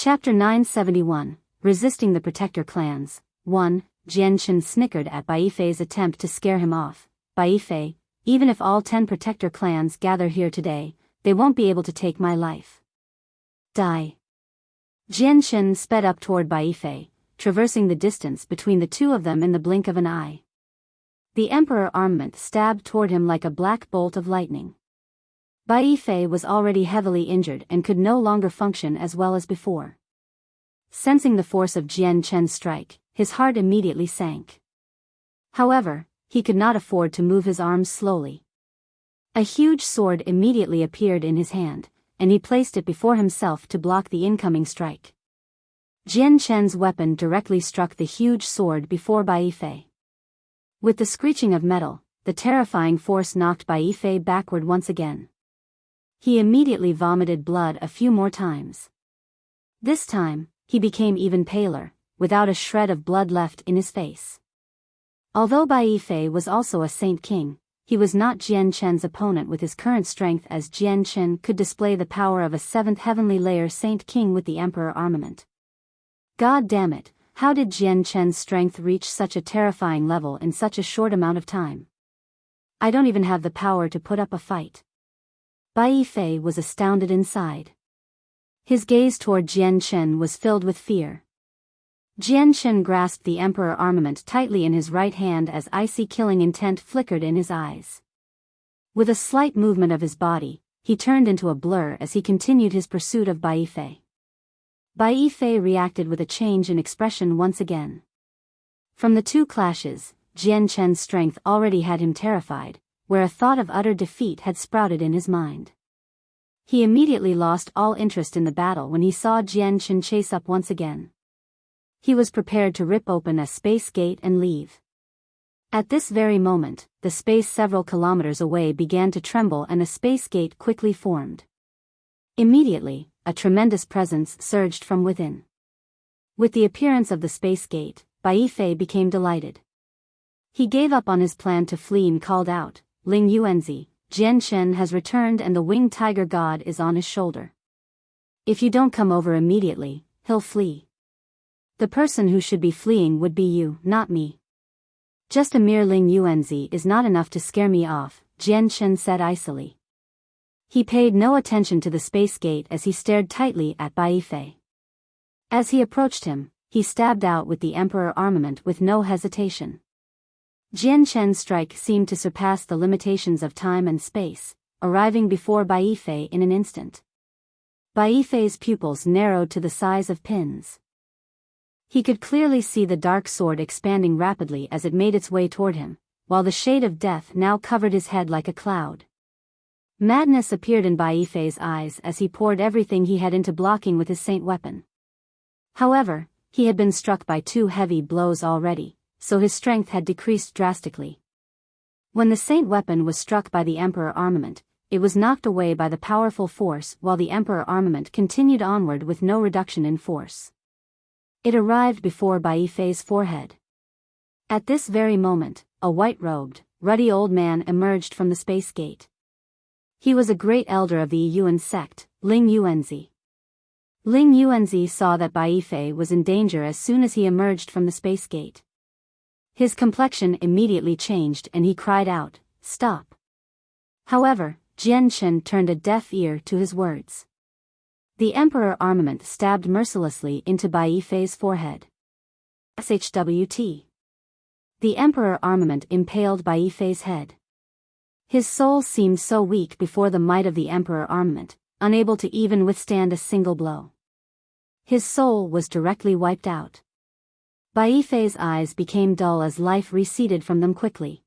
Chapter 971, Resisting the Protector Clans. 1. Jianchen snickered at Baifei's attempt to scare him off. Baifei, even if all 10 Protector clans gather here today, they won't be able to take my life. Die. Jianchen sped up toward Baifei, traversing the distance between the two of them in the blink of an eye. The Emperor armament stabbed toward him like a black bolt of lightning. Baifei was already heavily injured and could no longer function as well as before. Sensing the force of Jianchen's strike, his heart immediately sank. However, he could not afford to move his arms slowly. A huge sword immediately appeared in his hand, and he placed it before himself to block the incoming strike. Jianchen's weapon directly struck the huge sword before Baifei. With the screeching of metal, the terrifying force knocked Baifei backward once again. He immediately vomited blood a few more times. This time, he became even paler, without a shred of blood left in his face. Although Baifei was also a Saint King, he was not Jianchen's opponent with his current strength, as Jianchen could display the power of a 7th heavenly layer Saint King with the Emperor armament. God damn it, how did Jianchen's strength reach such a terrifying level in such a short amount of time? I don't even have the power to put up a fight. Baifei was astounded inside. His gaze toward Jianchen was filled with fear. Jianchen grasped the Emperor armament tightly in his right hand as icy killing intent flickered in his eyes. With a slight movement of his body, he turned into a blur as he continued his pursuit of Baifei. Baifei reacted with a change in expression once again. From the two clashes, Jianchen's strength already had him terrified, where a thought of utter defeat had sprouted in his mind. He immediately lost all interest in the battle when he saw Jianchen chase up once again. He was prepared to rip open a space gate and leave. At this very moment, the space several kilometers away began to tremble and a space gate quickly formed. Immediately, a tremendous presence surged from within. With the appearance of the space gate, Baifei became delighted. He gave up on his plan to flee and called out, "Ling Yuanzi, Jianchen has returned and the winged tiger god is on his shoulder. If you don't come over immediately, he'll flee. The person who should be fleeing would be you, not me. Just a mere Ling Yuanzi is not enough to scare me off," Jianchen said icily. He paid no attention to the space gate as he stared tightly at Baifei. As he approached him, he stabbed out with the Emperor armament with no hesitation. Jianchen's strike seemed to surpass the limitations of time and space, arriving before Baifei in an instant. Baifei's pupils narrowed to the size of pins. He could clearly see the dark sword expanding rapidly as it made its way toward him, while the shade of death now covered his head like a cloud. Madness appeared in Baifei's eyes as he poured everything he had into blocking with his saint weapon. However, he had been struck by 2 heavy blows already, so his strength had decreased drastically. When the saint weapon was struck by the Emperor armament, it was knocked away by the powerful force while the Emperor armament continued onward with no reduction in force. It arrived before Baifei's forehead. At this very moment, a white-robed, ruddy old man emerged from the space gate. He was a great elder of the Yuan sect, Ling Yuanzi. Ling Yuanzi saw that Baifei was in danger as soon as he emerged from the space gate. His complexion immediately changed and he cried out, "Stop!" However, Jianchen turned a deaf ear to his words. The Emperor armament stabbed mercilessly into Baifei's forehead. SHWT. The Emperor armament impaled Baifei's head. His soul seemed so weak before the might of the Emperor armament, unable to even withstand a single blow. His soul was directly wiped out. Baifei's eyes became dull as life receded from them quickly.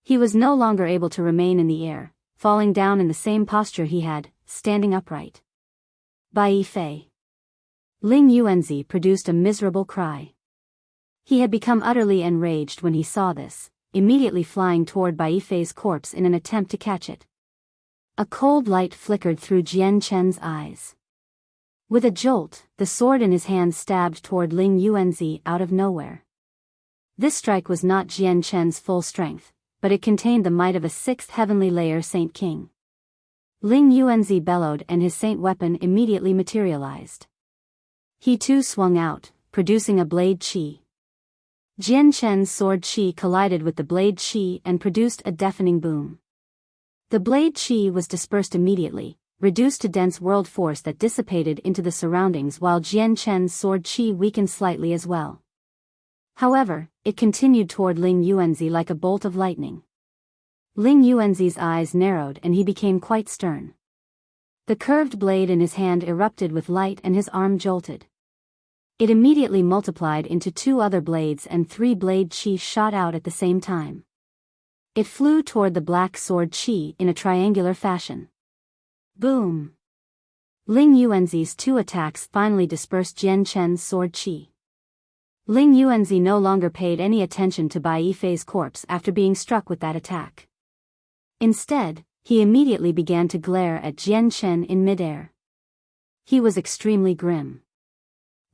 He was no longer able to remain in the air, falling down in the same posture he had, standing upright. Baifei. Ling Yuanzi produced a miserable cry. He had become utterly enraged when he saw this, immediately flying toward Baifei's corpse in an attempt to catch it. A cold light flickered through Jianchen's eyes. With a jolt, the sword in his hand stabbed toward Ling Yuanzi out of nowhere. This strike was not Jianchen's full strength, but it contained the might of a 6th heavenly layer Saint King. Ling Yuanzi bellowed and his saint weapon immediately materialized. He too swung out, producing a blade qi. Jian Chen's sword qi collided with the blade qi and produced a deafening boom. The blade qi was dispersed immediately, reduced to dense world force that dissipated into the surroundings, while Jian Chen's sword qi weakened slightly as well. However, it continued toward Ling Yuanzi like a bolt of lightning. Ling Yuanzi's eyes narrowed and he became quite stern. The curved blade in his hand erupted with light and his arm jolted. It immediately multiplied into 2 other blades and 3 blade qi shot out at the same time. It flew toward the black sword qi in a triangular fashion. Boom! Ling Yuanzi's 2 attacks finally dispersed Jian Chen's sword qi. Ling Yuanzi no longer paid any attention to Bai Yifei's corpse after being struck with that attack. Instead, he immediately began to glare at Jian Chen in midair. He was extremely grim.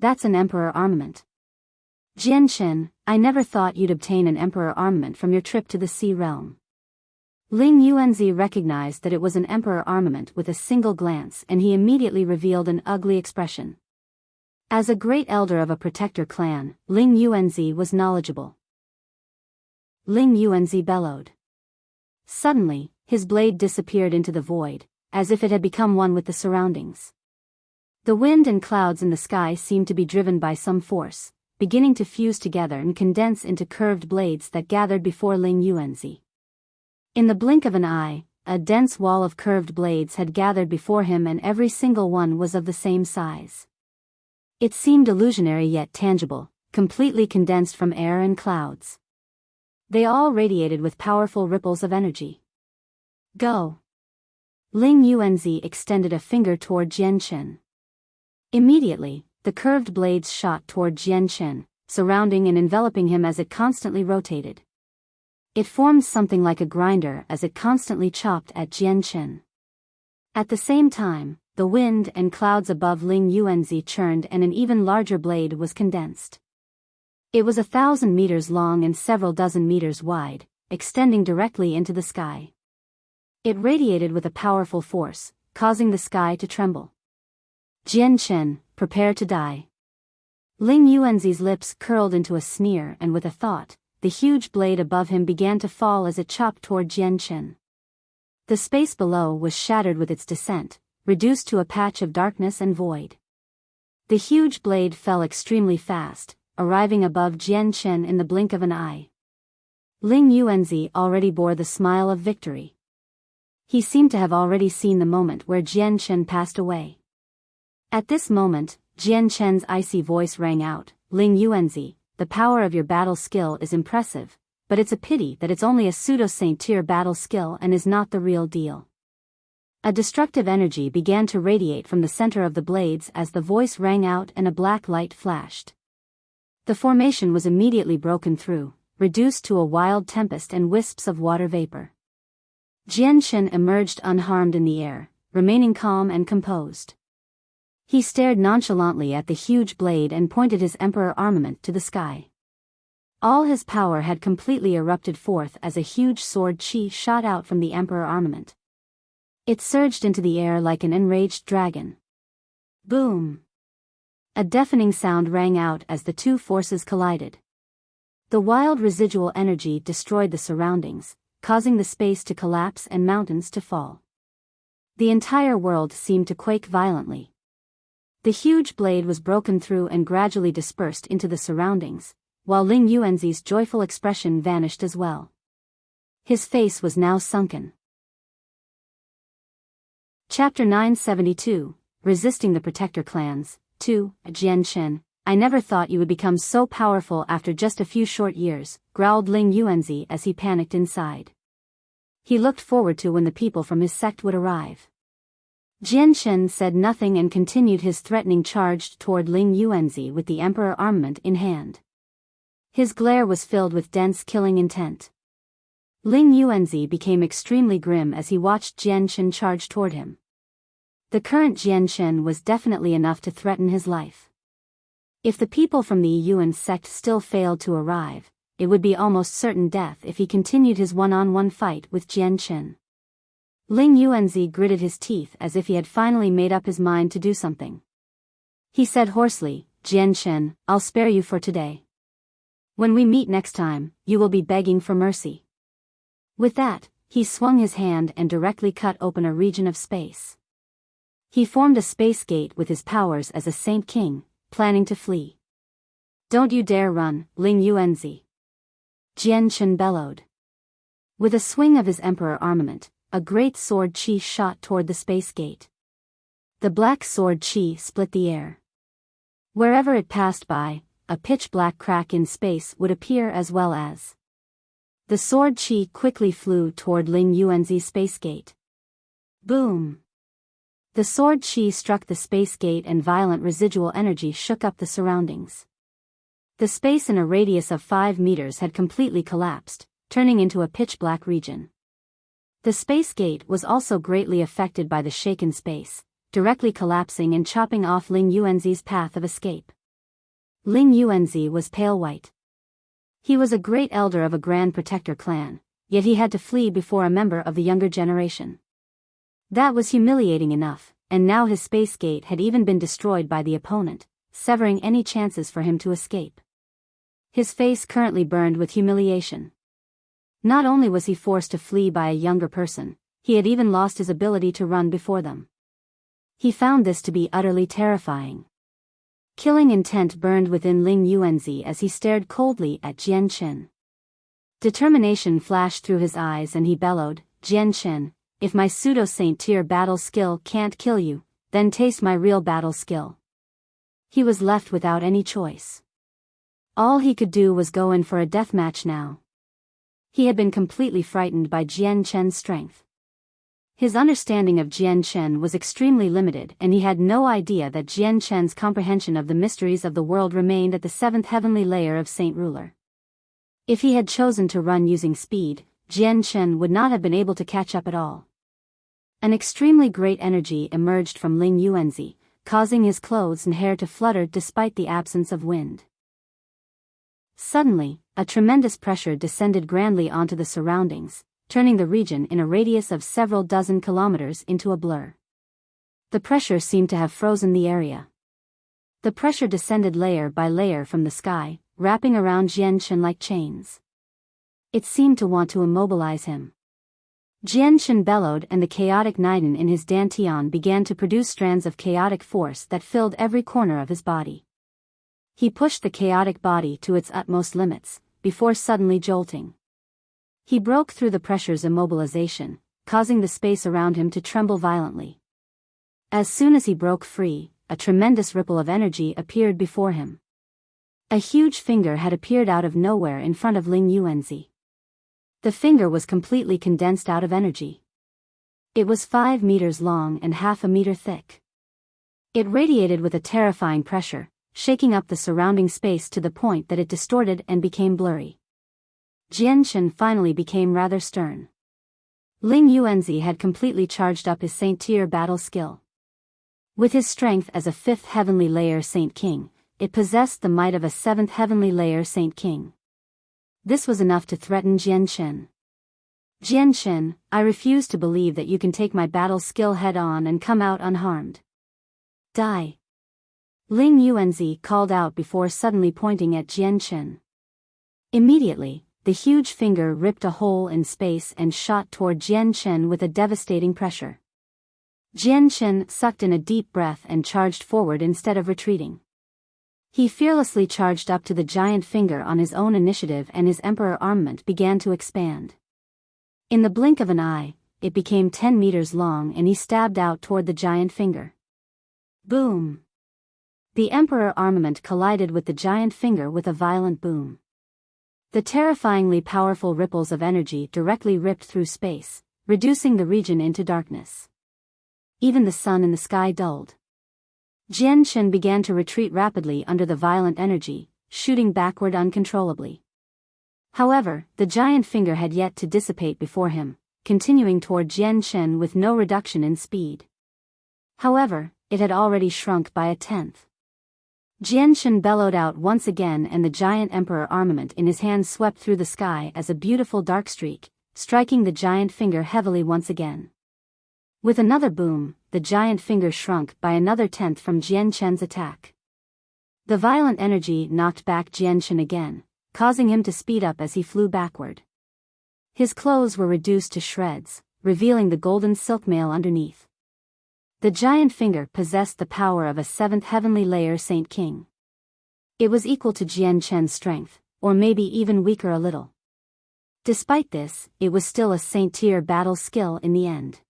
That's an Emperor armament. Jian Chen, I never thought you'd obtain an Emperor armament from your trip to the Sea Realm. Ling Yuanzi recognized that it was an Emperor armament with a single glance, and he immediately revealed an ugly expression. As a great elder of a protector clan, Ling Yuanzi was knowledgeable. Ling Yuanzi bellowed. Suddenly, his blade disappeared into the void, as if it had become one with the surroundings. The wind and clouds in the sky seemed to be driven by some force, beginning to fuse together and condense into curved blades that gathered before Ling Yuanzi. In the blink of an eye, a dense wall of curved blades had gathered before him, and every single one was of the same size. It seemed illusionary yet tangible, completely condensed from air and clouds. They all radiated with powerful ripples of energy. Go! Ling Yuanzi extended a finger toward Jian Chen. Immediately, the curved blades shot toward Jian Chen, surrounding and enveloping him as it constantly rotated. It formed something like a grinder as it constantly chopped at Jian Chen. At the same time, the wind and clouds above Ling Yuanzi churned and an even larger blade was condensed. It was 1,000 meters long and several dozen meters wide, extending directly into the sky. It radiated with a powerful force, causing the sky to tremble. Jian Chen, prepare to die. Ling Yuanzi's lips curled into a sneer, and with a thought, the huge blade above him began to fall as it chopped toward Jian Chen. The space below was shattered with its descent, reduced to a patch of darkness and void. The huge blade fell extremely fast, arriving above Jian Chen in the blink of an eye. Ling Yuanzi already bore the smile of victory. He seemed to have already seen the moment where Jian Chen passed away. At this moment, Jian Chen's icy voice rang out, Ling Yuanzi, the power of your battle skill is impressive, but it's a pity that it's only a pseudo-saint-tier battle skill and is not the real deal. A destructive energy began to radiate from the center of the blades as the voice rang out and a black light flashed. The formation was immediately broken through, reduced to a wild tempest and wisps of water vapor. Jian Chen emerged unharmed in the air, remaining calm and composed. He stared nonchalantly at the huge blade and pointed his emperor armament to the sky. All his power had completely erupted forth as a huge sword qi shot out from the emperor armament. It surged into the air like an enraged dragon. Boom! A deafening sound rang out as the two forces collided. The wild residual energy destroyed the surroundings, causing the space to collapse and mountains to fall. The entire world seemed to quake violently. The huge blade was broken through and gradually dispersed into the surroundings, while Ling Yuanzi's joyful expression vanished as well. His face was now sunken. Chapter 972, Resisting the Protector Clans, 2, Jian Chen, I never thought you would become so powerful after just a few short years, growled Ling Yuanzi as he panicked inside. He looked forward to when the people from his sect would arrive. Jian Chen said nothing and continued his threatening charge toward Ling Yuanzi with the emperor armament in hand. His glare was filled with dense killing intent. Ling Yuanzi became extremely grim as he watched Jian Chen charge toward him. The current Jian Chen was definitely enough to threaten his life. If the people from the Yuan sect still failed to arrive, it would be almost certain death if he continued his one-on-one fight with Jian Chen. Ling Yuanzi gritted his teeth as if he had finally made up his mind to do something. He said hoarsely, Jian, I'll spare you for today. When we meet next time, you will be begging for mercy. With that, he swung his hand and directly cut open a region of space. He formed a space gate with his powers as a Saint King, planning to flee. Don't you dare run, Ling Yuanzi. Jian bellowed. With a swing of his emperor armament, a great sword chi shot toward the space gate. The black sword chi split the air. Wherever it passed by, a pitch-black crack in space would appear as well as. The sword chi quickly flew toward Ling Yuanzi's space gate. Boom! The sword chi struck the space gate and violent residual energy shook up the surroundings. The space in a radius of 5 meters had completely collapsed, turning into a pitch-black region. The space gate was also greatly affected by the shaken space, directly collapsing and chopping off Ling Yuanzi's path of escape. Ling Yuanzi was pale white. He was a great elder of a Grand Protector clan, yet he had to flee before a member of the younger generation. That was humiliating enough, and now his space gate had even been destroyed by the opponent, severing any chances for him to escape. His face currently burned with humiliation. Not only was he forced to flee by a younger person, he had even lost his ability to run before them. He found this to be utterly terrifying. Killing intent burned within Ling Yuanzi as he stared coldly at Jian. Determination flashed through his eyes and he bellowed, Jian, if my pseudo-saint tier battle skill can't kill you, then taste my real battle skill. He was left without any choice. All he could do was go in for a deathmatch now. He had been completely frightened by Jian's strength. His understanding of Jian was extremely limited and he had no idea that Jian's comprehension of the mysteries of the world remained at the 7th heavenly layer of Saint Ruler. If he had chosen to run using speed, Jian would not have been able to catch up at all. An extremely great energy emerged from Ling Yuanzi, causing his clothes and hair to flutter despite the absence of wind. Suddenly, a tremendous pressure descended grandly onto the surroundings, turning the region in a radius of several dozen kilometers into a blur. The pressure seemed to have frozen the area. The pressure descended layer by layer from the sky, wrapping around Jian like chains. It seemed to want to immobilize him. Jian bellowed and the chaotic Niden in his dantian began to produce strands of chaotic force that filled every corner of his body. He pushed the chaotic body to its utmost limits, before suddenly jolting. He broke through the pressure's immobilization, causing the space around him to tremble violently. As soon as he broke free, a tremendous ripple of energy appeared before him. A huge finger had appeared out of nowhere in front of Ling Yuanzi. The finger was completely condensed out of energy. It was 5 meters long and half a meter thick. It radiated with a terrifying pressure, shaking up the surrounding space to the point that it distorted and became blurry. Jian finally became rather stern. Ling Yuanzi had completely charged up his Saint tier battle skill. With his strength as a 5th heavenly layer Saint King, it possessed the might of a 7th heavenly layer Saint King. This was enough to threaten Jian. Jian, I refuse to believe that you can take my battle skill head on and come out unharmed. Die. Ling Yuanzi called out before suddenly pointing at Jian. Immediately, the huge finger ripped a hole in space and shot toward Jian with a devastating pressure. Jian sucked in a deep breath and charged forward instead of retreating. He fearlessly charged up to the giant finger on his own initiative and his emperor armament began to expand. In the blink of an eye, it became 10 meters long and he stabbed out toward the giant finger. Boom! The emperor armament collided with the giant finger with a violent boom. The terrifyingly powerful ripples of energy directly ripped through space, reducing the region into darkness. Even the sun in the sky dulled. Jian began to retreat rapidly under the violent energy, shooting backward uncontrollably. However, the giant finger had yet to dissipate before him, continuing toward Jian with no reduction in speed. However, it had already shrunk by 1/10. Jian bellowed out once again and the giant emperor armament in his hand swept through the sky as a beautiful dark streak, striking the giant finger heavily once again. With another boom, the giant finger shrunk by another tenth from Jian Chen's attack. The violent energy knocked back Jian Chen again, causing him to speed up as he flew backward. His clothes were reduced to shreds, revealing the golden silk mail underneath. The giant finger possessed the power of a seventh heavenly layer Saint King. It was equal to Jian Chen's strength, or maybe even weaker a little. Despite this, it was still a Saint-tier battle skill in the end.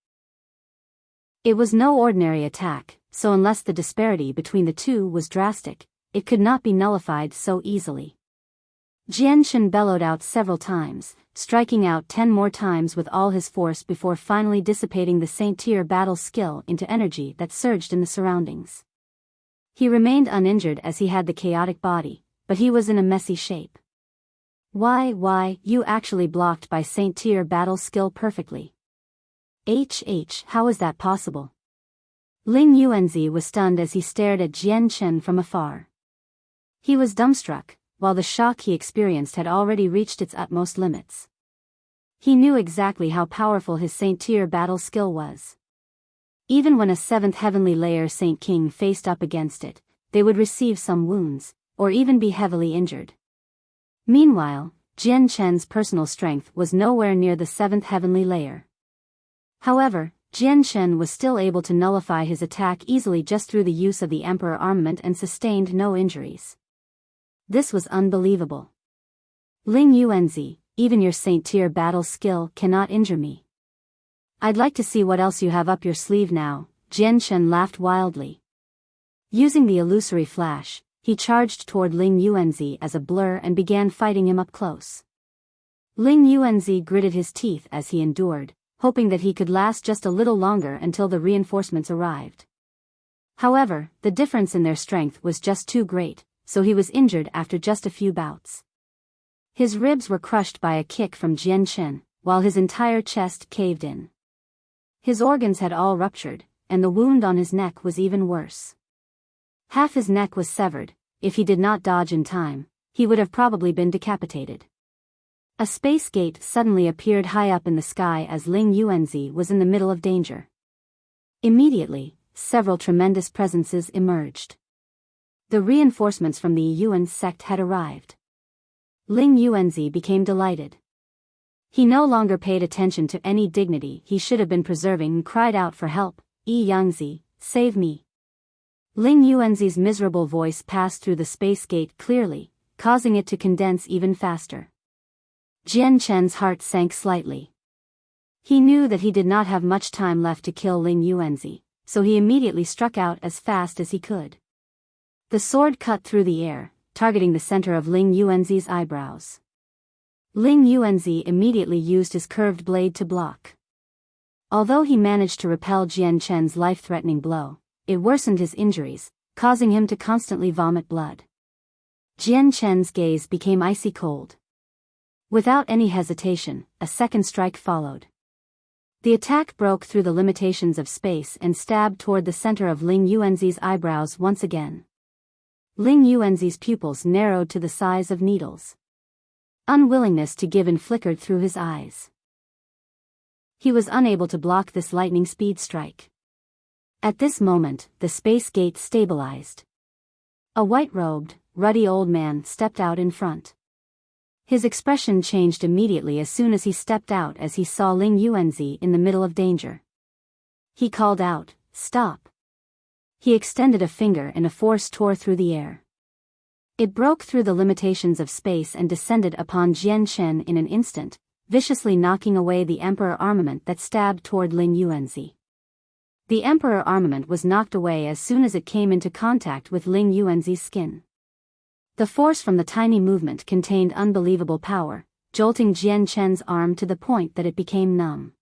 It was no ordinary attack, so unless the disparity between the two was drastic, it could not be nullified so easily. Jian Chen bellowed out several times, striking out 10 more times with all his force before finally dissipating the Saint-tier battle skill into energy that surged in the surroundings. He remained uninjured as he had the chaotic body, but he was in a messy shape. Why, you actually blocked by Saint-tier battle skill perfectly. How is that possible? Ling Yuanzi was stunned as he stared at Jian Chen from afar. He was dumbstruck, while the shock he experienced had already reached its utmost limits. He knew exactly how powerful his Saint-tier battle skill was. Even when a 7th heavenly layer Saint King faced up against it, they would receive some wounds, or even be heavily injured. Meanwhile, Jian Chen's personal strength was nowhere near the 7th heavenly layer. However, Jian Chen was still able to nullify his attack easily just through the use of the Emperor armament and sustained no injuries. This was unbelievable. Ling Yuanzi, even your Saint-tier battle skill cannot injure me. I'd like to see what else you have up your sleeve now, Jian Chen laughed wildly. Using the illusory flash, he charged toward Ling Yuanzi as a blur and began fighting him up close. Ling Yuanzi gritted his teeth as he endured, hoping that he could last just a little longer until the reinforcements arrived. However, the difference in their strength was just too great, so he was injured after just a few bouts. His ribs were crushed by a kick from Jian Chen, while his entire chest caved in. His organs had all ruptured, and the wound on his neck was even worse. Half his neck was severed. If he did not dodge in time, he would have probably been decapitated. A space gate suddenly appeared high up in the sky as Ling Yuanzi was in the middle of danger. Immediately, several tremendous presences emerged. The reinforcements from the Yuan sect had arrived. Ling Yuanzi became delighted. He no longer paid attention to any dignity he should have been preserving and cried out for help. Yangzi, save me. Ling Yuanzi's miserable voice passed through the space gate clearly, causing it to condense even faster. Jian Chen's heart sank slightly. He knew that he did not have much time left to kill Ling Yuanzi, so he immediately struck out as fast as he could. The sword cut through the air, targeting the center of Ling Yuanzi's eyebrows. Ling Yuanzi immediately used his curved blade to block. Although he managed to repel Jian Chen's life-threatening blow, it worsened his injuries, causing him to constantly vomit blood. Jian Chen's gaze became icy cold. Without any hesitation, a second strike followed. The attack broke through the limitations of space and stabbed toward the center of Ling Yuanzi's eyebrows once again. Ling Yuanzi's pupils narrowed to the size of needles. Unwillingness to give in flickered through his eyes. He was unable to block this lightning speed strike. At this moment, the space gate stabilized. A white-robed, ruddy old man stepped out in front. His expression changed immediately as soon as he stepped out as he saw Ling Yuanzi in the middle of danger. He called out, "Stop." He extended a finger and a force tore through the air. It broke through the limitations of space and descended upon Jian Chen in an instant, viciously knocking away the Emperor armament that stabbed toward Ling Yuanzi. The Emperor armament was knocked away as soon as it came into contact with Ling Yuanzi's skin. The force from the tiny movement contained unbelievable power, jolting Jian Chen's arm to the point that it became numb.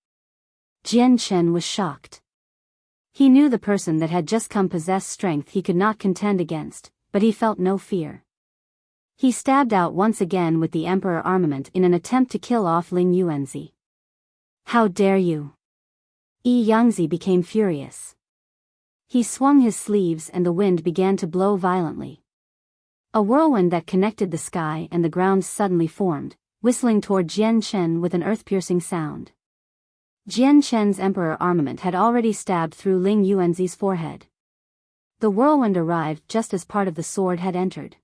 Jian Chen was shocked. He knew the person that had just come possessed strength he could not contend against, but he felt no fear. He stabbed out once again with the Emperor armament in an attempt to kill off Ling Yuanzi. "How dare you!" Yangzi became furious. He swung his sleeves and the wind began to blow violently. A whirlwind that connected the sky and the ground suddenly formed, whistling toward Jian Chen with an earth-piercing sound. Jian Chen's emperor armament had already stabbed through Ling Yuanzi's forehead. The whirlwind arrived just as part of the sword had entered.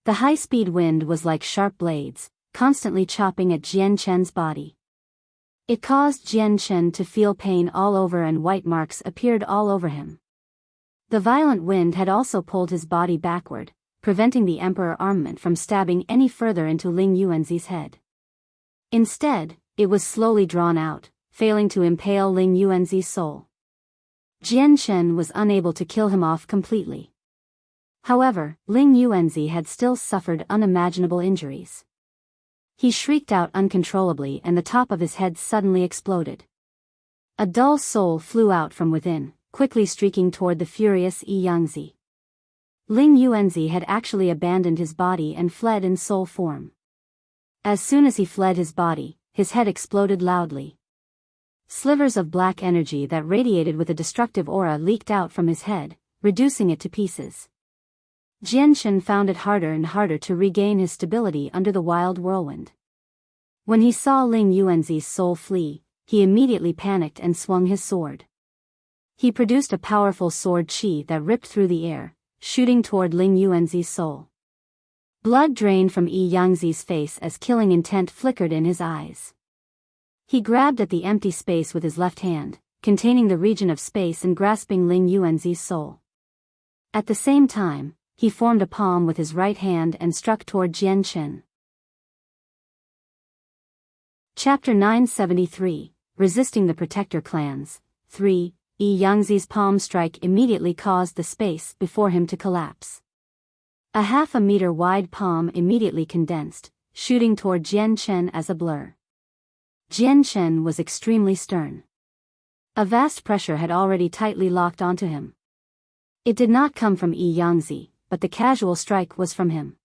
The high-speed wind was like sharp blades, constantly chopping at Jian Chen's body. It caused Jian Chen to feel pain all over and white marks appeared all over him. The violent wind had also pulled his body backward, preventing the emperor armament from stabbing any further into Ling Yuanzi's head. Instead, it was slowly drawn out, failing to impale Ling Yuanzi's soul. Jian Chen was unable to kill him off completely. However, Ling Yuanzi had still suffered unimaginable injuries. He shrieked out uncontrollably and the top of his head suddenly exploded. A dull soul flew out from within, quickly streaking toward the furious Yi Yangzi. Ling Yuanzi had actually abandoned his body and fled in soul form. As soon as he fled his body, his head exploded loudly. Slivers of black energy that radiated with a destructive aura leaked out from his head, reducing it to pieces. Jian Chen found it harder and harder to regain his stability under the wild whirlwind. When he saw Ling Yuanzi's soul flee, he immediately panicked and swung his sword. He produced a powerful sword qi that ripped through the air, shooting toward Ling Yuanzi's soul. Blood drained from Yi Yangzi's face as killing intent flickered in his eyes. He grabbed at the empty space with his left hand, containing the region of space and grasping Ling Yuanzi's soul. At the same time, he formed a palm with his right hand and struck toward Jian Chen. Chapter 973, Resisting the Protector Clans. 3. Yi Yangzi's palm strike immediately caused the space before him to collapse. A half-a-meter wide palm immediately condensed, shooting toward Jian Chen as a blur. Jian Chen was extremely stern. A vast pressure had already tightly locked onto him. It did not come from Yi Yangzi, but the casual strike was from him.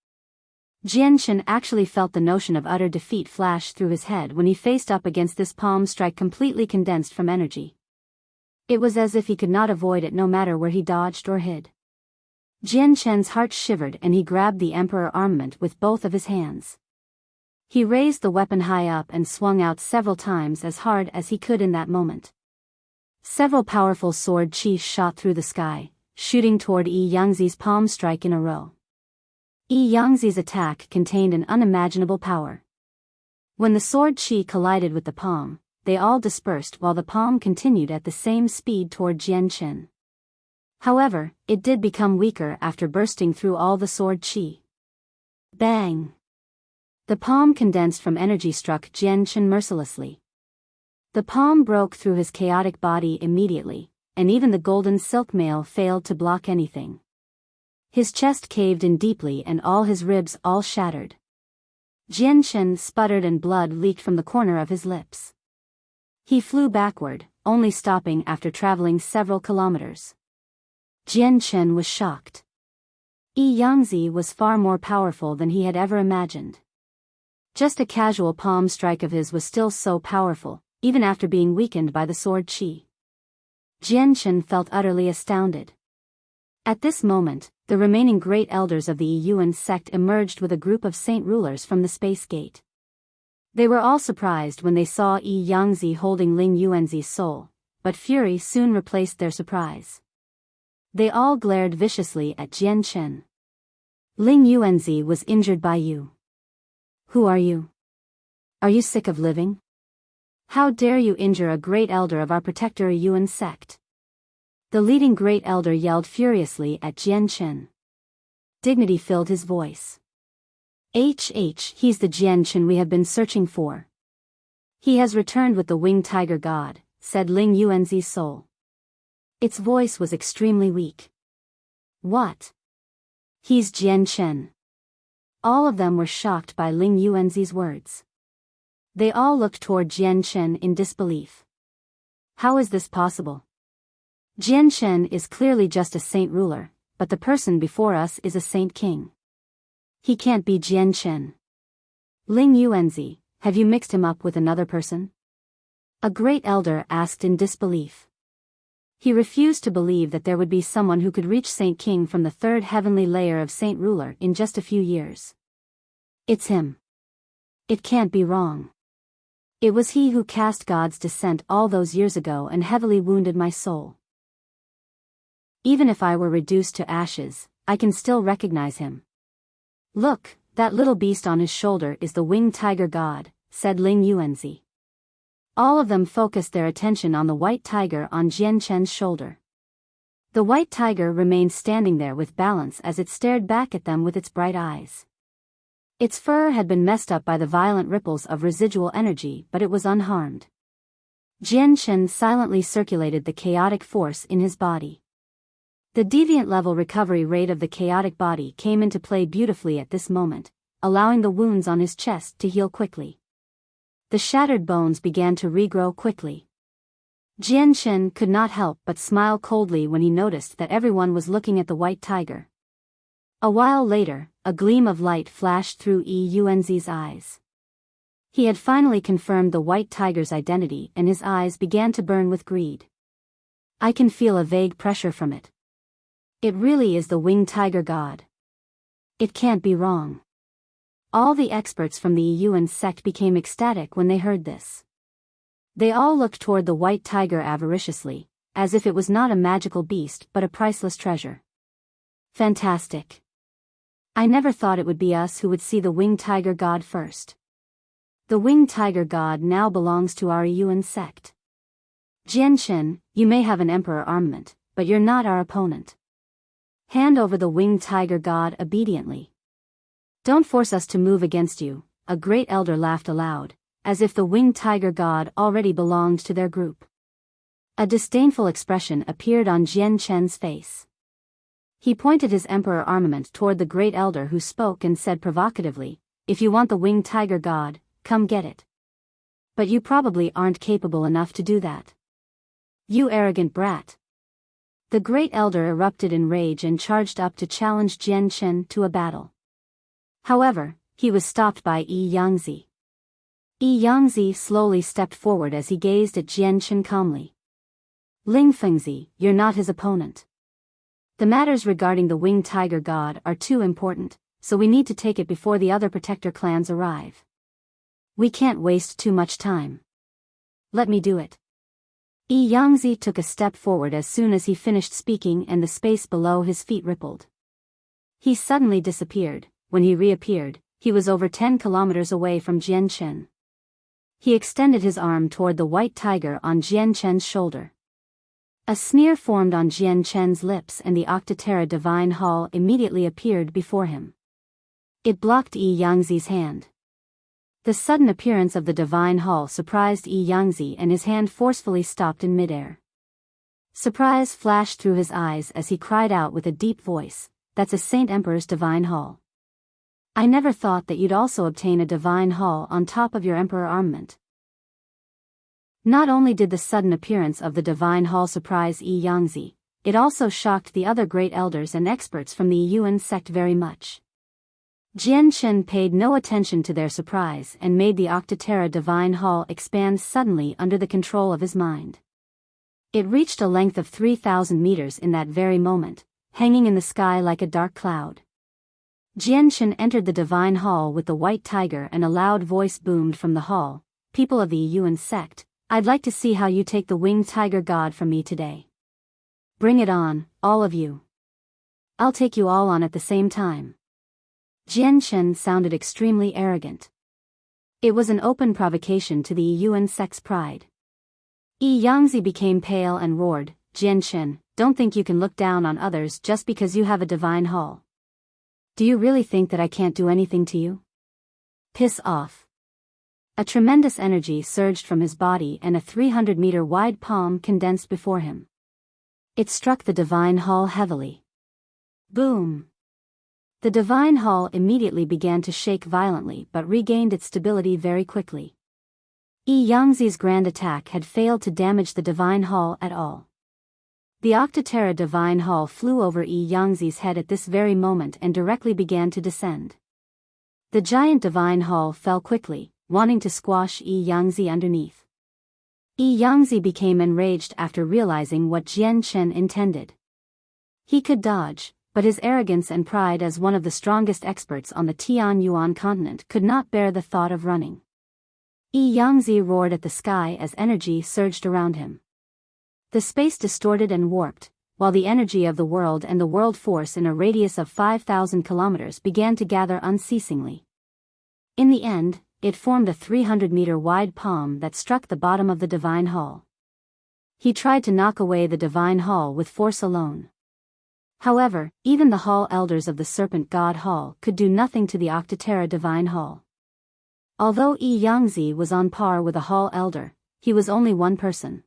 Jian Chen actually felt the notion of utter defeat flash through his head when he faced up against this palm strike completely condensed from energy. It was as if he could not avoid it no matter where he dodged or hid. Jian Chen's heart shivered and he grabbed the emperor armament with both of his hands. He raised the weapon high up and swung out several times as hard as he could in that moment. Several powerful sword qi shot through the sky, shooting toward Yi Yangzi's palm strike in a row. Yi Yangzi's attack contained an unimaginable power. When the sword qi collided with the palm, they all dispersed while the palm continued at the same speed toward Jian Chen. However, it did become weaker after bursting through all the sword qi. Bang! The palm condensed from energy struck Jian Chen mercilessly. The palm broke through his chaotic body immediately, and even the golden silk mail failed to block anything. His chest caved in deeply and all his ribs all shattered. Jian Chen sputtered and blood leaked from the corner of his lips. He flew backward, only stopping after traveling several kilometers. Jian Chen was shocked. Yi Yangzi was far more powerful than he had ever imagined. Just a casual palm strike of his was still so powerful, even after being weakened by the sword qi. Jian Chen felt utterly astounded. At this moment, the remaining great elders of the Yi Yuan sect emerged with a group of saint rulers from the space gate. They were all surprised when they saw Yi Yangzi holding Ling Yuanzi's soul, but fury soon replaced their surprise. They all glared viciously at Jian Chen. Ling Yuanzi was injured by you. Who are you? Are you sick of living? How dare you injure a great elder of our protector Yuan sect? The leading great elder yelled furiously at Jian Chen. Dignity filled his voice. He's the Jian Chen we have been searching for. He has returned with the winged tiger god, said Ling Yuanzi's soul. Its voice was extremely weak. What? He's Jian Chen. All of them were shocked by Ling Yuanzi's words. They all looked toward Jian Chen in disbelief. How is this possible? Jian Chen is clearly just a saint ruler, but the person before us is a saint king. He can't be Jian Chen. Ling Yuanzi, have you mixed him up with another person? A great elder asked in disbelief. He refused to believe that there would be someone who could reach Saint King from the third heavenly layer of Saint Ruler in just a few years. It's him. It can't be wrong. It was he who cast God's descent all those years ago and heavily wounded my soul. Even if I were reduced to ashes, I can still recognize him. Look, that little beast on his shoulder is the winged tiger god, said Ling Yuanzi. All of them focused their attention on the white tiger on Jian Chen's shoulder. The white tiger remained standing there with balance as it stared back at them with its bright eyes. Its fur had been messed up by the violent ripples of residual energy, but it was unharmed. Jian Chen silently circulated the chaotic force in his body. The deviant level recovery rate of the chaotic body came into play beautifully at this moment, allowing the wounds on his chest to heal quickly. The shattered bones began to regrow quickly. Jian Chen could not help but smile coldly when he noticed that everyone was looking at the white tiger. A while later, a gleam of light flashed through Yi Yuanzi's eyes. He had finally confirmed the white tiger's identity and his eyes began to burn with greed. I can feel a vague pressure from it. It really is the winged tiger god. It can't be wrong. All the experts from the Yuan sect became ecstatic when they heard this. They all looked toward the white tiger avariciously, as if it was not a magical beast but a priceless treasure. Fantastic. I never thought it would be us who would see the winged tiger god first. The winged tiger god now belongs to our Yuan sect. Jian Chen, you may have an emperor armament, but you're not our opponent. Hand over the winged tiger god obediently. Don't force us to move against you, a great elder laughed aloud, as if the winged tiger god already belonged to their group. A disdainful expression appeared on Jian Chen's face. He pointed his emperor armament toward the great elder who spoke and said provocatively, if you want the winged tiger god, come get it. But you probably aren't capable enough to do that. You arrogant brat. The great elder erupted in rage and charged up to challenge Jian Chen to a battle. However, he was stopped by Yi Yangzi. Yi Yangzi slowly stepped forward as he gazed at Jian Chen calmly. Ling Fengzi, you're not his opponent. The matters regarding the winged tiger god are too important, so we need to take it before the other protector clans arrive. We can't waste too much time. Let me do it. Yi Yangzi took a step forward as soon as he finished speaking and the space below his feet rippled. He suddenly disappeared. When he reappeared, he was over 10 kilometers away from Jian Chen. He extended his arm toward the white tiger on Jian Chen's shoulder. A sneer formed on Jian Chen's lips and the Octaterra Divine Hall immediately appeared before him. It blocked Yi Yangzi's hand. The sudden appearance of the Divine Hall surprised Yi Yangzi and his hand forcefully stopped in midair. Surprise flashed through his eyes as he cried out with a deep voice, that's a Saint Emperor's Divine Hall. I never thought that you'd also obtain a Divine Hall on top of your Emperor armament. Not only did the sudden appearance of the Divine Hall surprise Yi Yangzi, it also shocked the other great elders and experts from the Yuan sect very much. Jian Chen paid no attention to their surprise and made the Octaterra Divine Hall expand suddenly under the control of his mind. It reached a length of 3,000 meters in that very moment, hanging in the sky like a dark cloud. Jian Chen entered the Divine Hall with the white tiger and a loud voice boomed from the hall, people of the Yuan sect, I'd like to see how you take the winged tiger god from me today. Bring it on, all of you. I'll take you all on at the same time. Jian Chen sounded extremely arrogant. It was an open provocation to the Yuan sect's pride. Yi Yangzi became pale and roared, Jian Chen, don't think you can look down on others just because you have a divine hall. Do you really think that I can't do anything to you? Piss off. A tremendous energy surged from his body and a 300-meter wide palm condensed before him. It struck the divine hall heavily. Boom! The divine hall immediately began to shake violently but regained its stability very quickly. Yi Yangzi's grand attack had failed to damage the divine hall at all. The Octaterra Divine Hall flew over Yi Yangzi's head at this very moment and directly began to descend. The giant divine hall fell quickly, wanting to squash Yi Yangzi underneath. Yi Yangzi became enraged after realizing what Jian Chen intended. He could dodge, but his arrogance and pride as one of the strongest experts on the Tianyuan continent could not bear the thought of running. Yangzi roared at the sky as energy surged around him. The space distorted and warped, while the energy of the world and the world force in a radius of 5,000 kilometers began to gather unceasingly. In the end, it formed a 300-meter-wide palm that struck the bottom of the divine hall. He tried to knock away the divine hall with force alone. However, even the hall elders of the Serpent God Hall could do nothing to the Octaterra divine hall. Although Yangzi was on par with a hall elder, he was only one person.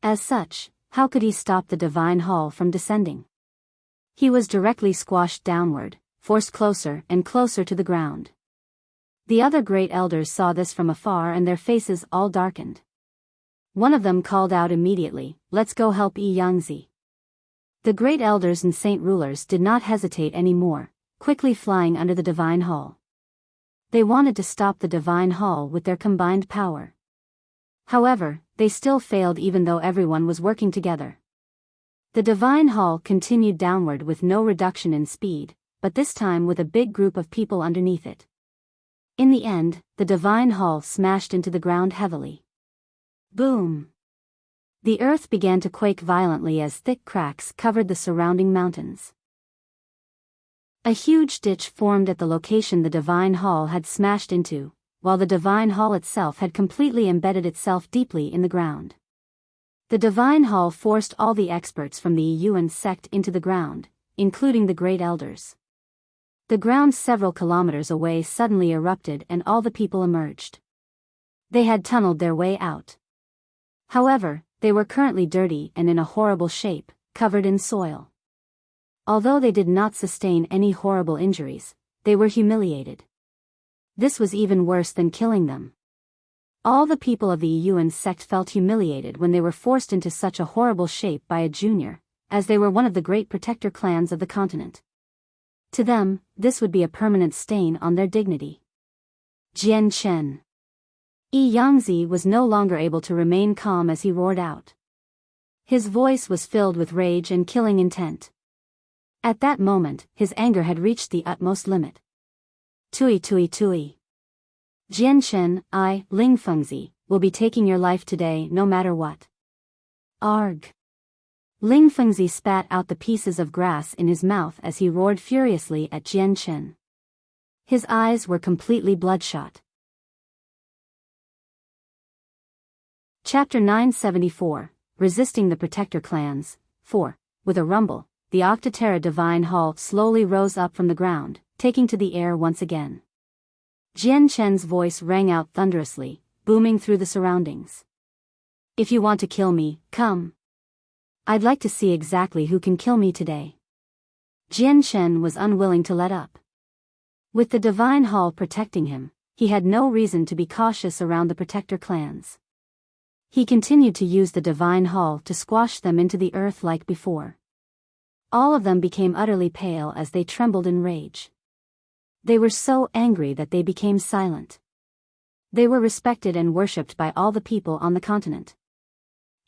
As such, how could he stop the divine hall from descending? He was directly squashed downward, forced closer and closer to the ground. The other great elders saw this from afar and their faces all darkened. One of them called out immediately, "Let's go help Yangzi." The great elders and saint rulers did not hesitate any more, quickly flying under the divine hall. They wanted to stop the divine hall with their combined power. However, they still failed even though everyone was working together. The divine hall continued downward with no reduction in speed, but this time with a big group of people underneath it. In the end, the divine hall smashed into the ground heavily. Boom! The earth began to quake violently as thick cracks covered the surrounding mountains. A huge ditch formed at the location the divine hall had smashed into, while the divine hall itself had completely embedded itself deeply in the ground. The divine hall forced all the experts from the Yuan sect into the ground, including the great elders. The ground several kilometers away suddenly erupted and all the people emerged. They had tunneled their way out. However, they were currently dirty and in a horrible shape, covered in soil. Although they did not sustain any horrible injuries, they were humiliated. This was even worse than killing them. All the people of the Yuan sect felt humiliated when they were forced into such a horrible shape by a junior, as they were one of the great protector clans of the continent. To them, this would be a permanent stain on their dignity. Jian Chen. Yangzi was no longer able to remain calm as he roared out. His voice was filled with rage and killing intent. At that moment, his anger had reached the utmost limit. Tui tui tui. Jian Chen, Ling Fengzi, will be taking your life today no matter what. Arg. Ling Fengzi spat out the pieces of grass in his mouth as he roared furiously at Jian Chen. His eyes were completely bloodshot. Chapter 974, Resisting the Protector Clans, 4. With a rumble, the Octaterra Divine Hall slowly rose up from the ground, taking to the air once again. Jian Chen's voice rang out thunderously, booming through the surroundings. If you want to kill me, come. I'd like to see exactly who can kill me today. Jian Chen was unwilling to let up. With the Divine Hall protecting him, he had no reason to be cautious around the Protector clans. He continued to use the Divine Hall to squash them into the earth like before. All of them became utterly pale as they trembled in rage. They were so angry that they became silent. They were respected and worshipped by all the people on the continent.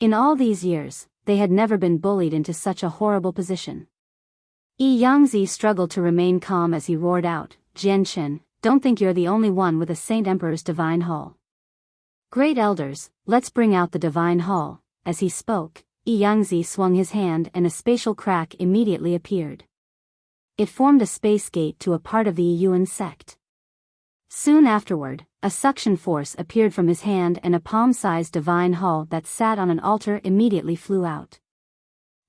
In all these years, they had never been bullied into such a horrible position. Yangzi struggled to remain calm as he roared out, Jian Chen, don't think you're the only one with a Saint Emperor's Divine Hall. Great elders, let's bring out the Divine Hall. As he spoke, Yangzi swung his hand and a spatial crack immediately appeared. It formed a space gate to a part of the Yuan sect. Soon afterward, a suction force appeared from his hand and a palm-sized divine hall that sat on an altar immediately flew out.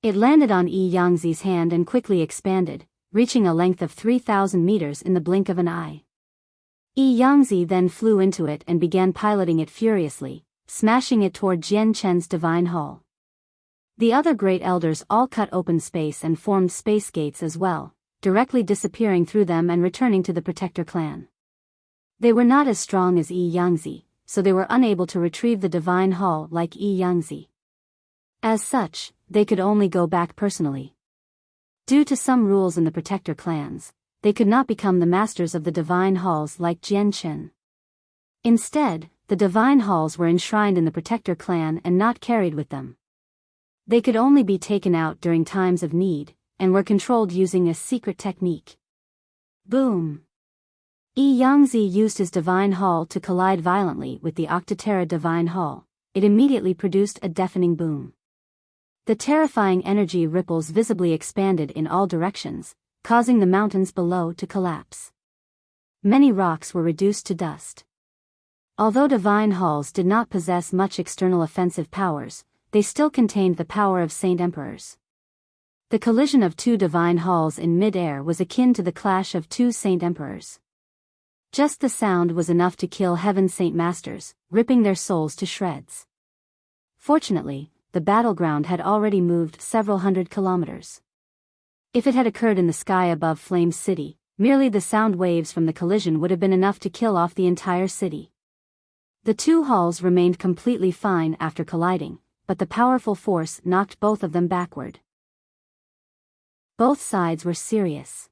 It landed on Yangzi's hand and quickly expanded, reaching a length of 3,000 meters in the blink of an eye. Yangzi then flew into it and began piloting it furiously, smashing it toward Jian Chen's divine hall. The other great elders all cut open space and formed space gates as well, directly disappearing through them and returning to the Protector clan. They were not as strong as Yangzi, so they were unable to retrieve the divine hall like Yangzi. As such, they could only go back personally. Due to some rules in the Protector clans, they could not become the masters of the divine halls like Jian Chen. Instead, the divine halls were enshrined in the Protector clan and not carried with them. They could only be taken out during times of need, and were controlled using a secret technique. Boom! Yangzi used his divine hall to collide violently with the Octaterra divine hall. It immediately produced a deafening boom. The terrifying energy ripples visibly expanded in all directions, causing the mountains below to collapse. Many rocks were reduced to dust. Although divine halls did not possess much external offensive powers, they still contained the power of Saint Emperors. The collision of two divine halls in mid-air was akin to the clash of two Saint Emperors. Just the sound was enough to kill Heaven's Saint Masters, ripping their souls to shreds. Fortunately, the battleground had already moved several hundred kilometers. If it had occurred in the sky above Flame City, merely the sound waves from the collision would have been enough to kill off the entire city. The two halls remained completely fine after colliding, but the powerful force knocked both of them backward. Both sides were serious.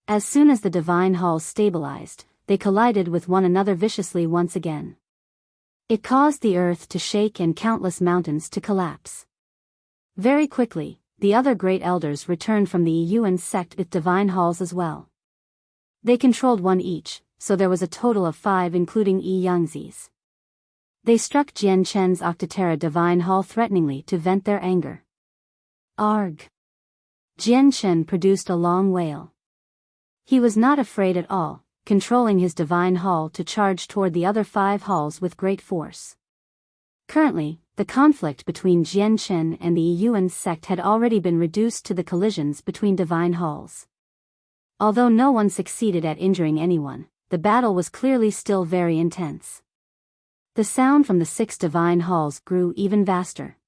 As soon as the divine halls stabilized, they collided with one another viciously once again. It caused the earth to shake and countless mountains to collapse. Very quickly, the other great elders returned from the Yuan sect with divine halls as well. They controlled one each, so there was a total of 5 including Yangzi's. They struck Jian Chen's Octaterra divine hall threateningly to vent their anger. Arg! Jian Chen produced a long wail. He was not afraid at all, controlling his divine hall to charge toward the other 5 halls with great force. Currently, the conflict between Jian Chen and the Yuan sect had already been reduced to the collisions between divine halls. Although no one succeeded at injuring anyone, the battle was clearly still very intense. The sound from the 6 divine halls grew even vaster.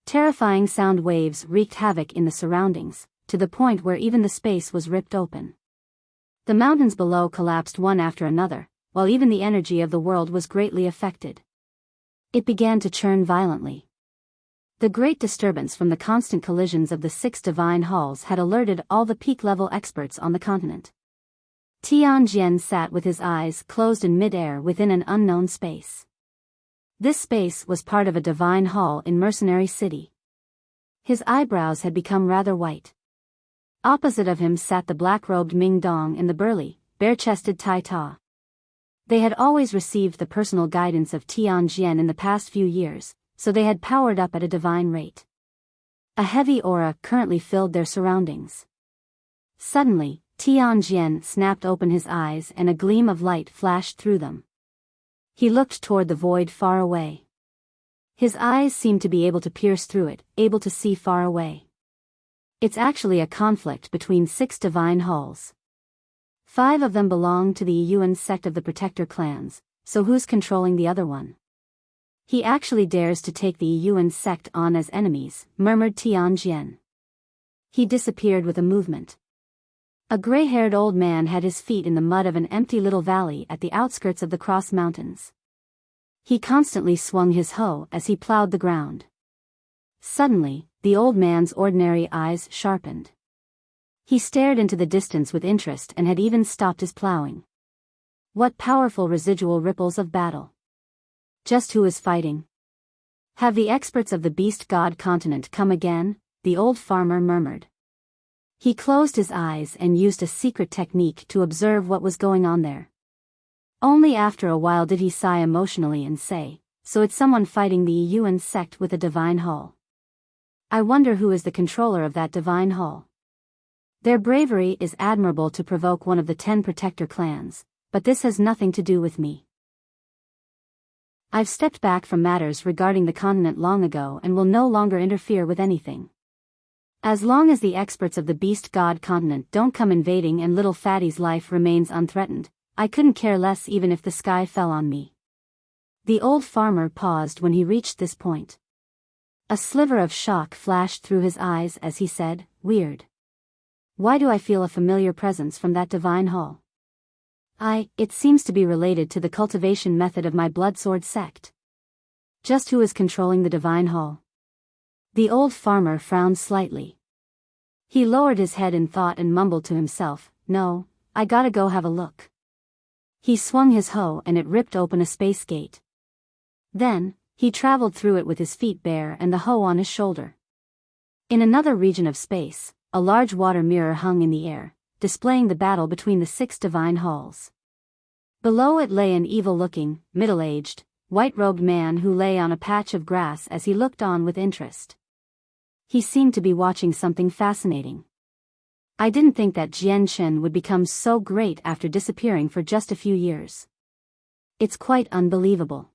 Terrifying sound waves wreaked havoc in the surroundings, to the point where even the space was ripped open. The mountains below collapsed one after another, while even the energy of the world was greatly affected. It began to churn violently. The great disturbance from the constant collisions of the 6 divine halls had alerted all the peak-level experts on the continent. Tianjian sat with his eyes closed in mid-air within an unknown space. This space was part of a divine hall in Mercenary City. His eyebrows had become rather white. Opposite of him sat the black-robed Ming Dong and the burly, bare-chested Tai Ta. They had always received the personal guidance of Tianjian in the past few years, so they had powered up at a divine rate. A heavy aura currently filled their surroundings. Suddenly, Tianjian snapped open his eyes and a gleam of light flashed through them. He looked toward the void far away. His eyes seemed to be able to pierce through it, able to see far away. It's actually a conflict between 6 divine halls. 5 of them belong to the Yuan sect of the Protector clans, so who's controlling the other one? He actually dares to take the Yuan sect on as enemies, murmured Tianjian. He disappeared with a movement. A gray-haired old man had his feet in the mud of an empty little valley at the outskirts of the Cross Mountains. He constantly swung his hoe as he plowed the ground. Suddenly, the old man's ordinary eyes sharpened. He stared into the distance with interest and had even stopped his plowing. What powerful residual ripples of battle! Just who is fighting? Have the experts of the Beast God continent come again? The old farmer murmured. He closed his eyes and used a secret technique to observe what was going on there. Only after a while did he sigh emotionally and say, "So it's someone fighting the Yuan sect with a divine hall. I wonder who is the controller of that divine hall. Their bravery is admirable to provoke one of the 10 Protector clans, but this has nothing to do with me. I've stepped back from matters regarding the continent long ago and will no longer interfere with anything. As long as the experts of the Beast God continent don't come invading and little Fatty's life remains unthreatened, I couldn't care less even if the sky fell on me." The old farmer paused when he reached this point. A sliver of shock flashed through his eyes as he said, "Weird. Why do I feel a familiar presence from that divine hall? It seems to be related to the cultivation method of my blood sword sect. Just who is controlling the divine hall?" The old farmer frowned slightly. He lowered his head in thought and mumbled to himself, "No, I gotta go have a look." He swung his hoe and it ripped open a space gate. Then, he traveled through it with his feet bare and the hoe on his shoulder. In another region of space, a large water mirror hung in the air, displaying the battle between the 6 divine halls. Below it lay an evil-looking, middle-aged, white-robed man who lay on a patch of grass as he looked on with interest. He seemed to be watching something fascinating. I didn't think that Jian Chen would become so great after disappearing for just a few years. It's quite unbelievable.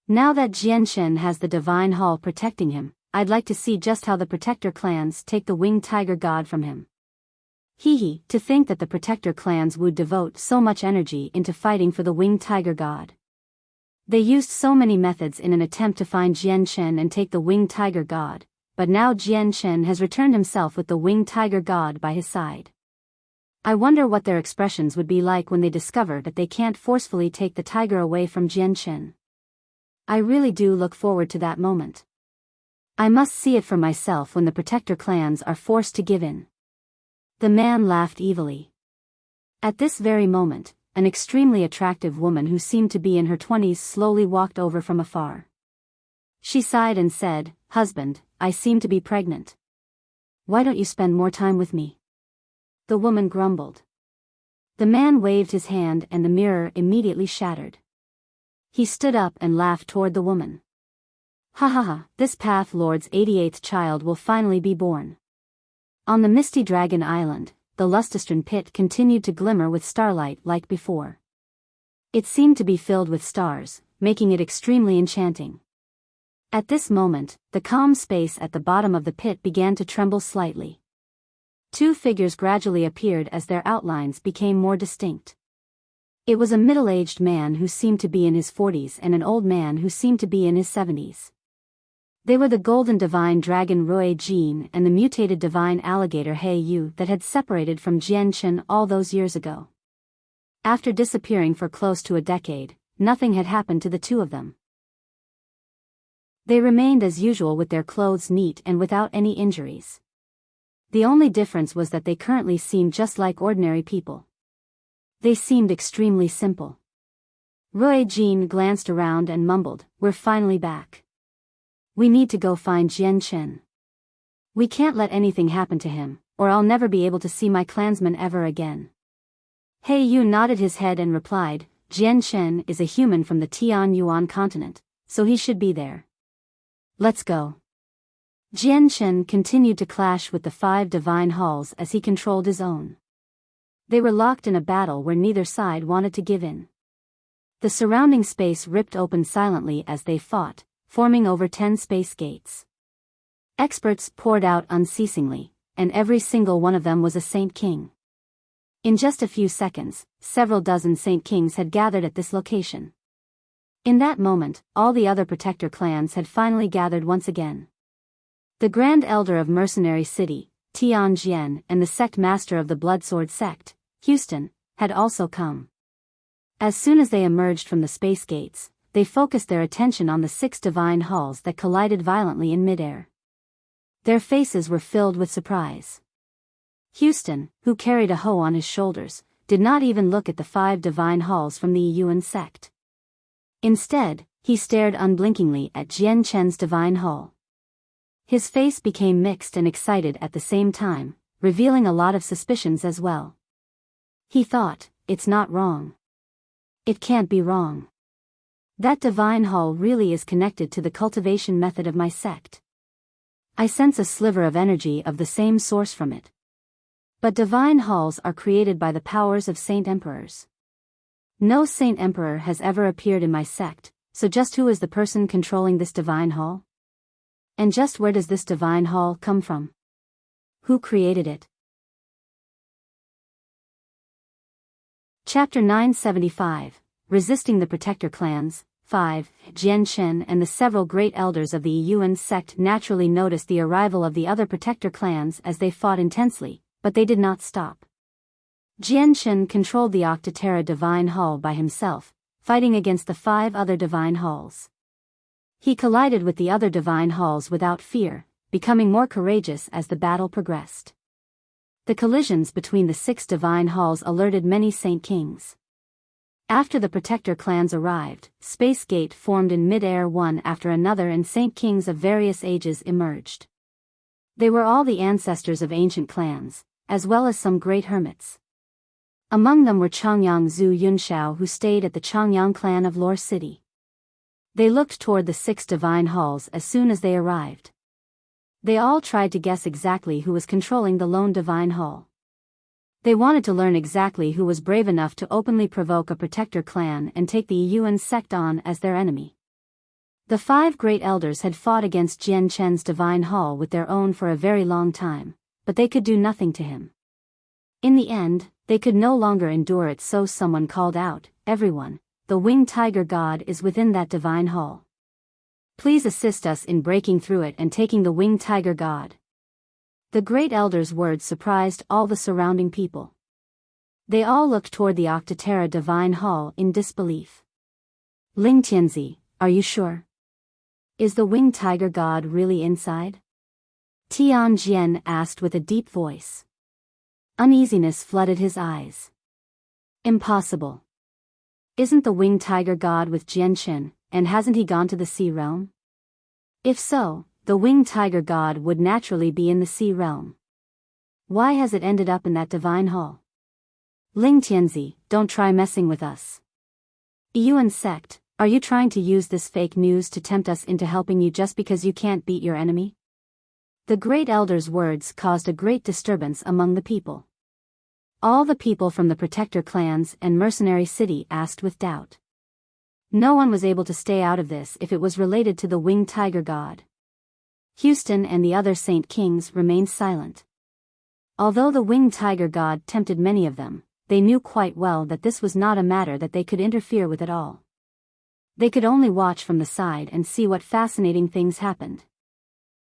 Now that Jian Chen has the divine hall protecting him, I'd like to see just how the Protector clans take the winged tiger god from him. To think that the Protector clans would devote so much energy into fighting for the winged tiger god. They used so many methods in an attempt to find Jian Chen and take the winged tiger god, but now Jian Chen has returned himself with the winged tiger god by his side. I wonder what their expressions would be like when they discover that they can't forcefully take the tiger away from Jian Chen. I really do look forward to that moment. I must see it for myself when the Protector clans are forced to give in. The man laughed evilly. At this very moment, an extremely attractive woman who seemed to be in her 20s slowly walked over from afar. She sighed and said, "Husband, I seem to be pregnant. Why don't you spend more time with me?" The woman grumbled. The man waved his hand and the mirror immediately shattered. He stood up and laughed toward the woman. "Ha ha ha, this Path Lord's 88th child will finally be born." On the misty Dragon Island, the Lustastron pit continued to glimmer with starlight like before. It seemed to be filled with stars, making it extremely enchanting. At this moment, the calm space at the bottom of the pit began to tremble slightly. 2 figures gradually appeared as their outlines became more distinct. It was a middle-aged man who seemed to be in his 40s and an old man who seemed to be in his 70s. They were the golden divine dragon Rui Jin and the mutated divine alligator He Yu that had separated from Jian Chen all those years ago. After disappearing for close to a decade, nothing had happened to the 2 of them. They remained as usual with their clothes neat and without any injuries. The only difference was that they currently seemed just like ordinary people. They seemed extremely simple. Rui Jin glanced around and mumbled, "We're finally back. We need to go find Jian Chen. We can't let anything happen to him, or I'll never be able to see my clansmen ever again." He Yu nodded his head and replied, "Jian Chen is a human from the Tian Yuan continent, so he should be there. Let's go." Jian Chen continued to clash with the 5 divine halls as he controlled his own. They were locked in a battle where neither side wanted to give in. The surrounding space ripped open silently as they fought, forming over 10 space gates. Experts poured out unceasingly, and every single one of them was a Saint King. In just a few seconds, several dozen Saint Kings had gathered at this location. In that moment, all the other Protector clans had finally gathered once again. The Grand Elder of Mercenary City, Tianjian, and the Sect Master of the Bloodsword Sect, Houston, had also come. As soon as they emerged from the space gates, they focused their attention on the 6 divine halls that collided violently in midair. Their faces were filled with surprise. Houston, who carried a hoe on his shoulders, did not even look at the 5 divine halls from the Yuan sect. Instead, he stared unblinkingly at Jian Chen's divine hall. His face became mixed and excited at the same time, revealing a lot of suspicions as well. He thought, "It's not wrong. It can't be wrong. That divine hall really is connected to the cultivation method of my sect. I sense a sliver of energy of the same source from it. But divine halls are created by the powers of Saint Emperors. No Saint Emperor has ever appeared in my sect, so just who is the person controlling this divine hall? And just where does this divine hall come from? Who created it?" Chapter 975, Resisting the Protector Clans, 5. Jian Chen and the several great elders of the Yuan sect naturally noticed the arrival of the other Protector clans as they fought intensely, but they did not stop. Jian Chen controlled the Octaterra Divine Hall by himself, fighting against the 5 other Divine Halls. He collided with the other Divine Halls without fear, becoming more courageous as the battle progressed. The collisions between the 6 Divine Halls alerted many Saint Kings. After the Protector clans arrived, Space Gate formed in mid-air one after another and Saint Kings of various ages emerged. They were all the ancestors of ancient clans, as well as some great hermits. Among them were Changyang Zhu Yunshao, who stayed at the Changyang clan of Lore City. They looked toward the 6 divine halls as soon as they arrived. They all tried to guess exactly who was controlling the lone divine hall. They wanted to learn exactly who was brave enough to openly provoke a protector clan and take the Yuan sect on as their enemy. The 5 great elders had fought against Jian Chen's divine hall with their own for a very long time, but they could do nothing to him. In the end, they could no longer endure it, so someone called out, "Everyone, the winged tiger god is within that divine hall. Please assist us in breaking through it and taking the winged tiger god." The great elder's words surprised all the surrounding people. They all looked toward the Octaterra divine hall in disbelief. "Ling Tianzi, are you sure? Is the winged tiger god really inside?" Tian Jian asked with a deep voice. Uneasiness flooded his eyes. "Impossible. Isn't the winged tiger god with Jian Chen, and hasn't he gone to the sea realm? If so, the winged tiger god would naturally be in the sea realm. Why has it ended up in that divine hall? Ling Tianzi, don't try messing with us. Yuan sect, are you trying to use this fake news to tempt us into helping you just because you can't beat your enemy?" The great elder's words caused a great disturbance among the people. All the people from the protector clans and mercenary city asked with doubt. No one was able to stay out of this if it was related to the winged tiger god. Houston and the other Saint Kings remained silent. Although the winged tiger god tempted many of them, they knew quite well that this was not a matter that they could interfere with at all. They could only watch from the side and see what fascinating things happened.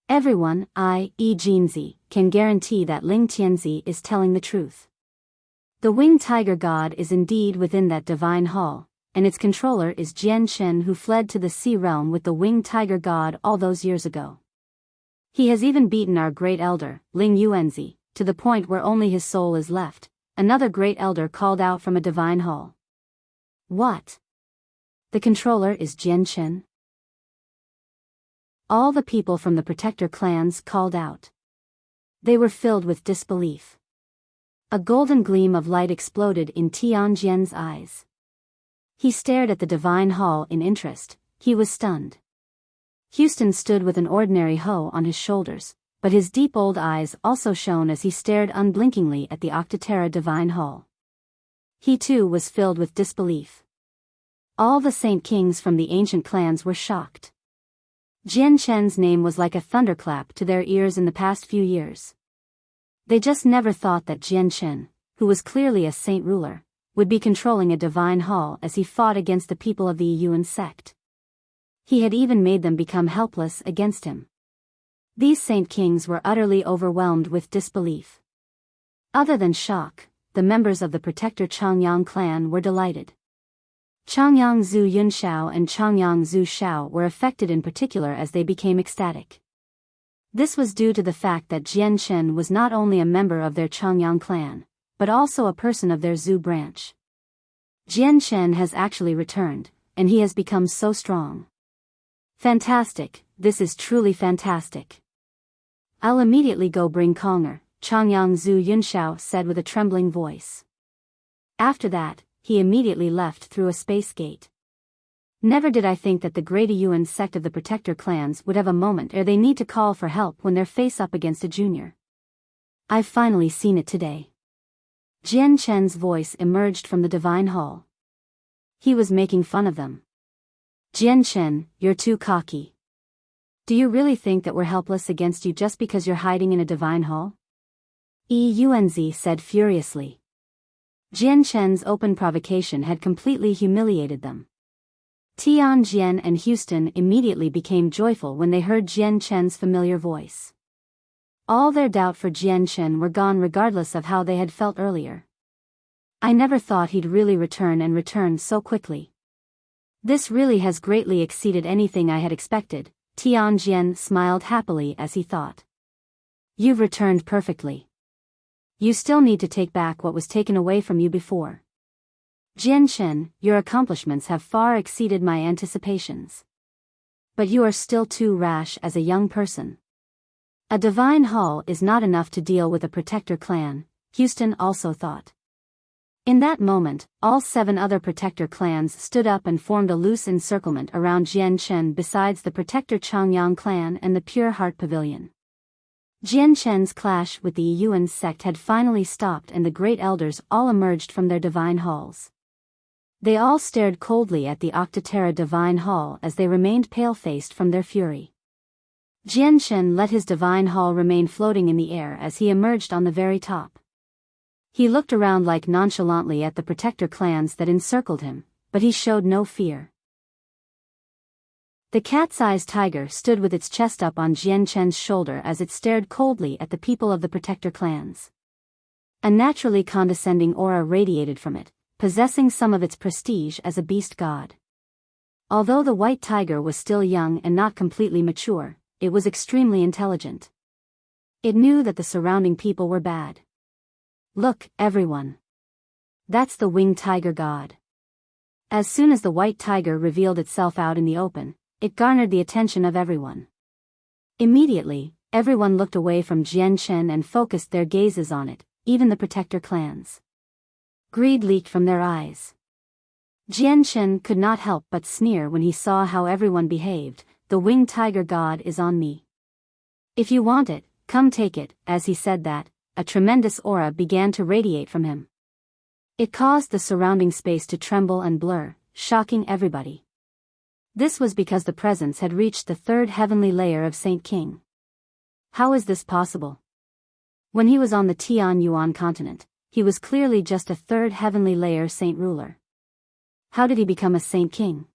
Everyone, i.e. Jinzi, can guarantee that Ling Tianzi is telling the truth. The winged tiger god is indeed within that divine hall, and its controller is Jian Chen, who fled to the sea realm with the winged tiger god all those years ago. He has even beaten our great elder, Ling Yuanzi, to the point where only his soul is left, another great elder called out from a divine hall. What? The controller is Jian Chen? All the people from the protector clans called out. They were filled with disbelief. A golden gleam of light exploded in Tian Jian's eyes. He stared at the divine hall in interest. He was stunned. Houston stood with an ordinary hoe on his shoulders, but his deep old eyes also shone as he stared unblinkingly at the Octaterra divine hall. He too was filled with disbelief. All the Saint Kings from the ancient clans were shocked. Jian Chen's name was like a thunderclap to their ears in the past few years. They just never thought that Jian Chen, who was clearly a saint ruler, would be controlling a divine hall as he fought against the people of the Yuan sect. He had even made them become helpless against him. These Saint Kings were utterly overwhelmed with disbelief. Other than shock, the members of the protector Changyang clan were delighted. Changyang Zhu Yunshao and Changyang Zhu Shao were affected in particular as they became ecstatic. This was due to the fact that Jian Chen was not only a member of their Changyang clan, but also a person of their Zhu branch. Jian Chen has actually returned, and he has become so strong. Fantastic, this is truly fantastic. I'll immediately go bring Konger, Changyang Zhu Yunshao said with a trembling voice. After that, he immediately left through a space gate. Never did I think that the great Yuan sect of the protector clans would have a moment ere they need to call for help when they're face up against a junior. I've finally seen it today. Jian Chen's voice emerged from the divine hall. He was making fun of them. Jian Chen, you're too cocky. Do you really think that we're helpless against you just because you're hiding in a divine hall? Yuanzi said furiously. Jian Chen's open provocation had completely humiliated them. Tian Jian and Houston immediately became joyful when they heard Jian Chen's familiar voice. All their doubt for Jian Chen were gone regardless of how they had felt earlier. I never thought he'd really return so quickly. This really has greatly exceeded anything I had expected. Tian Jian smiled happily as he thought. You've returned perfectly. You still need to take back what was taken away from you before. Jian Chen, your accomplishments have far exceeded my anticipations. But you are still too rash as a young person. A divine hall is not enough to deal with a protector clan, Houston also thought. In that moment, all 7 other protector clans stood up and formed a loose encirclement around Jian Chen besides the protector Changyang clan and the Pure Heart Pavilion. Jian Chen's clash with the Yuan sect had finally stopped and the great elders all emerged from their divine halls. They all stared coldly at the Octaterra divine hall as they remained pale-faced from their fury. Jian Chen let his divine hall remain floating in the air as he emerged on the very top. He looked around like nonchalantly at the protector clans that encircled him, but he showed no fear. The cat-sized tiger stood with its chest up on Jian Chen's shoulder as it stared coldly at the people of the protector clans. A naturally condescending aura radiated from it, possessing some of its prestige as a beast god. Although the white tiger was still young and not completely mature, it was extremely intelligent. It knew that the surrounding people were bad. Look, everyone. That's the winged tiger god. As soon as the white tiger revealed itself out in the open, it garnered the attention of everyone. Immediately, everyone looked away from Jian Chen and focused their gazes on it, even the protector clans. Greed leaked from their eyes. Jian Chen could not help but sneer when he saw how everyone behaved. The winged tiger god is on me. If you want it, come take it. As he said that, a tremendous aura began to radiate from him. It caused the surrounding space to tremble and blur, shocking everybody. This was because the presence had reached the 3rd heavenly layer of Saint King. How is this possible? When he was on the Tian Yuan continent, he was clearly just a 3rd heavenly layer saint ruler. How did he become a Saint King?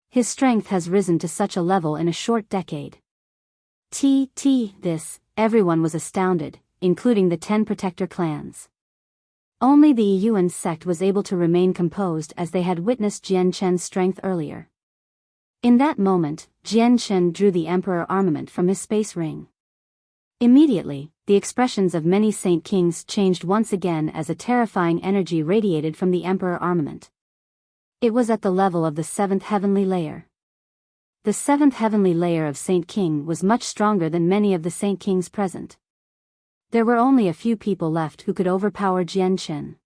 His strength has risen to such a level in a short decade. This, everyone was astounded, including the 10 protector clans. Only the Yuan sect was able to remain composed as they had witnessed Jian Chen's strength earlier. In that moment, Jian Chen drew the Emperor armament from his space ring. Immediately, the expressions of many Saint Kings changed once again as a terrifying energy radiated from the Emperor armament. It was at the level of the 7th heavenly layer. The 7th heavenly layer of Saint King was much stronger than many of the Saint Kings present. There were only a few people left who could overpower Jian Chen.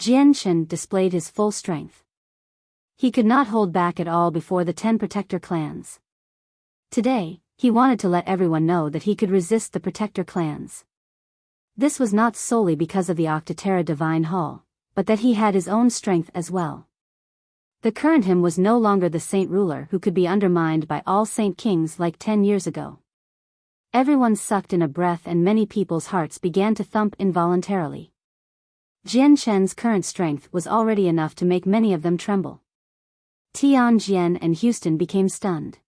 Jian Chen displayed his full strength. He could not hold back at all before the 10 protector clans. Today, he wanted to let everyone know that he could resist the protector clans. This was not solely because of the Octaterra Divine Hall, but that he had his own strength as well. The current him was no longer the saint ruler who could be undermined by all saint kings like 10 years ago. Everyone sucked in a breath and many people's hearts began to thump involuntarily. Jian Chen's current strength was already enough to make many of them tremble. Tianjin and Houston became stunned.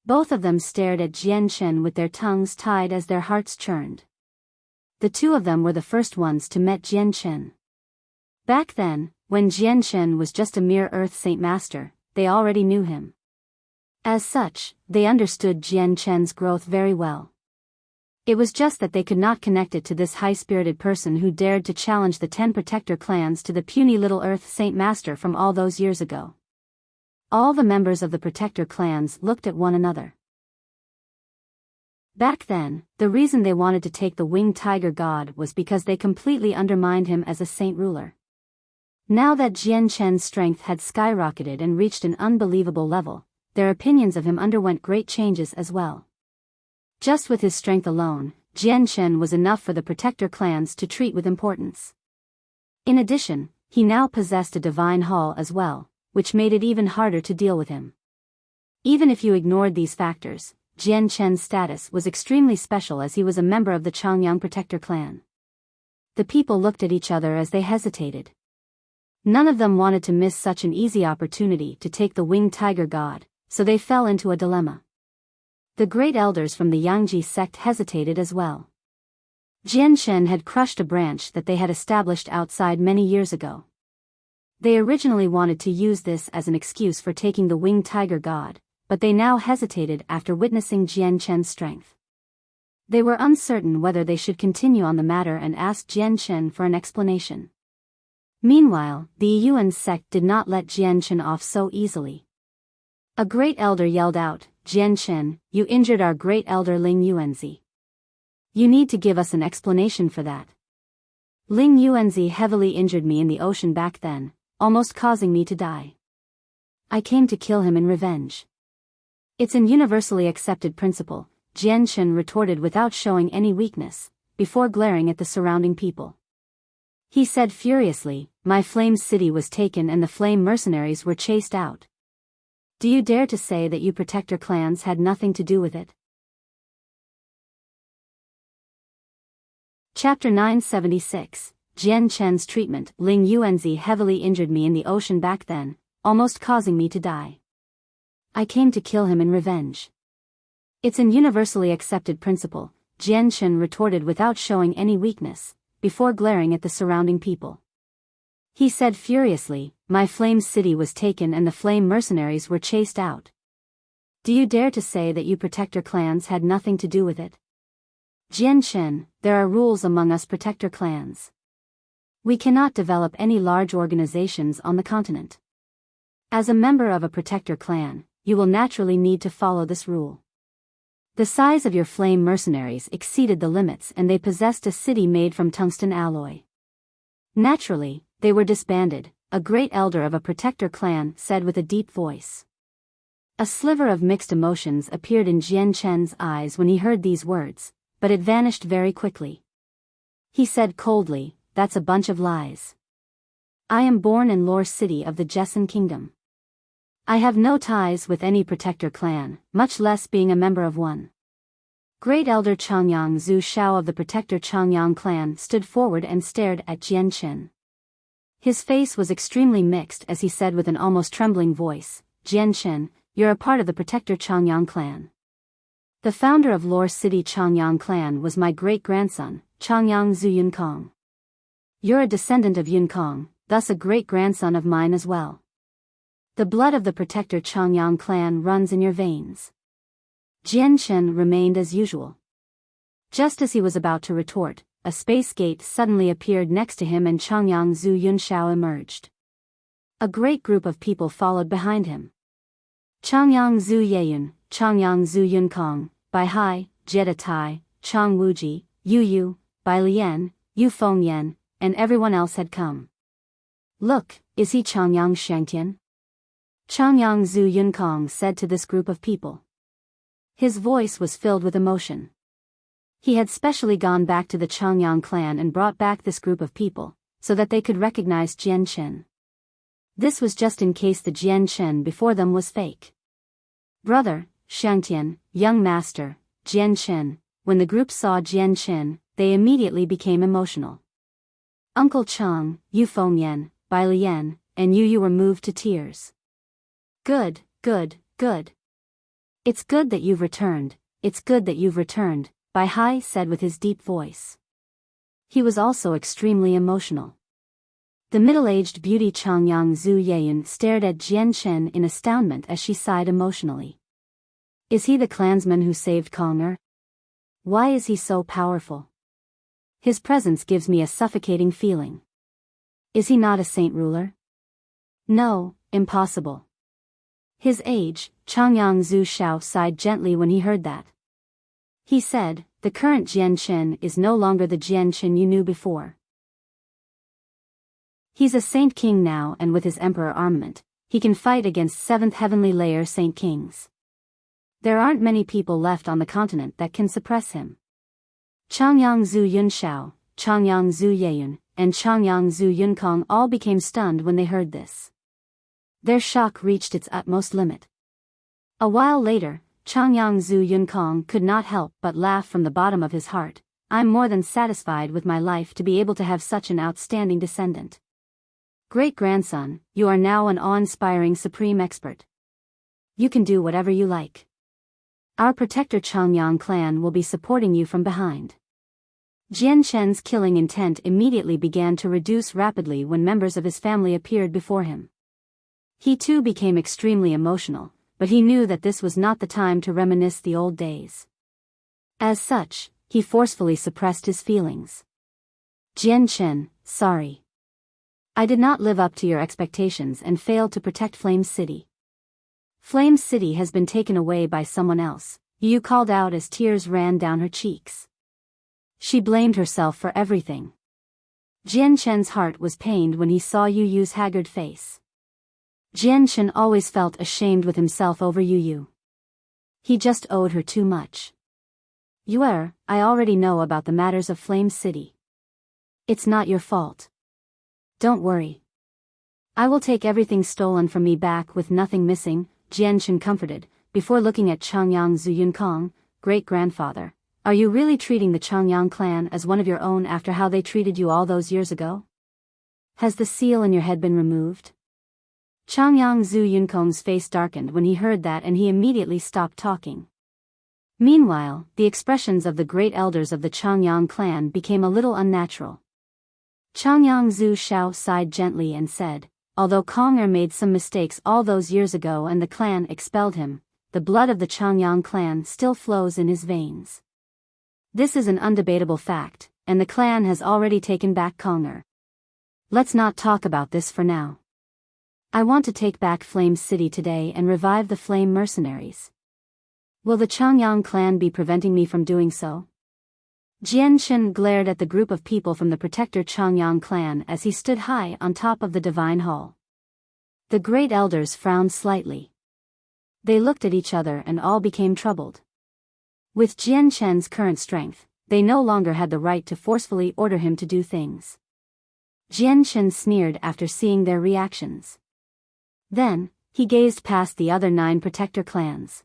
Both of them stared at Jian Chen with their tongues tied as their hearts churned. The 2 of them were the first ones to meet Jian Chen. Back then, when Jian Chen was just a mere Earth Saint Master, they already knew him. As such, they understood Jian Chen's growth very well. It was just that they could not connect it to this high-spirited person who dared to challenge the 10 protector clans to the puny little Earth Saint Master from all those years ago. All the members of the protector clans looked at one another. Back then, the reason they wanted to take the winged tiger god was because they completely undermined him as a saint ruler. Now that Jian Chen's strength had skyrocketed and reached an unbelievable level, their opinions of him underwent great changes as well. Just with his strength alone, Jian Chen was enough for the protector clans to treat with importance. In addition, he now possessed a divine hall as well, which made it even harder to deal with him. Even if you ignored these factors, Jian Chen's status was extremely special as he was a member of the Changyang protector clan. The people looked at each other as they hesitated. None of them wanted to miss such an easy opportunity to take the winged tiger god, so they fell into a dilemma. The great elders from the Yangji sect hesitated as well. Jian Chen had crushed a branch that they had established outside many years ago. They originally wanted to use this as an excuse for taking the winged tiger god, but they now hesitated after witnessing Jian Chen's strength. They were uncertain whether they should continue on the matter and ask Jian Chen for an explanation. Meanwhile, the Yuan sect did not let Jian Chen off so easily. A great elder yelled out, Jian Chen, you injured our great elder Ling Yuanzi. You need to give us an explanation for that. Ling Yuanzi heavily injured me in the ocean back then, almost causing me to die. I came to kill him in revenge. It's an universally accepted principle, Jian Chen retorted without showing any weakness, before glaring at the surrounding people. He said furiously, my flame city was taken and the flame mercenaries were chased out. Do you dare to say that you protector clans had nothing to do with it? Chapter 976, Jian Chen's treatment. Ling Yuanzi heavily injured me in the ocean back then, almost causing me to die. I came to kill him in revenge. It's an universally accepted principle, Jian Chen retorted without showing any weakness, before glaring at the surrounding people. He said furiously, my flame city was taken and the flame mercenaries were chased out. Do you dare to say that you protector clans had nothing to do with it? Jian Chen, there are rules among us protector clans. We cannot develop any large organizations on the continent. As a member of a protector clan, you will naturally need to follow this rule. The size of your flame mercenaries exceeded the limits and they possessed a city made from tungsten alloy. Naturally, they were disbanded, a great elder of a protector clan said with a deep voice. A sliver of mixed emotions appeared in Jian Chen's eyes when he heard these words, but it vanished very quickly. He said coldly, that's a bunch of lies. I am born in Lore City of the Jessen Kingdom. I have no ties with any protector clan, much less being a member of one. Great Elder Changyang Zhu Shao of the protector Changyang clan stood forward and stared at Jian Chen. His face was extremely mixed as he said with an almost trembling voice, Jian Chen, you're a part of the protector Changyang clan. The founder of Lore City Changyang clan was my great-grandson, Changyang Zhu Yunkong. You're a descendant of Yunkong, thus a great-grandson of mine as well. The blood of the protector Changyang clan runs in your veins. Jian Chen remained as usual. Just as he was about to retort, a space gate suddenly appeared next to him and Changyang Zhu Yunshao emerged. A great group of people followed behind him. Changyang Zhu Yeyun, Changyang Zhu Yunkong, Bai Hai, Jetta Tai, Chang Wuji, Yu Yu, Bai Lian, Yu Fengyan, and everyone else had come. Look, is he Changyang Shangtian? Changyang Zhu Yunkong said to this group of people. His voice was filled with emotion. He had specially gone back to the Changyang clan and brought back this group of people, so that they could recognize Jian Chen. This was just in case the Jian Chen before them was fake. Brother, Shangtian, young master, Jian Chen, when the group saw Jian Chen, they immediately became emotional. Uncle Chang, Yu Fengyan, Bai Lian, and Yu Yu were moved to tears. Good, good, good. It's good that you've returned, it's good that you've returned, Bai Hai said with his deep voice. He was also extremely emotional. The middle-aged beauty Changyang Zhu Yeyun stared at Jian Chen in astoundment as she sighed emotionally. Is he the clansman who saved Konger? Why is he so powerful? His presence gives me a suffocating feeling. Is he not a saint ruler? No, impossible. His age, Changyang Zhu Shao sighed gently when he heard that. He said, the current Jian Chen is no longer the Jian Chen you knew before. He's a saint king now and with his emperor armament, he can fight against 7th heavenly layer saint kings. There aren't many people left on the continent that can suppress him. Changyang Zhu Yunshao, Changyang Zhu Yeyun, and Changyang Zhu Yunkong all became stunned when they heard this. Their shock reached its utmost limit. A while later, Changyang Zhu Yunkong could not help but laugh from the bottom of his heart. I'm more than satisfied with my life to be able to have such an outstanding descendant. Great-grandson, you are now an awe-inspiring supreme expert. You can do whatever you like. Our protector Changyang clan will be supporting you from behind. Jian Chen's killing intent immediately began to reduce rapidly when members of his family appeared before him. He too became extremely emotional, but he knew that this was not the time to reminisce the old days. As such, he forcefully suppressed his feelings. Jian Chen, sorry. I did not live up to your expectations and failed to protect Flame City. Flame City has been taken away by someone else, Yu called out as tears ran down her cheeks. She blamed herself for everything. Jian Chen's heart was pained when he saw Yu Yu's haggard face. Jian Chen always felt ashamed with himself over Yu Yu. He just owed her too much. Yuer, I already know about the matters of Flame City. It's not your fault. Don't worry. I will take everything stolen from me back with nothing missing, Jian Chen comforted, before looking at Changyang Zuyunkong, great-grandfather. Are you really treating the Changyang clan as one of your own after how they treated you all those years ago? Has the seal in your head been removed? Changyang Zuyunkong's face darkened when he heard that and he immediately stopped talking. Meanwhile, the expressions of the great elders of the Changyang clan became a little unnatural. Changyang Zhu Shao sighed gently and said, although Kong'er made some mistakes all those years ago and the clan expelled him, the blood of the Changyang clan still flows in his veins. This is an undebatable fact, and the clan has already taken back Kong'er. Let's not talk about this for now. I want to take back Flame City today and revive the Flame Mercenaries. Will the Changyang clan be preventing me from doing so? Jian Chen glared at the group of people from the Protector Changyang clan as he stood high on top of the Divine Hall. The great elders frowned slightly. They looked at each other and all became troubled. With Jian Chen's current strength, they no longer had the right to forcefully order him to do things. Jian Chen sneered after seeing their reactions. Then, he gazed past the other 9 Protector clans.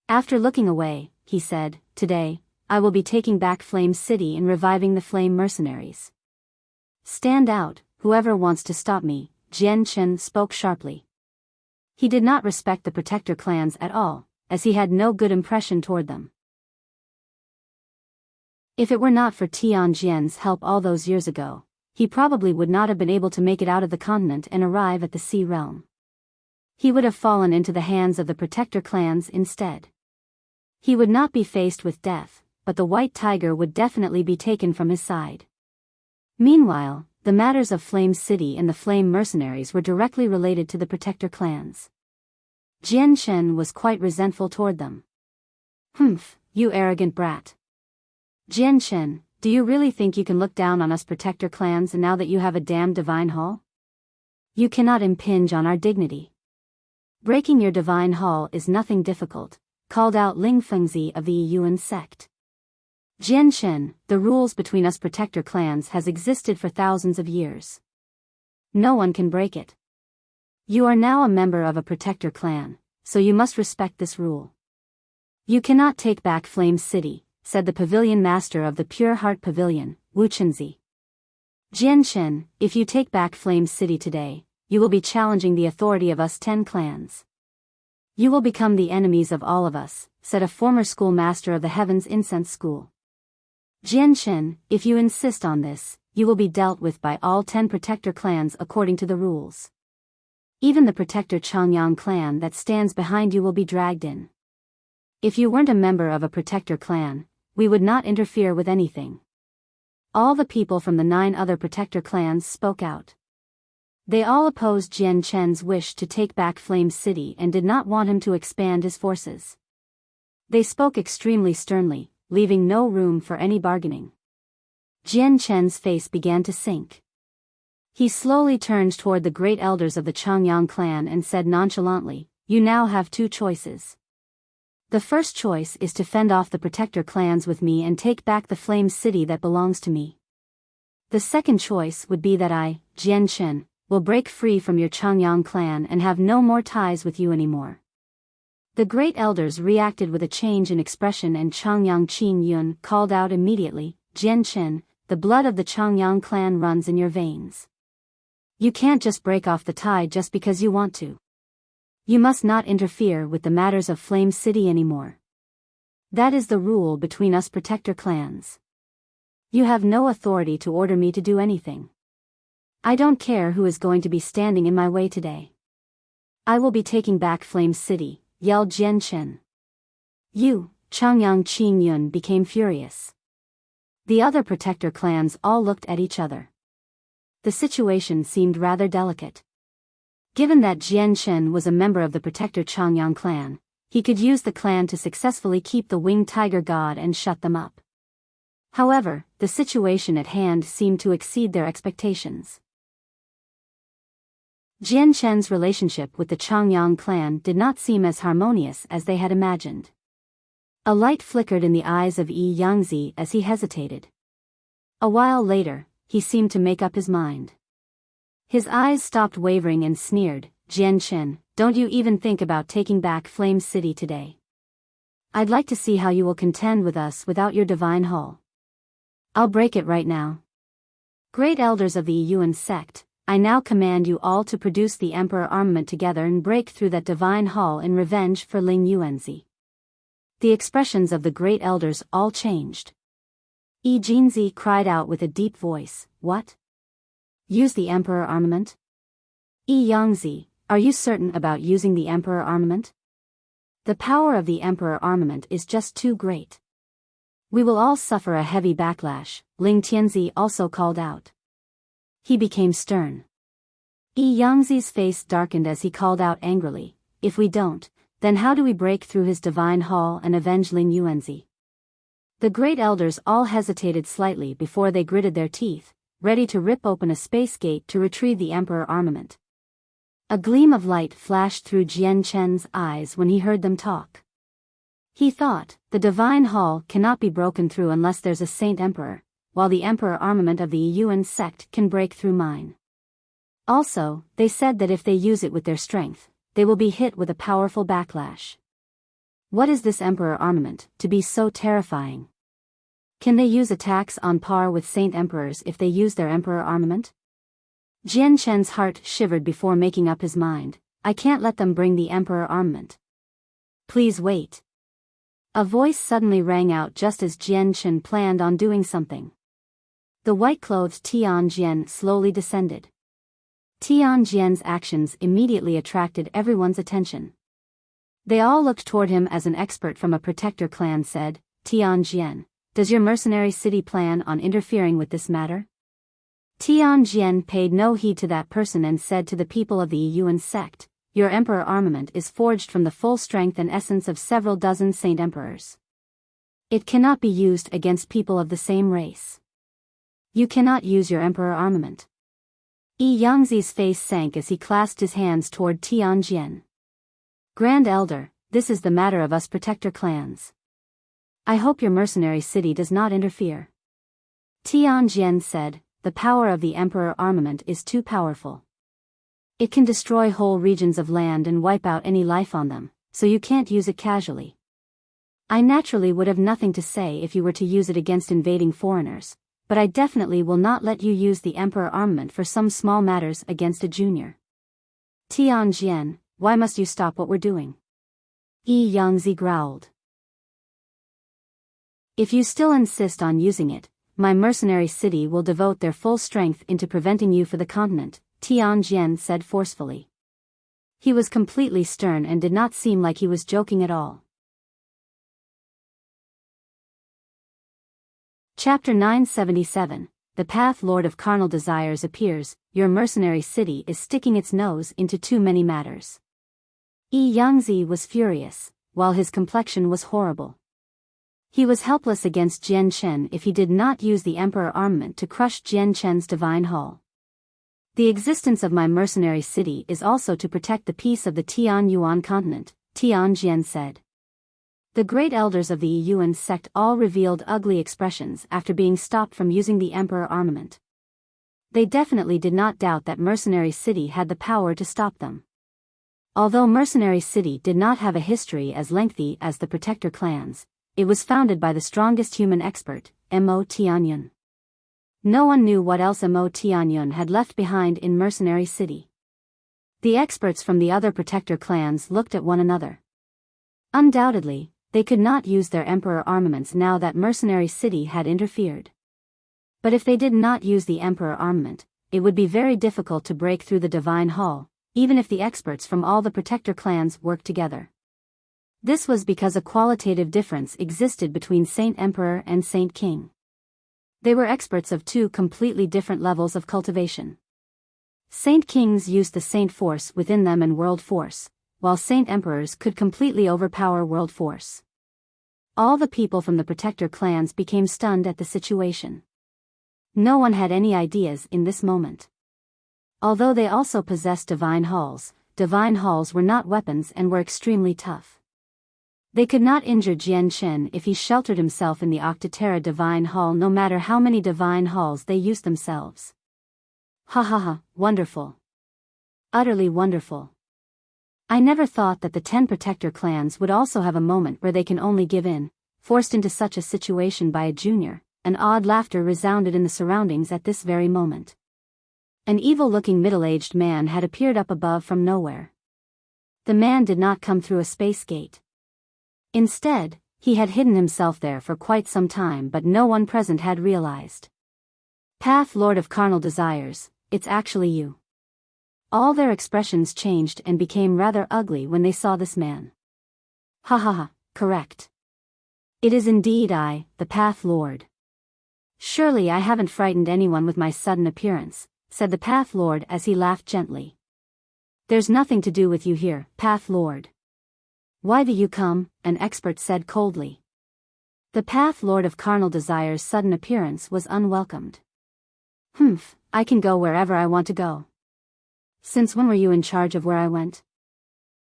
After looking away, he said, today, I will be taking back Flame City and reviving the Flame Mercenaries. Stand out, whoever wants to stop me, Jian Chen spoke sharply. He did not respect the Protector clans at all, as he had no good impression toward them. If it were not for Tianjian's help all those years ago, he probably would not have been able to make it out of the continent and arrive at the Sea Realm. He would have fallen into the hands of the Protector clans instead. He would not be faced with death, but the White Tiger would definitely be taken from his side. Meanwhile, the matters of Flame City and the Flame Mercenaries were directly related to the Protector clans. Jian Chen was quite resentful toward them. Humph, you arrogant brat. Jian Chen, do you really think you can look down on us Protector clans now that you have a damned Divine Hall? You cannot impinge on our dignity. Breaking your Divine Hall is nothing difficult, called out Ling Fengzi of the Yuan sect. Jian Chen, the rules between us Protector clans has existed for thousands of years. No one can break it. You are now a member of a Protector clan, so you must respect this rule. You cannot take back Flame City, said the pavilion master of the Pure Heart Pavilion, Wu Chenzi. Jian Chen, if you take back Flame City today, you will be challenging the authority of us 10 clans. You will become the enemies of all of us, said a former schoolmaster of the Heaven's Incense School. Jian Chen, if you insist on this, you will be dealt with by all 10 Protector clans according to the rules. Even the Protector Changyang clan that stands behind you will be dragged in. If you weren't a member of a Protector clan, we would not interfere with anything. All the people from the 9 other Protector clans spoke out. They all opposed Jian Chen's wish to take back Flame City and did not want him to expand his forces. They spoke extremely sternly, leaving no room for any bargaining. Jian Chen's face began to sink. He slowly turned toward the great elders of the Changyang clan and said nonchalantly, you now have 2 choices. The first choice is to fend off the Protector clans with me and take back the Flame City that belongs to me. The second choice would be that I, Jian Chen, will break free from your Changyang clan and have no more ties with you anymore. The great elders reacted with a change in expression and Changyang Qin Yun called out immediately, Jian Chen, the blood of the Changyang clan runs in your veins. You can't just break off the tie just because you want to. You must not interfere with the matters of Flame City anymore. That is the rule between us Protector clans. You have no authority to order me to do anything. I don't care who is going to be standing in my way today. I will be taking back Flame City, yelled Jian Chen. You, Changyang Qin Yun became furious. The other Protector clans all looked at each other. The situation seemed rather delicate. Given that Jian Chen was a member of the Protector Changyang clan, he could use the clan to successfully keep the winged tiger god and shut them up. However, the situation at hand seemed to exceed their expectations. Jian Chen's relationship with the Changyang clan did not seem as harmonious as they had imagined. A light flickered in the eyes of Yi Yangzi as he hesitated. A while later, he seemed to make up his mind. His eyes stopped wavering and sneered, "Jian Chen, don't you even think about taking back Flame City today? I'd like to see how you will contend with us without your divine hull. I'll break it right now. Great elders of the Yuan sect, I now command you all to produce the Emperor armament together and break through that divine hull in revenge for Ling Yuanzi." The expressions of the great elders all changed. Yi Jinzi cried out with a deep voice, "What? Use the Emperor armament? Yi Yangzi, are you certain about using the Emperor armament? The power of the Emperor armament is just too great. We will all suffer a heavy backlash," Ling Tianzi also called out. He became stern. Yi Yangzi's face darkened as he called out angrily, "If we don't, then how do we break through his divine hall and avenge Ling Yuanzi?" The great elders all hesitated slightly before they gritted their teeth, ready to rip open a space gate to retrieve the Emperor armament. A gleam of light flashed through Jian Chen's eyes when he heard them talk. He thought, the divine hall cannot be broken through unless there's a Saint Emperor, while the Emperor armament of the Yuan sect can break through mine. Also, they said that if they use it with their strength, they will be hit with a powerful backlash. What is this Emperor armament, to be so terrifying? Can they use attacks on par with Saint Emperors if they use their Emperor armament? Jian Chen's heart shivered before making up his mind. "I can't let them bring the Emperor armament. Please wait." A voice suddenly rang out just as Jian Chen planned on doing something. The white-clothed Tian Jian slowly descended. Tian Jian's actions immediately attracted everyone's attention. They all looked toward him as an expert from a protector clan said, "Tian Jian, does your mercenary city plan on interfering with this matter?" Tian Jian paid no heed to that person and said to the people of the Yuan sect, "Your Emperor armament is forged from the full strength and essence of several dozen Saint Emperors. It cannot be used against people of the same race. You cannot use your Emperor armament." Yi Yangzi's face sank as he clasped his hands toward Tian Jian. "Grand Elder, this is the matter of us protector clans. I hope your mercenary city does not interfere." Tian Jian said, "The power of the Emperor armament is too powerful. It can destroy whole regions of land and wipe out any life on them, so you can't use it casually. I naturally would have nothing to say if you were to use it against invading foreigners, but I definitely will not let you use the Emperor armament for some small matters against a junior. Tian Jian, why must you stop what we're doing?" Yi Yangzi growled. "If you still insist on using it, my mercenary city will devote their full strength into preventing you for the continent," Tian Jian said forcefully. He was completely stern and did not seem like he was joking at all. Chapter 977, The Path Lord of Carnal Desires appears. Your mercenary city is sticking its nose into too many matters. Yi Yangzi was furious, while his complexion was horrible. He was helpless against Jian Chen if he did not use the Emperor armament to crush Jian Chen's divine hull. "The existence of my mercenary city is also to protect the peace of the Tian Yuan continent," Tian Jian said. The great elders of the Yuan sect all revealed ugly expressions after being stopped from using the Emperor armament. They definitely did not doubt that Mercenary City had the power to stop them. Although Mercenary City did not have a history as lengthy as the Protector clans, it was founded by the strongest human expert, Mo Tianyun. No one knew what else Mo Tianyun had left behind in Mercenary City. The experts from the other Protector clans looked at one another. Undoubtedly, they could not use their Emperor armaments now that Mercenary City had interfered. But if they did not use the Emperor armament, it would be very difficult to break through the Divine Hall, even if the experts from all the Protector clans worked together. This was because a qualitative difference existed between Saint Emperor and Saint King. They were experts of two completely different levels of cultivation. Saint Kings used the Saint Force within them and World Force, while Saint Emperors could completely overpower World Force. All the people from the Protector clans became stunned at the situation. No one had any ideas in this moment. Although they also possessed divine halls were not weapons and were extremely tough. They could not injure Jian Chen if he sheltered himself in the Octaterra Divine Hall, no matter how many divine halls they used themselves. Ha ha ha, wonderful. Utterly wonderful. I never thought that the 10 Protector clans would also have a moment where they can only give in, forced into such a situation by a junior. An odd laughter resounded in the surroundings at this very moment. An evil-looking middle-aged man had appeared up above from nowhere. The man did not come through a space gate. Instead, he had hidden himself there for quite some time, but no one present had realized. Path Lord of Carnal Desires, it's actually you. All their expressions changed and became rather ugly when they saw this man. Ha ha ha, correct. It is indeed I, the Path Lord. Surely I haven't frightened anyone with my sudden appearance, said the Path Lord as he laughed gently. There's nothing to do with you here, Path Lord. Why do you come? An expert said coldly. The Path Lord of Carnal Desire's sudden appearance was unwelcomed. Humph, I can go wherever I want to go. Since when were you in charge of where I went?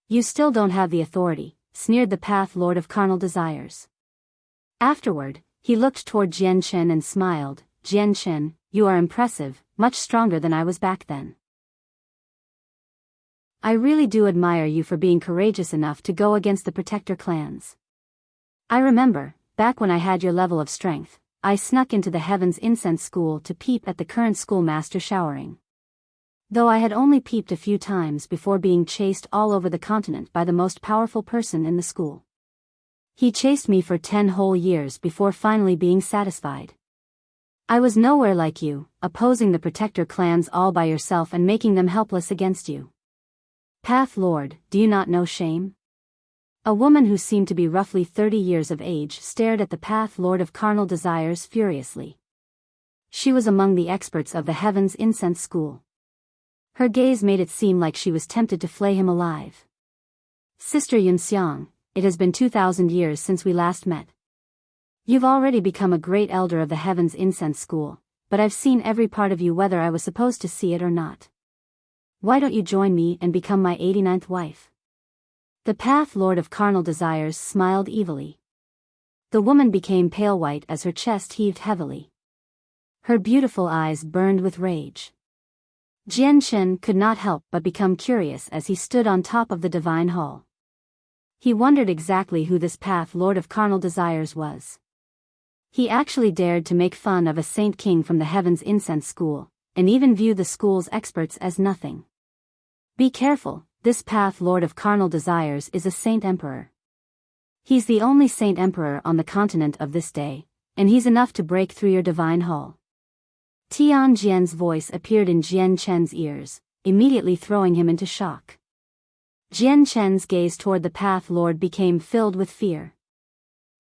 You still don't have the authority, sneered the Path Lord of Carnal Desires. Afterward, he looked toward Jian Chen and smiled. Jian Chen, you are impressive, much stronger than I was back then. I really do admire you for being courageous enough to go against the Protector clans. I remember, back when I had your level of strength, I snuck into the Heaven's Incense School to peep at the current schoolmaster showering. Though I had only peeped a few times before being chased all over the continent by the most powerful person in the school. He chased me for 10 whole years before finally being satisfied. I was nowhere like you, opposing the Protector clans all by yourself and making them helpless against you. Path Lord, do you not know shame? A woman who seemed to be roughly 30 years of age stared at the Path Lord of Carnal Desires furiously. She was among the experts of the Heaven's Incense School. Her gaze made it seem like she was tempted to flay him alive. Sister Yunxiang, it has been 2,000 years since we last met. You've already become a great elder of the Heaven's Incense School, but I've seen every part of you whether I was supposed to see it or not. Why don't you join me and become my 89th wife? The Path Lord of Carnal Desires smiled evilly. The woman became pale white as her chest heaved heavily. Her beautiful eyes burned with rage. Jian Chen could not help but become curious as he stood on top of the Divine Hall. He wondered exactly who this Path Lord of Carnal Desires was. He actually dared to make fun of a Saint King from the Heaven's Incense School, and even view the school's experts as nothing. Be careful, this Path Lord of Carnal Desires is a Saint Emperor. He's the only Saint Emperor on the continent of this day, and he's enough to break through your Divine Hall. Tian Jian's voice appeared in Jian Chen's ears, immediately throwing him into shock. Jian Chen's gaze toward the Path Lord became filled with fear.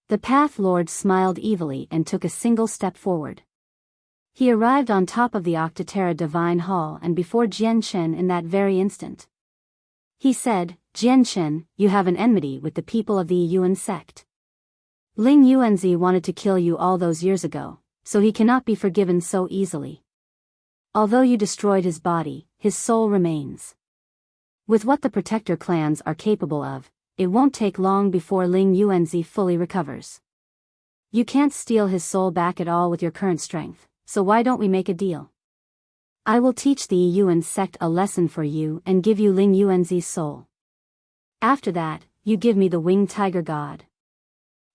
The Path Lord smiled evilly and took a single step forward. He arrived on top of the Octaterra Divine Hall and before Jian Chen in that very instant. He said, Jian Chen, you have an enmity with the people of the Yuan sect. Ling Yuanzi wanted to kill you all those years ago, so he cannot be forgiven so easily. Although you destroyed his body, his soul remains. With what the Protector clans are capable of, it won't take long before Ling Yuanzi fully recovers. You can't steal his soul back at all with your current strength, so why don't we make a deal? I will teach the Yuan sect a lesson for you and give you Ling Yuanzi's soul. After that, you give me the winged tiger god.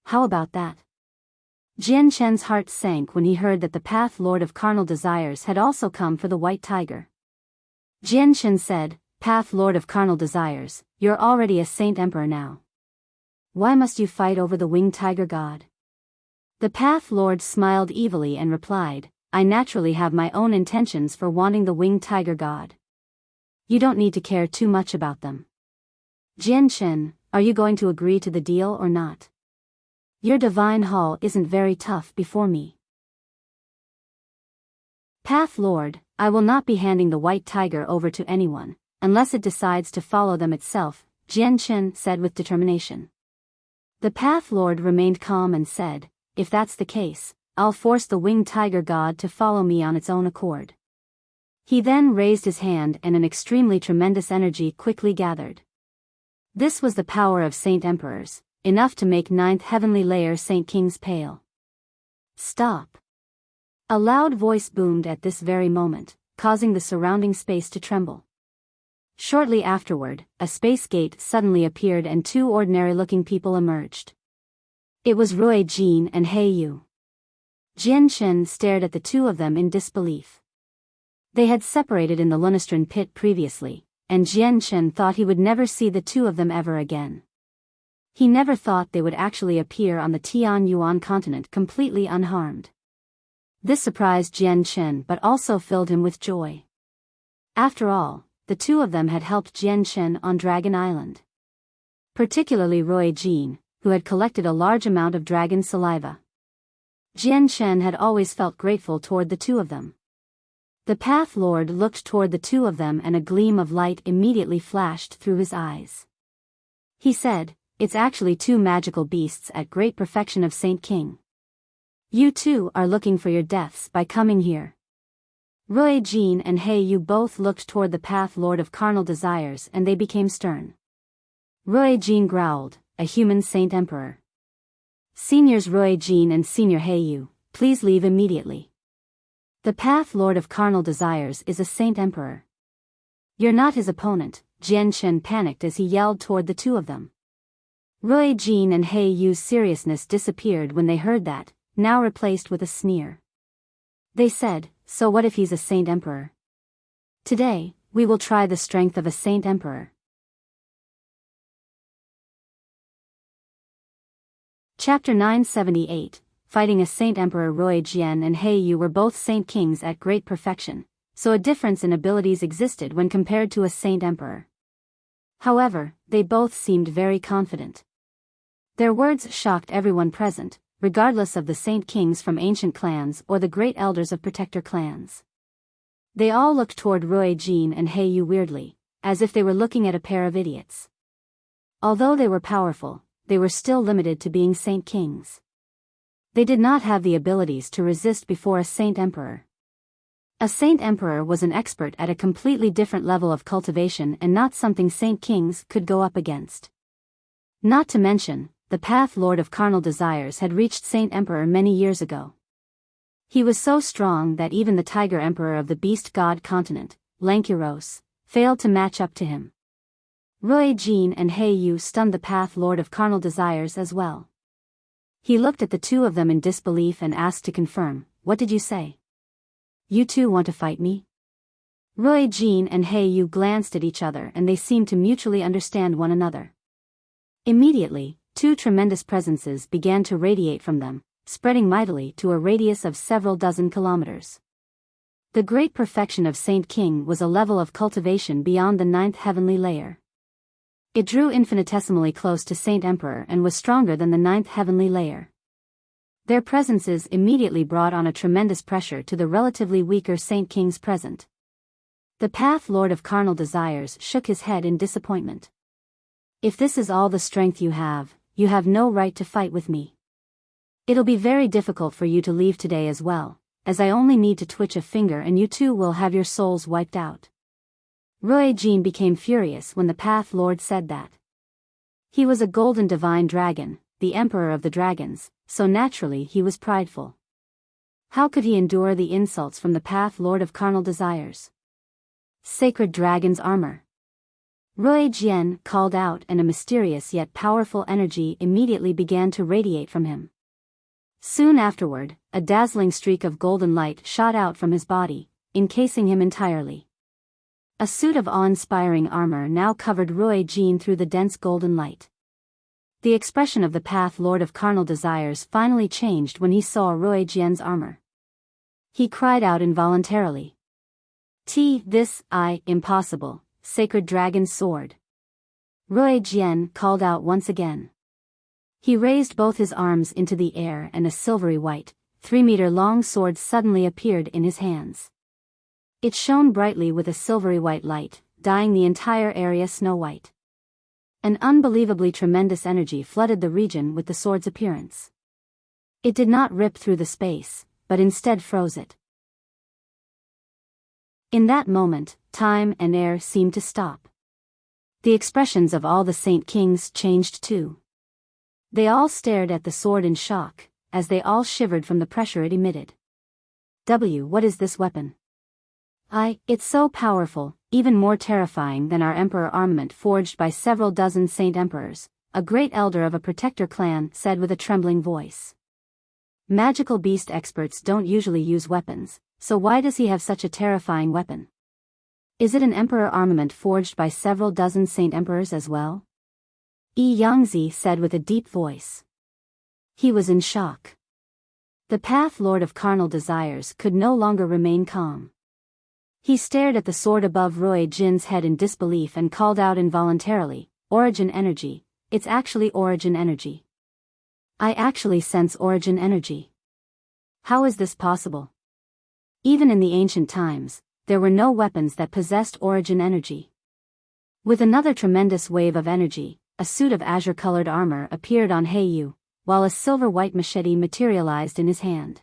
How about that? Jian Chen's heart sank when he heard that the Path Lord of Carnal Desires had also come for the white tiger. Jian Chen said, Path Lord of Carnal Desires, you're already a Saint Emperor now. Why must you fight over the winged tiger god? The Path Lord smiled evilly and replied, I naturally have my own intentions for wanting the winged tiger god. You don't need to care too much about them. Jian Chen, are you going to agree to the deal or not? Your Divine Hall isn't very tough before me. Path Lord, I will not be handing the white tiger over to anyone, unless it decides to follow them itself, Jian Chen said with determination. The Path Lord remained calm and said, if that's the case, I'll force the winged tiger god to follow me on its own accord. He then raised his hand and an extremely tremendous energy quickly gathered. This was the power of Saint Emperors, enough to make 9th heavenly layer Saint Kings pale. Stop! A loud voice boomed at this very moment, causing the surrounding space to tremble. Shortly afterward, a space gate suddenly appeared and 2 ordinary-looking people emerged. It was Rui Jin and He Yu. Jian Chen stared at the 2 of them in disbelief. They had separated in the Lunastran pit previously, and Jian Chen thought he would never see the 2 of them ever again. He never thought they would actually appear on the Tian Yuan continent completely unharmed. This surprised Jian Chen but also filled him with joy. After all, the 2 of them had helped Jian Chen on Dragon Island. Particularly Rui Jin, who had collected a large amount of dragon saliva. Jian Chen had always felt grateful toward the 2 of them. The Path Lord looked toward the 2 of them and a gleam of light immediately flashed through his eyes. He said, it's actually 2 magical beasts at great perfection of Saint King. You 2 are looking for your deaths by coming here. Rui Jin and He Yu both looked toward the Path Lord of Carnal Desires and they became stern. Rui Jin growled, a human Saint Emperor. Seniors Rui Jin and Senior He Yu, please leave immediately. The Path Lord of Carnal Desires is a Saint Emperor. You're not his opponent, Jian Chen panicked as he yelled toward the 2 of them. Rui Jin and He Yu's seriousness disappeared when they heard that, now replaced with a sneer. They said, so what if he's a Saint Emperor? Today, we will try the strength of a Saint Emperor. Chapter 978, Fighting a Saint Emperor. Rui Jian and He Yu were both Saint Kings at great perfection, so a difference in abilities existed when compared to a Saint Emperor. However, they both seemed very confident. Their words shocked everyone present, regardless of the Saint Kings from ancient clans or the great elders of protector clans. They all looked toward Rui Jin and He Yu weirdly, as if they were looking at a pair of idiots. Although they were powerful, they were still limited to being Saint Kings. They did not have the abilities to resist before a Saint Emperor. A Saint Emperor was an expert at a completely different level of cultivation and not something Saint Kings could go up against. Not to mention, the Path Lord of Carnal Desires had reached Saint Emperor many years ago. He was so strong that even the Tiger Emperor of the Beast God continent, Lankuros, failed to match up to him. Rui Jin and He Yu stunned the Path Lord of Carnal Desires as well. He looked at the 2 of them in disbelief and asked to confirm, what did you say? You 2 want to fight me? Rui Jin and He Yu glanced at each other and they seemed to mutually understand one another. Immediately, 2 tremendous presences began to radiate from them, spreading mightily to a radius of several dozen kilometers. The great perfection of Saint King was a level of cultivation beyond the 9th heavenly layer. It drew infinitesimally close to Saint Emperor and was stronger than the 9th heavenly layer. Their presences immediately brought on a tremendous pressure to the relatively weaker Saint Kings present. The Path Lord of Carnal Desires shook his head in disappointment. If this is all the strength you have no right to fight with me. It'll be very difficult for you to leave today as well, as I only need to twitch a finger and you 2 will have your souls wiped out. Rui Jin became furious when the Path Lord said that. He was a golden divine dragon, the Emperor of the Dragons, so naturally he was prideful. How could he endure the insults from the Path Lord of Carnal Desires? Sacred Dragon's armor. Rui Jian called out and a mysterious yet powerful energy immediately began to radiate from him. Soon afterward, a dazzling streak of golden light shot out from his body, encasing him entirely. A suit of awe-inspiring armor now covered Rui Jin through the dense golden light. The expression of the Path Lord of Carnal Desires finally changed when he saw Rui Jian's armor. He cried out involuntarily. Impossible, Sacred Dragon's sword. Rui Jian called out once again. He raised both his arms into the air and a silvery white, 3-meter-long sword suddenly appeared in his hands. It shone brightly with a silvery white light, dyeing the entire area snow-white. An unbelievably tremendous energy flooded the region with the sword's appearance. It did not rip through the space, but instead froze it. In that moment, time and air seemed to stop. The expressions of all the Saint Kings changed too. They all stared at the sword in shock, as they all shivered from the pressure it emitted. What is this weapon? It's so powerful, even more terrifying than our emperor armament forged by several dozen Saint Emperors, a great elder of a protector clan said with a trembling voice. Magical beast experts don't usually use weapons, so why does he have such a terrifying weapon? Is it an emperor armament forged by several dozen Saint Emperors as well? Yangzi said with a deep voice. He was in shock. The Path Lord of Carnal Desires could no longer remain calm. He stared at the sword above Rui Jin's head in disbelief and called out involuntarily, "Origin energy, it's actually origin energy. I actually sense origin energy. How is this possible?" Even in the ancient times, there were no weapons that possessed origin energy. With another tremendous wave of energy, a suit of azure-colored armor appeared on Heiyu, while a silver-white machete materialized in his hand.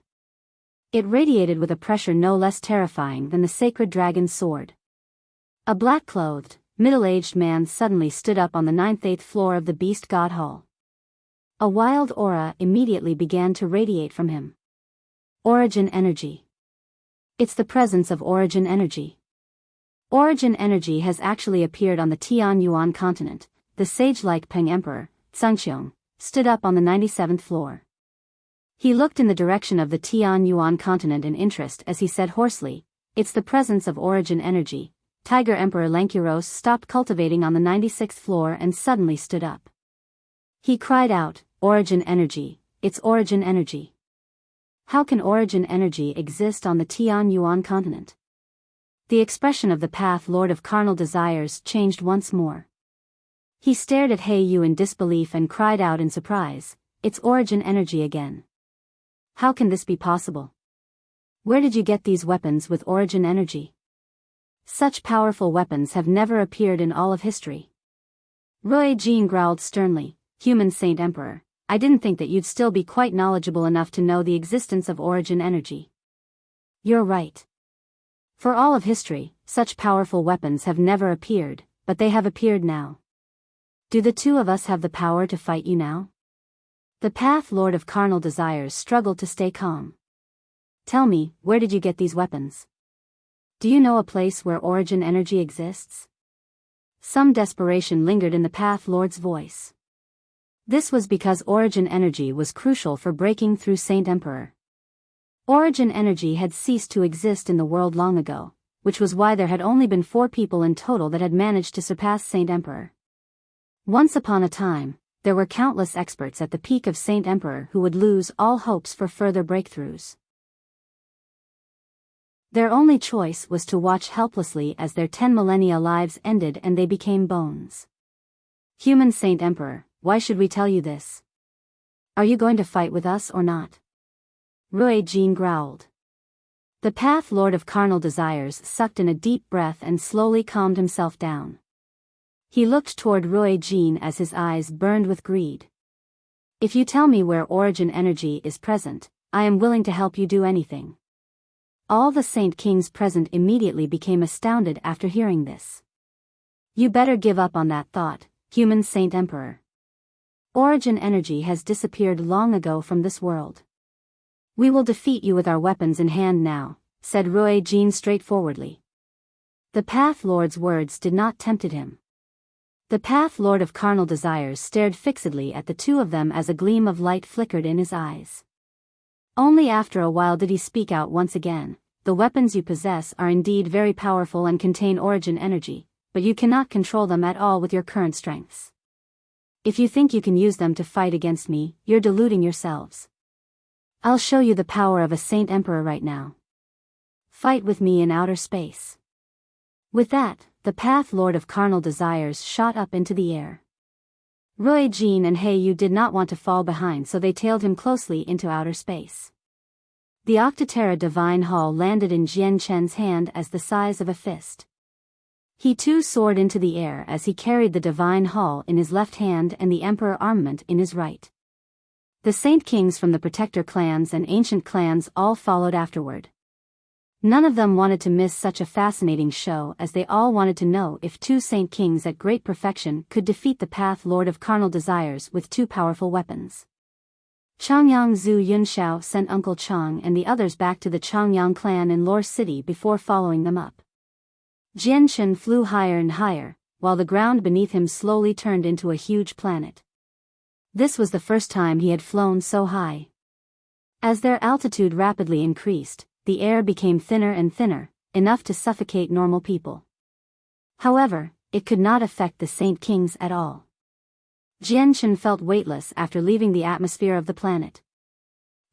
It radiated with a pressure no less terrifying than the sacred dragon's sword. A black-clothed, middle-aged man suddenly stood up on the 9th floor of the Beast God Hall. A wild aura immediately began to radiate from him. Origin energy. It's the presence of origin energy. Origin energy has actually appeared on the Tianyuan continent. The sage-like Peng Emperor, Tsungxiong, stood up on the 97th floor. He looked in the direction of the Tianyuan continent in interest as he said hoarsely, "It's the presence of origin energy." Tiger Emperor Lankyros stopped cultivating on the 96th floor and suddenly stood up. He cried out, "Origin energy, it's origin energy. How can origin energy exist on the Tianyuan continent?" The expression of the Path Lord of Carnal Desires changed once more. He stared at Heiyu in disbelief and cried out in surprise, "It's origin energy again. How can this be possible? Where did you get these weapons with origin energy? Such powerful weapons have never appeared in all of history." Rui Jin growled sternly, "Human Saint Emperor, I didn't think that you'd still be quite knowledgeable enough to know the existence of origin energy." "You're right. For all of history, such powerful weapons have never appeared, but they have appeared now. Do the two of us have the power to fight you now?" The Path Lord of Carnal Desires struggled to stay calm. "Tell me, where did you get these weapons? Do you know a place where origin energy exists?" Some desperation lingered in the Path Lord's voice. This was because origin energy was crucial for breaking through Saint Emperor. Origin energy had ceased to exist in the world long ago, which was why there had only been 4 people in total that had managed to surpass Saint Emperor. Once upon a time, there were countless experts at the peak of Saint Emperor who would lose all hopes for further breakthroughs. Their only choice was to watch helplessly as their 10 millennia lives ended and they became bones. "Human Saint Emperor, why should we tell you this? Are you going to fight with us or not?" Rui Jin growled. The Path Lord of Carnal Desires sucked in a deep breath and slowly calmed himself down. He looked toward Rui Jin as his eyes burned with greed. "If you tell me where origin energy is present, I am willing to help you do anything." All the Saint Kings present immediately became astounded after hearing this. "You better give up on that thought, human Saint Emperor. Origin energy has disappeared long ago from this world. We will defeat you with our weapons in hand now," said Rui Jin straightforwardly. The Path Lord's words did not tempt him. The Path Lord of Carnal Desires stared fixedly at the two of them as a gleam of light flickered in his eyes. Only after a while did he speak out once again, "The weapons you possess are indeed very powerful and contain origin energy, but you cannot control them at all with your current strengths. If you think you can use them to fight against me, you're deluding yourselves. I'll show you the power of a Saint Emperor right now. Fight with me in outer space." With that, the Path Lord of Carnal Desires shot up into the air. Rui Jin and Heiyu did not want to fall behind, so they tailed him closely into outer space. The Octotera Divine Hall landed in Jian Chen's hand as the size of a fist. He too soared into the air as he carried the Divine Hall in his left hand and the Emperor armament in his right. The Saint Kings from the Protector clans and ancient clans all followed afterward. None of them wanted to miss such a fascinating show, as they all wanted to know if two Saint Kings at great perfection could defeat the Path Lord of Carnal Desires with two powerful weapons. Changyang Zhu Yunxiao sent Uncle Chang and the others back to the Changyang clan in Lore City before following them up. Jianchen flew higher and higher, while the ground beneath him slowly turned into a huge planet. This was the first time he had flown so high. As their altitude rapidly increased, the air became thinner and thinner, enough to suffocate normal people. However, it could not affect the Saint Kings at all. Jianchen felt weightless after leaving the atmosphere of the planet.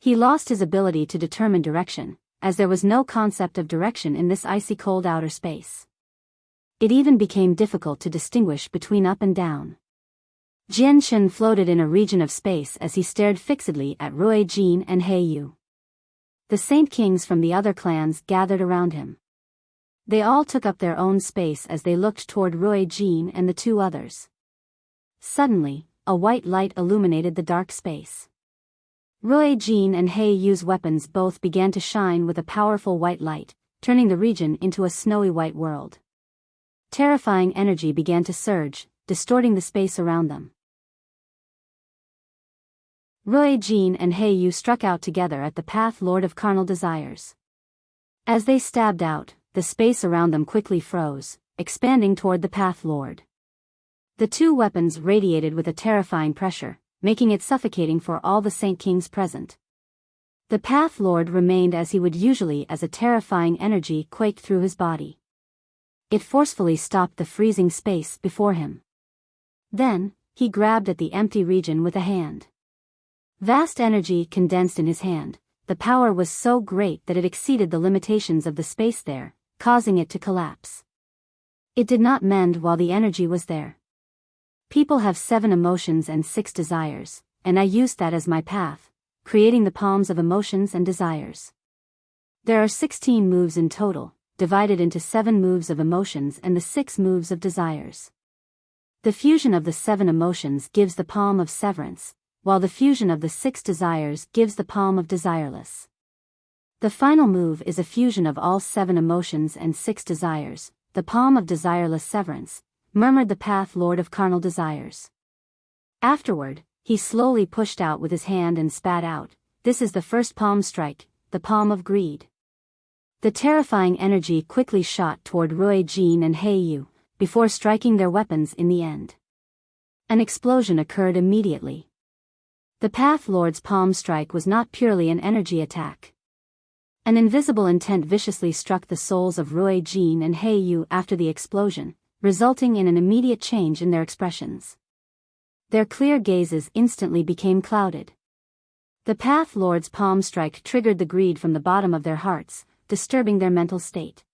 He lost his ability to determine direction, as there was no concept of direction in this icy cold outer space. It even became difficult to distinguish between up and down. Jianchen floated in a region of space as he stared fixedly at Rui Jin and He Yu. The Saint Kings from the other clans gathered around him. They all took up their own space as they looked toward Rui Jin and the two others. Suddenly, a white light illuminated the dark space. Rui Jin and He Yu's weapons both began to shine with a powerful white light, turning the region into a snowy white world. Terrifying energy began to surge, distorting the space around them. Rui Jin and He Yu struck out together at the Path Lord of Carnal Desires. As they stabbed out, the space around them quickly froze, expanding toward the Path Lord. The two weapons radiated with a terrifying pressure, making it suffocating for all the Saint Kings present. The Path Lord remained as he would usually as a terrifying energy quaked through his body. It forcefully stopped the freezing space before him. Then, he grabbed at the empty region with a hand. Vast energy condensed in his hand. The power was so great that it exceeded the limitations of the space there, causing it to collapse. It did not mend while the energy was there. People have 7 emotions and 6 desires, and I used that as my path, creating the palms of emotions and desires. There are 16 moves in total, divided into 7 moves of emotions and the 6 moves of desires. The fusion of the 7 emotions gives the palm of severance, while the fusion of the 6 desires gives the palm of desireless. The final move is a fusion of all 7 emotions and 6 desires, the palm of desireless severance, murmured the Path Lord of Carnal Desires. Afterward, he slowly pushed out with his hand and spat out, "This is the first palm strike, the palm of greed." The terrifying energy quickly shot toward Rui Jin and He Yu, before striking their weapons in the end. An explosion occurred immediately. The Path Lord's palm strike was not purely an energy attack. An invisible intent viciously struck the souls of Rui Jin and He Yu after the explosion, resulting in an immediate change in their expressions. Their clear gazes instantly became clouded. The Path Lord's palm strike triggered the greed from the bottom of their hearts, disturbing their mental state.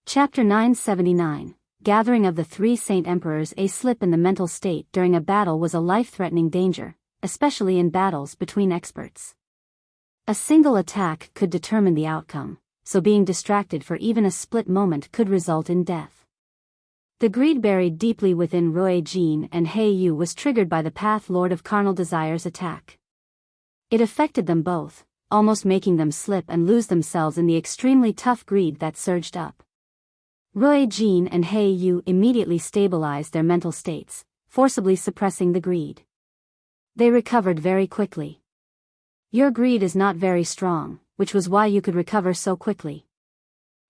Chapter 979. Gathering of the 3 Saint Emperors. A slip in the mental state during a battle was a life-threatening danger, especially in battles between experts. A single attack could determine the outcome, so being distracted for even a split moment could result in death. The greed buried deeply within Rui Jin and He Yu was triggered by the Path Lord of Carnal Desires' attack. It affected them both, almost making them slip and lose themselves in the extremely tough greed that surged up. Rui Jin and He Yu immediately stabilized their mental states, forcibly suppressing the greed. They recovered very quickly. "Your greed is not very strong, which was why you could recover so quickly.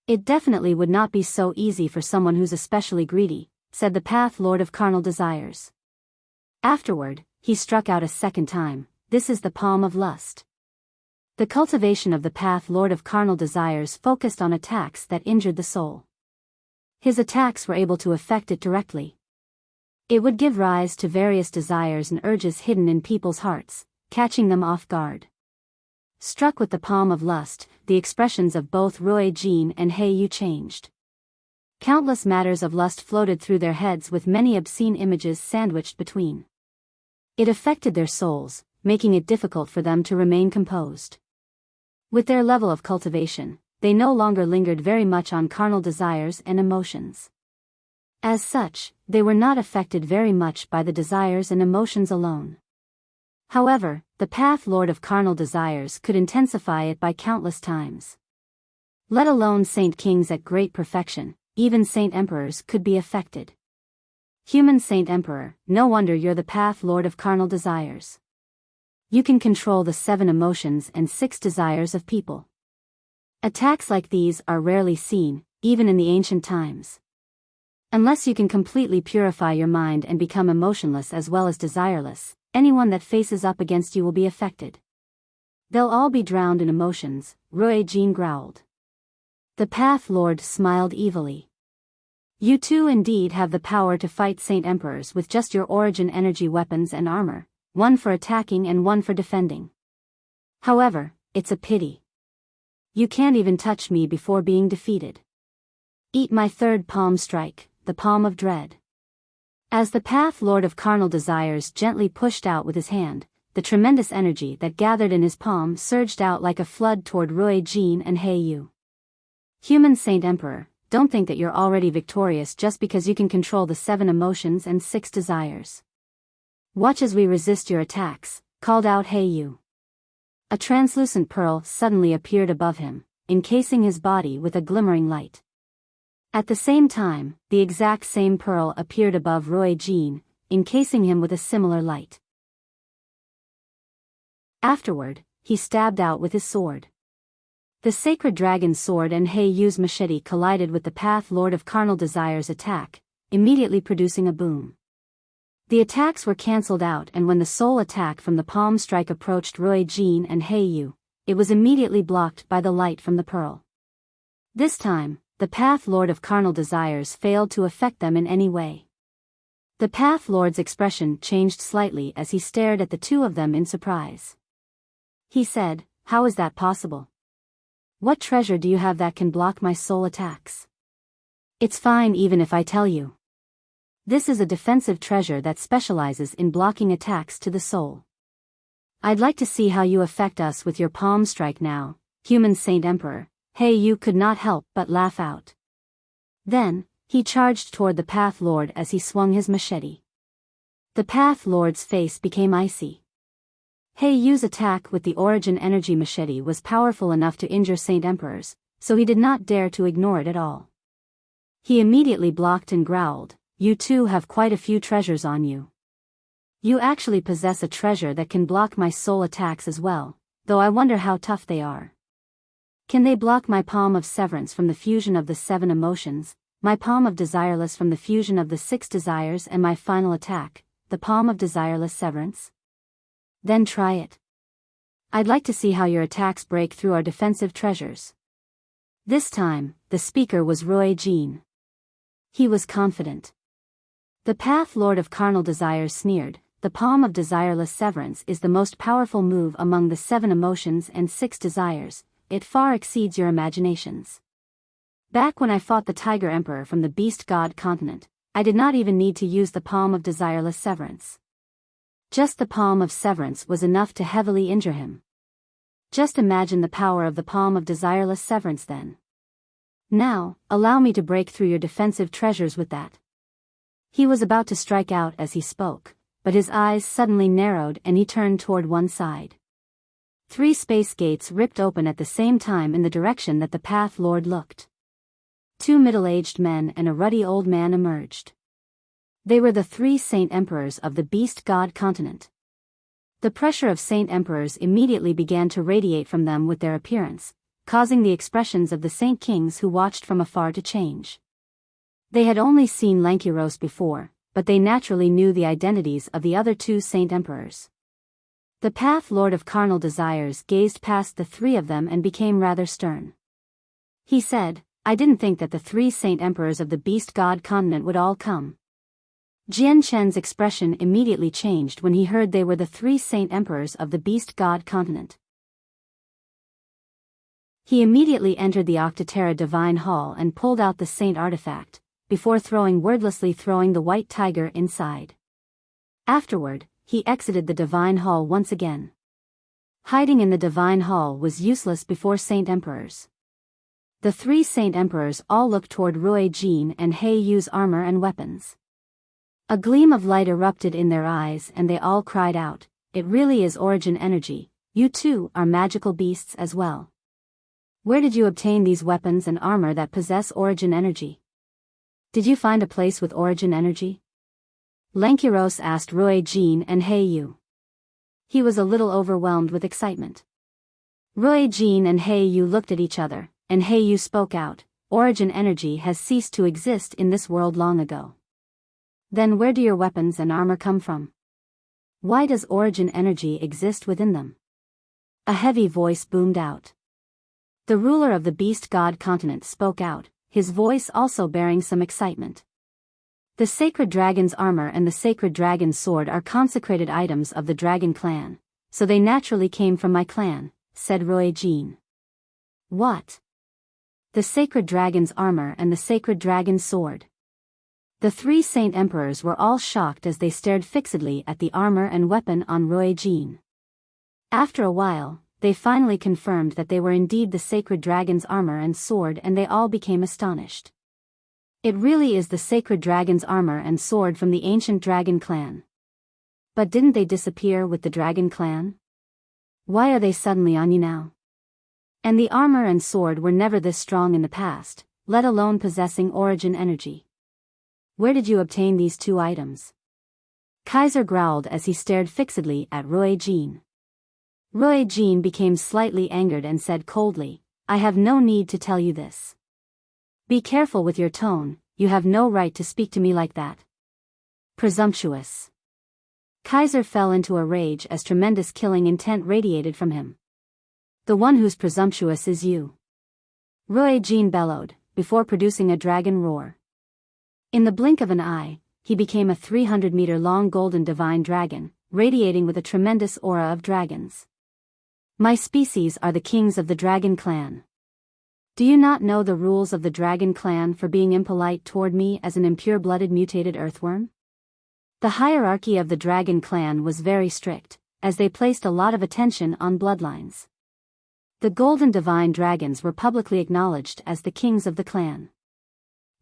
It definitely would not be so easy for someone who's especially greedy," said the Path Lord of Carnal Desires. Afterward, he struck out a second time. "This is the palm of lust." The cultivation of the Path Lord of Carnal Desires focused on attacks that injured the soul. His attacks were able to affect it directly. It would give rise to various desires and urges hidden in people's hearts, catching them off guard. Struck with the palm of lust, the expressions of both Rui Jin and He Yu changed. Countless matters of lust floated through their heads with many obscene images sandwiched between. It affected their souls, making it difficult for them to remain composed. With their level of cultivation, they no longer lingered very much on carnal desires and emotions. As such, they were not affected very much by the desires and emotions alone. However, the path lord of carnal desires could intensify it by countless times. Let alone saint kings at great perfection, even saint emperors could be affected. Human saint emperor, no wonder you're the path lord of carnal desires. You can control the 7 emotions and 6 desires of people. Attacks like these are rarely seen, even in the ancient times. Unless you can completely purify your mind and become emotionless as well as desireless, anyone that faces up against you will be affected. They'll all be drowned in emotions, Rui Jin growled. The path lord smiled evilly. You too indeed have the power to fight saint emperors with just your origin energy weapons and armor, one for attacking and one for defending. However, it's a pity. You can't even touch me before being defeated. Eat my 3rd palm strike, the palm of dread. As the path lord of carnal desires gently pushed out with his hand, the tremendous energy that gathered in his palm surged out like a flood toward Rui Jin and He Yu. Human saint emperor, don't think that you're already victorious just because you can control the 7 emotions and 6 desires. Watch as we resist your attacks, called out He Yu. A translucent pearl suddenly appeared above him, encasing his body with a glimmering light. At the same time, the exact same pearl appeared above Rui Jin, encasing him with a similar light. Afterward, he stabbed out with his sword. The sacred dragon sword and He Yu's machete collided with the path lord of carnal desires' attack, immediately producing a boom. The attacks were cancelled out, and when the soul attack from the palm strike approached Rui Jin and He Yu, it was immediately blocked by the light from the pearl. This time, the path lord of carnal desires failed to affect them in any way. The path lord's expression changed slightly as he stared at the two of them in surprise. He said, "How is that possible? What treasure do you have that can block my soul attacks?" "It's fine even if I tell you. This is a defensive treasure that specializes in blocking attacks to the soul. I'd like to see how you affect us with your palm strike now, human saint emperor." He Yu could not help but laugh out. Then, he charged toward the path lord as he swung his machete. The path lord's face became icy. He Yu's attack with the origin energy machete was powerful enough to injure saint emperors, so he did not dare to ignore it at all. He immediately blocked and growled, "You too have quite a few treasures on you. You actually possess a treasure that can block my soul attacks as well, though I wonder how tough they are. Can they block my palm of severance from the fusion of the 7 emotions, my palm of desireless from the fusion of the 6 desires, and my final attack, the palm of desireless severance? Then try it. I'd like to see how your attacks break through our defensive treasures." This time, the speaker was Rui Jin. He was confident. The path lord of carnal desires sneered, "The palm of desireless severance is the most powerful move among the 7 emotions and 6 desires. It far exceeds your imaginations. Back when I fought the Tiger Emperor from the Beast God continent, I did not even need to use the palm of desireless severance. Just the palm of severance was enough to heavily injure him. Just imagine the power of the palm of desireless severance then. Now, allow me to break through your defensive treasures with that." He was about to strike out as he spoke, but his eyes suddenly narrowed and he turned toward one side. 3 space gates ripped open at the same time in the direction that the path lord looked. 2 middle-aged men and a ruddy old man emerged. They were the 3 saint emperors of the Beast God continent. The pressure of saint emperors immediately began to radiate from them with their appearance, causing the expressions of the saint kings who watched from afar to change. They had only seen Lankiros before, but they naturally knew the identities of the other 2 saint emperors. The path lord of carnal desires gazed past the 3 of them and became rather stern. He said, "I didn't think that the 3 saint emperors of the Beast God continent would all come." Jian Chen's expression immediately changed when he heard they were the 3 saint emperors of the Beast God continent. He immediately entered the Octaterra Divine Hall and pulled out the saint artifact, before wordlessly throwing the white tiger inside. Afterward, he exited the Divine Hall once again. Hiding in the Divine Hall was useless before Saint Emperors. The three Saint Emperors all looked toward Ruo Jin and He Yu's armor and weapons. A gleam of light erupted in their eyes and they all cried out, "It really is origin energy, you too are magical beasts as well. Where did you obtain these weapons and armor that possess origin energy? Did you find a place with origin energy?" Lankiros asked Ruo Jin and He Yu. He was a little overwhelmed with excitement. Ruo Jin and He Yu looked at each other, and He Yu spoke out, "Origin energy has ceased to exist in this world long ago. Then where do your weapons and armor come from? Why does origin energy exist within them?" A heavy voice boomed out. The ruler of the Beast God continent spoke out, his voice also bearing some excitement. "The sacred dragon's armor and the sacred dragon's sword are consecrated items of the dragon clan, so they naturally came from my clan," said Ruo Jin. "What? The sacred dragon's armor and the sacred dragon's sword?" The three Saint Emperors were all shocked as they stared fixedly at the armor and weapon on Ruo Jin. After a while, they finally confirmed that they were indeed the sacred dragon's armor and sword and they all became astonished. "It really is the sacred dragon's armor and sword from the ancient dragon clan. But didn't they disappear with the dragon clan? Why are they suddenly on you now? And the armor and sword were never this strong in the past, let alone possessing origin energy. Where did you obtain these two items?" Kaiser growled as he stared fixedly at Ruo Jin. Ruo Jin became slightly angered and said coldly, "I have no need to tell you this. Be careful with your tone, you have no right to speak to me like that. Presumptuous." Kaiser fell into a rage as tremendous killing intent radiated from him. "The one who's presumptuous is you," Ruo Jin bellowed, before producing a dragon roar. In the blink of an eye, he became a 300-meter-long golden divine dragon, radiating with a tremendous aura of dragons. "My species are the kings of the dragon clan. Do you not know the rules of the dragon clan for being impolite toward me as an impure-blooded mutated earthworm?" The hierarchy of the dragon clan was very strict, as they placed a lot of attention on bloodlines. The golden divine dragons were publicly acknowledged as the kings of the clan.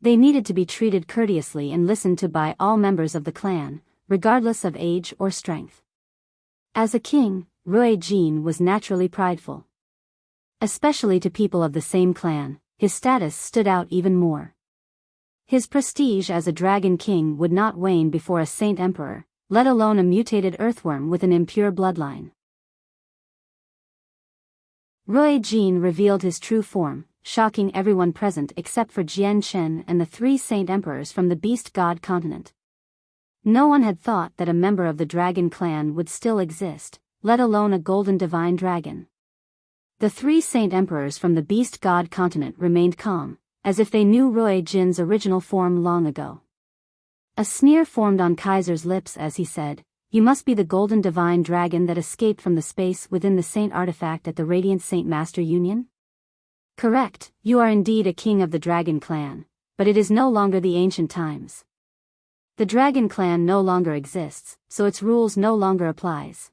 They needed to be treated courteously and listened to by all members of the clan, regardless of age or strength. As a king, Ruo Jin was naturally prideful. Especially to people of the same clan, his status stood out even more. His prestige as a dragon king would not wane before a saint emperor, let alone a mutated earthworm with an impure bloodline. Ruo Jin revealed his true form, shocking everyone present except for Jian Chen and the three Saint Emperors from the Beast God continent. No one had thought that a member of the dragon clan would still exist, let alone a golden divine dragon. The three Saint Emperors from the Beast God continent remained calm, as if they knew Ruo Jin's original form long ago. A sneer formed on Kaiser's lips as he said, "You must be the golden divine dragon that escaped from the space within the Saint artifact at the Radiant Saint Master Union?" "Correct, you are indeed a king of the dragon clan, but it is no longer the ancient times. The dragon clan no longer exists, so its rules no longer applies."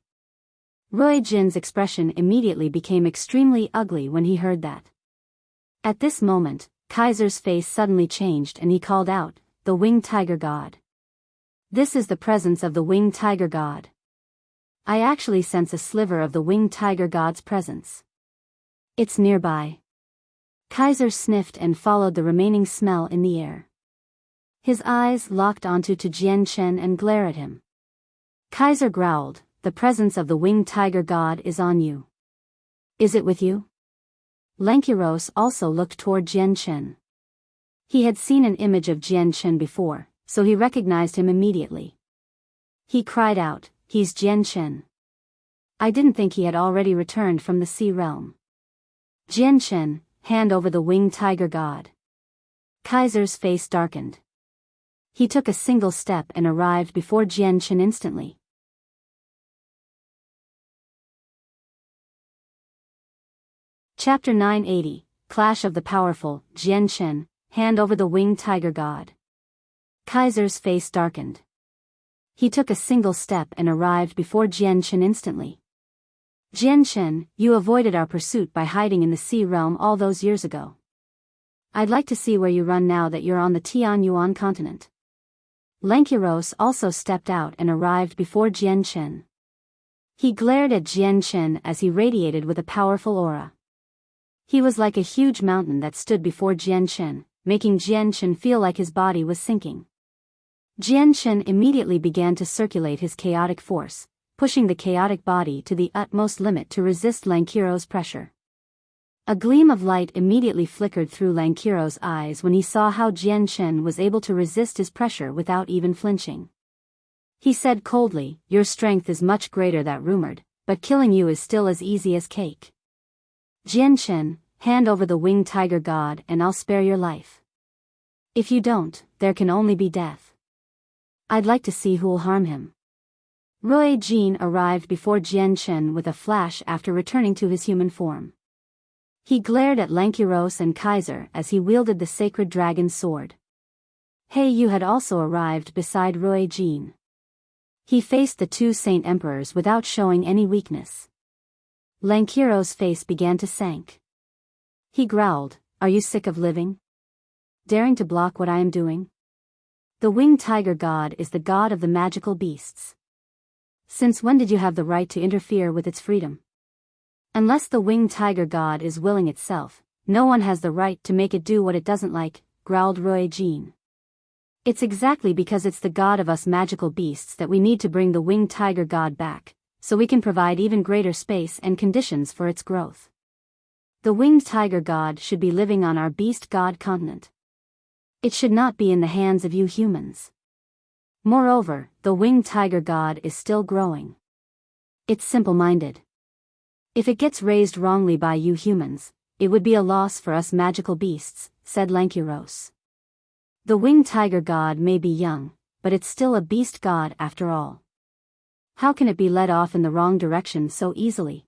Ruo Jin's expression immediately became extremely ugly when he heard that. At this moment, Kaiser's face suddenly changed and he called out, "The winged tiger god. This is the presence of the winged tiger god. I actually sense a sliver of the winged tiger god's presence. It's nearby." Kaiser sniffed and followed the remaining smell in the air. His eyes locked onto Jian Chen and glared at him. Kaiser growled, "The presence of the winged tiger god is on you. Is it with you?" Lankiros also looked toward Jian Chen. He had seen an image of Jian Chen before, so he recognized him immediately. He cried out, "He's Jian Chen. I didn't think he had already returned from the sea realm. Jian Chen, hand over the winged tiger god." Kaiser's face darkened. He took a single step and arrived before Jian Chen instantly. Chapter 980, Clash of the Powerful. Jian Chen, hand over the winged tiger god. Kaiser's face darkened. He took a single step and arrived before Jianchen instantly. Jianchen, you avoided our pursuit by hiding in the sea realm all those years ago. I'd like to see where you run now that you're on the Tianyuan continent. Lankiros also stepped out and arrived before Jianchen. He glared at Jianchen as he radiated with a powerful aura. He was like a huge mountain that stood before Jianchen, making Jianchen feel like his body was sinking. Jianchen immediately began to circulate his chaotic force, pushing the chaotic body to the utmost limit to resist Lankiro's pressure. A gleam of light immediately flickered through Lankiro's eyes when he saw how Jianchen was able to resist his pressure without even flinching. He said coldly, "Your strength is much greater than rumored, but killing you is still as easy as cake. Jianchen, hand over the winged tiger god and I'll spare your life. If you don't, there can only be death. I'd like to see who'll harm him." Rui Jin arrived before Jianchen with a flash after returning to his human form. He glared at Lankiros and Kaiser as he wielded the sacred dragon sword. He Yu had also arrived beside Rui Jin. He faced the two saint emperors without showing any weakness. Lankiro's face began to sank. He growled, "Are you sick of living? Daring to block what I am doing? The winged tiger god is the god of the magical beasts. Since when did you have the right to interfere with its freedom? Unless the winged tiger god is willing itself, no one has the right to make it do what it doesn't like," growled Rui Jin. "It's exactly because it's the god of us magical beasts that we need to bring the winged tiger god back, so we can provide even greater space and conditions for its growth. The winged tiger god should be living on our beast god continent. It should not be in the hands of you humans. Moreover, the winged tiger god is still growing. It's simple-minded. If it gets raised wrongly by you humans, it would be a loss for us magical beasts," said Lankiros. "The winged tiger god may be young, but it's still a beast god after all. How can it be led off in the wrong direction so easily?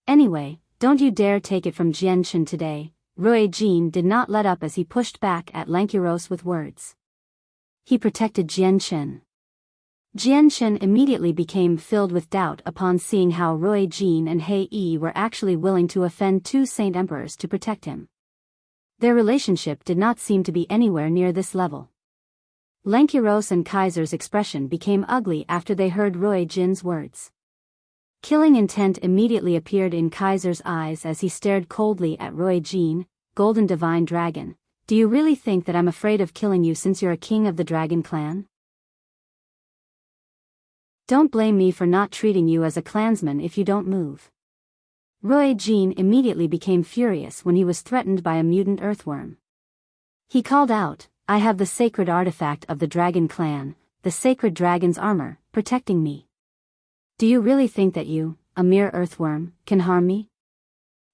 Anyway, don't you dare take it from Jianchen today." Rui Jin did not let up as he pushed back at Lankiros with words. He protected Jianchen. Jianchen immediately became filled with doubt upon seeing how Rui Jin and He Yi were actually willing to offend two saint emperors to protect him. Their relationship did not seem to be anywhere near this level. Lankiros and Kaiser's expression became ugly after they heard Rui Jin's words. Killing intent immediately appeared in Kaiser's eyes as he stared coldly at Rui Jin. "Golden Divine Dragon, do you really think that I'm afraid of killing you since you're a king of the dragon clan? Don't blame me for not treating you as a clansman if you don't move." Rui Jin immediately became furious when he was threatened by a mutant earthworm. He called out, "I have the sacred artifact of the dragon clan, the sacred dragon's armor, protecting me. Do you really think that you, a mere earthworm, can harm me?"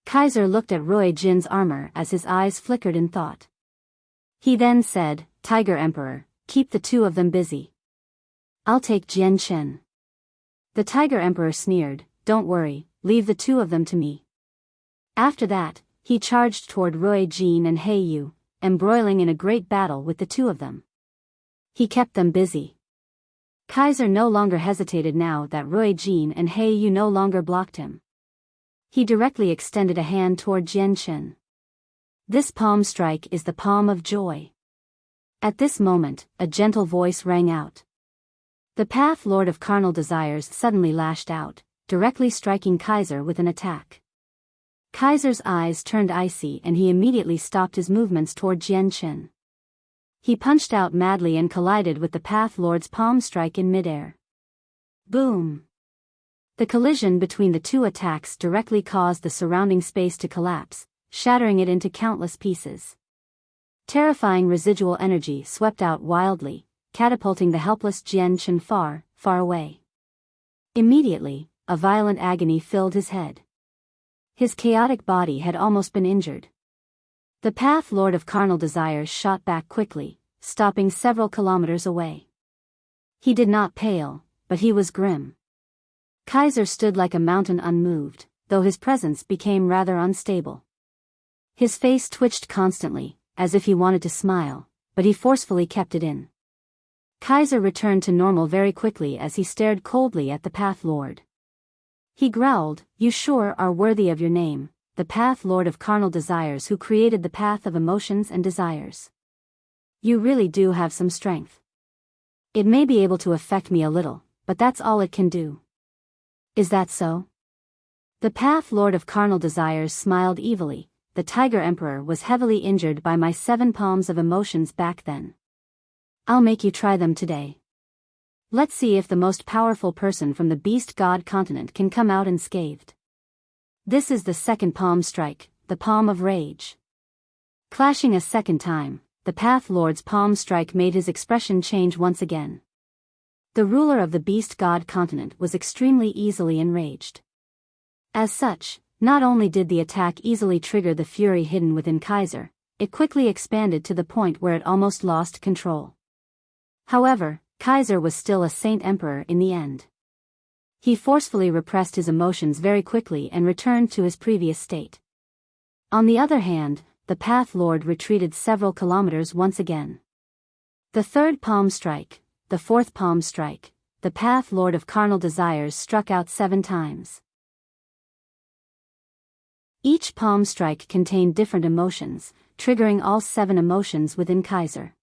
Kaiser looked at Rui Jin's armor as his eyes flickered in thought. He then said, "Tiger Emperor, keep the two of them busy. I'll take Jianchen." The Tiger Emperor sneered, "Don't worry, leave the two of them to me." After that, he charged toward Rui Jin and He Yu, embroiling in a great battle with the two of them. He kept them busy. Kaiser no longer hesitated now that Rui Jin and He Yu no longer blocked him. He directly extended a hand toward Jianchen. "This palm strike is the palm of joy." At this moment, a gentle voice rang out. The Path Lord of Carnal Desires suddenly lashed out, directly striking Kaiser with an attack. Kaiser's eyes turned icy and he immediately stopped his movements toward Jianchen. He punched out madly and collided with the Path Lord's palm strike in midair. Boom! The collision between the two attacks directly caused the surrounding space to collapse, shattering it into countless pieces. Terrifying residual energy swept out wildly, catapulting the helpless Jianchen far, far away. Immediately, a violent agony filled his head. His chaotic body had almost been injured. The Path Lord of Carnal Desires shot back quickly, stopping several kilometers away. He did not pale, but he was grim. Kaiser stood like a mountain unmoved, though his presence became rather unstable. His face twitched constantly, as if he wanted to smile, but he forcefully kept it in. Kaiser returned to normal very quickly as he stared coldly at the Path Lord. He growled, "You sure are worthy of your name, the Path Lord of carnal desires who created the path of emotions and desires. You really do have some strength. It may be able to affect me a little, but that's all it can do." "Is that so?" The Path Lord of carnal desires smiled evilly. "The Tiger Emperor was heavily injured by my 7 palms of emotions back then. I'll make you try them today. Let's see if the most powerful person from the Beast God continent can come out unscathed." This is the second palm strike, the palm of rage. Clashing a second time, the Path Lord's palm strike made his expression change once again. The ruler of the Beast God continent was extremely easily enraged. As such, not only did the attack easily trigger the fury hidden within Kaiser, it quickly expanded to the point where it almost lost control. However, Kaiser was still a Saint Emperor in the end. He forcefully repressed his emotions very quickly and returned to his previous state. On the other hand, the Path Lord retreated several kilometers once again. The third palm strike, the fourth palm strike, the Path Lord of carnal desires struck out 7 times. Each palm strike contained different emotions, triggering all 7 emotions within Kaiser.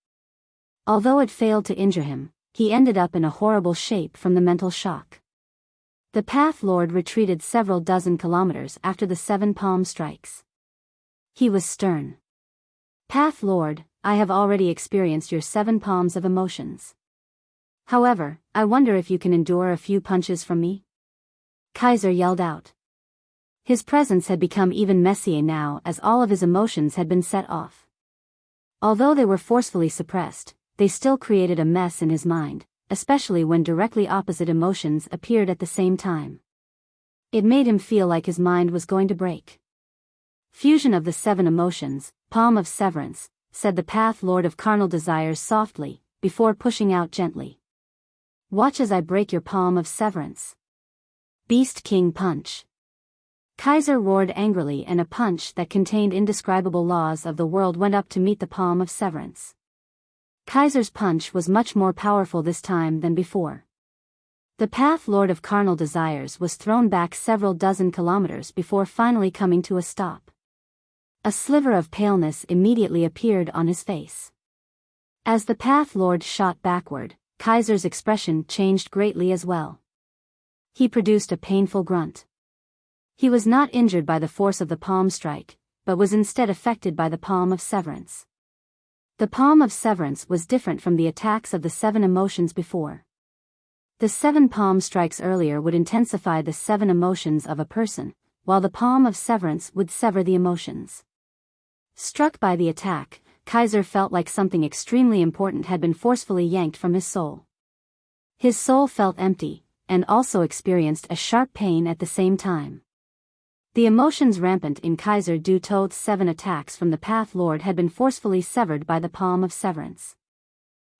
Although it failed to injure him, he ended up in a horrible shape from the mental shock. The Path Lord retreated several dozen kilometers after the 7 palm strikes. He was stern. "Path Lord, I have already experienced your 7 palms of emotions. However, I wonder if you can endure a few punches from me?" Kaiser yelled out. His presence had become even messier now as all of his emotions had been set off. Although they were forcefully suppressed, they still created a mess in his mind, especially when directly opposite emotions appeared at the same time. It made him feel like his mind was going to break. "Fusion of the 7 emotions, palm of severance," said the Path Lord of carnal desires softly, before pushing out gently. "Watch as I break your palm of severance." Beast King Punch. Kaiser roared angrily and a punch that contained indescribable laws of the world went up to meet the palm of severance. Kaiser's punch was much more powerful this time than before. The Path Lord of carnal desires was thrown back several dozen kilometers before finally coming to a stop. A sliver of paleness immediately appeared on his face. As the Path Lord shot backward, Kaiser's expression changed greatly as well. He produced a painful grunt. He was not injured by the force of the palm strike, but was instead affected by the palm of severance. The palm of severance was different from the attacks of the 7 emotions before. The 7 palm strikes earlier would intensify the 7 emotions of a person, while the palm of severance would sever the emotions. Struck by the attack, Kaiser felt like something extremely important had been forcefully yanked from his soul. His soul felt empty, and also experienced a sharp pain at the same time. The emotions rampant in Kaiser due to 7 attacks from the Path Lord had been forcefully severed by the palm of severance.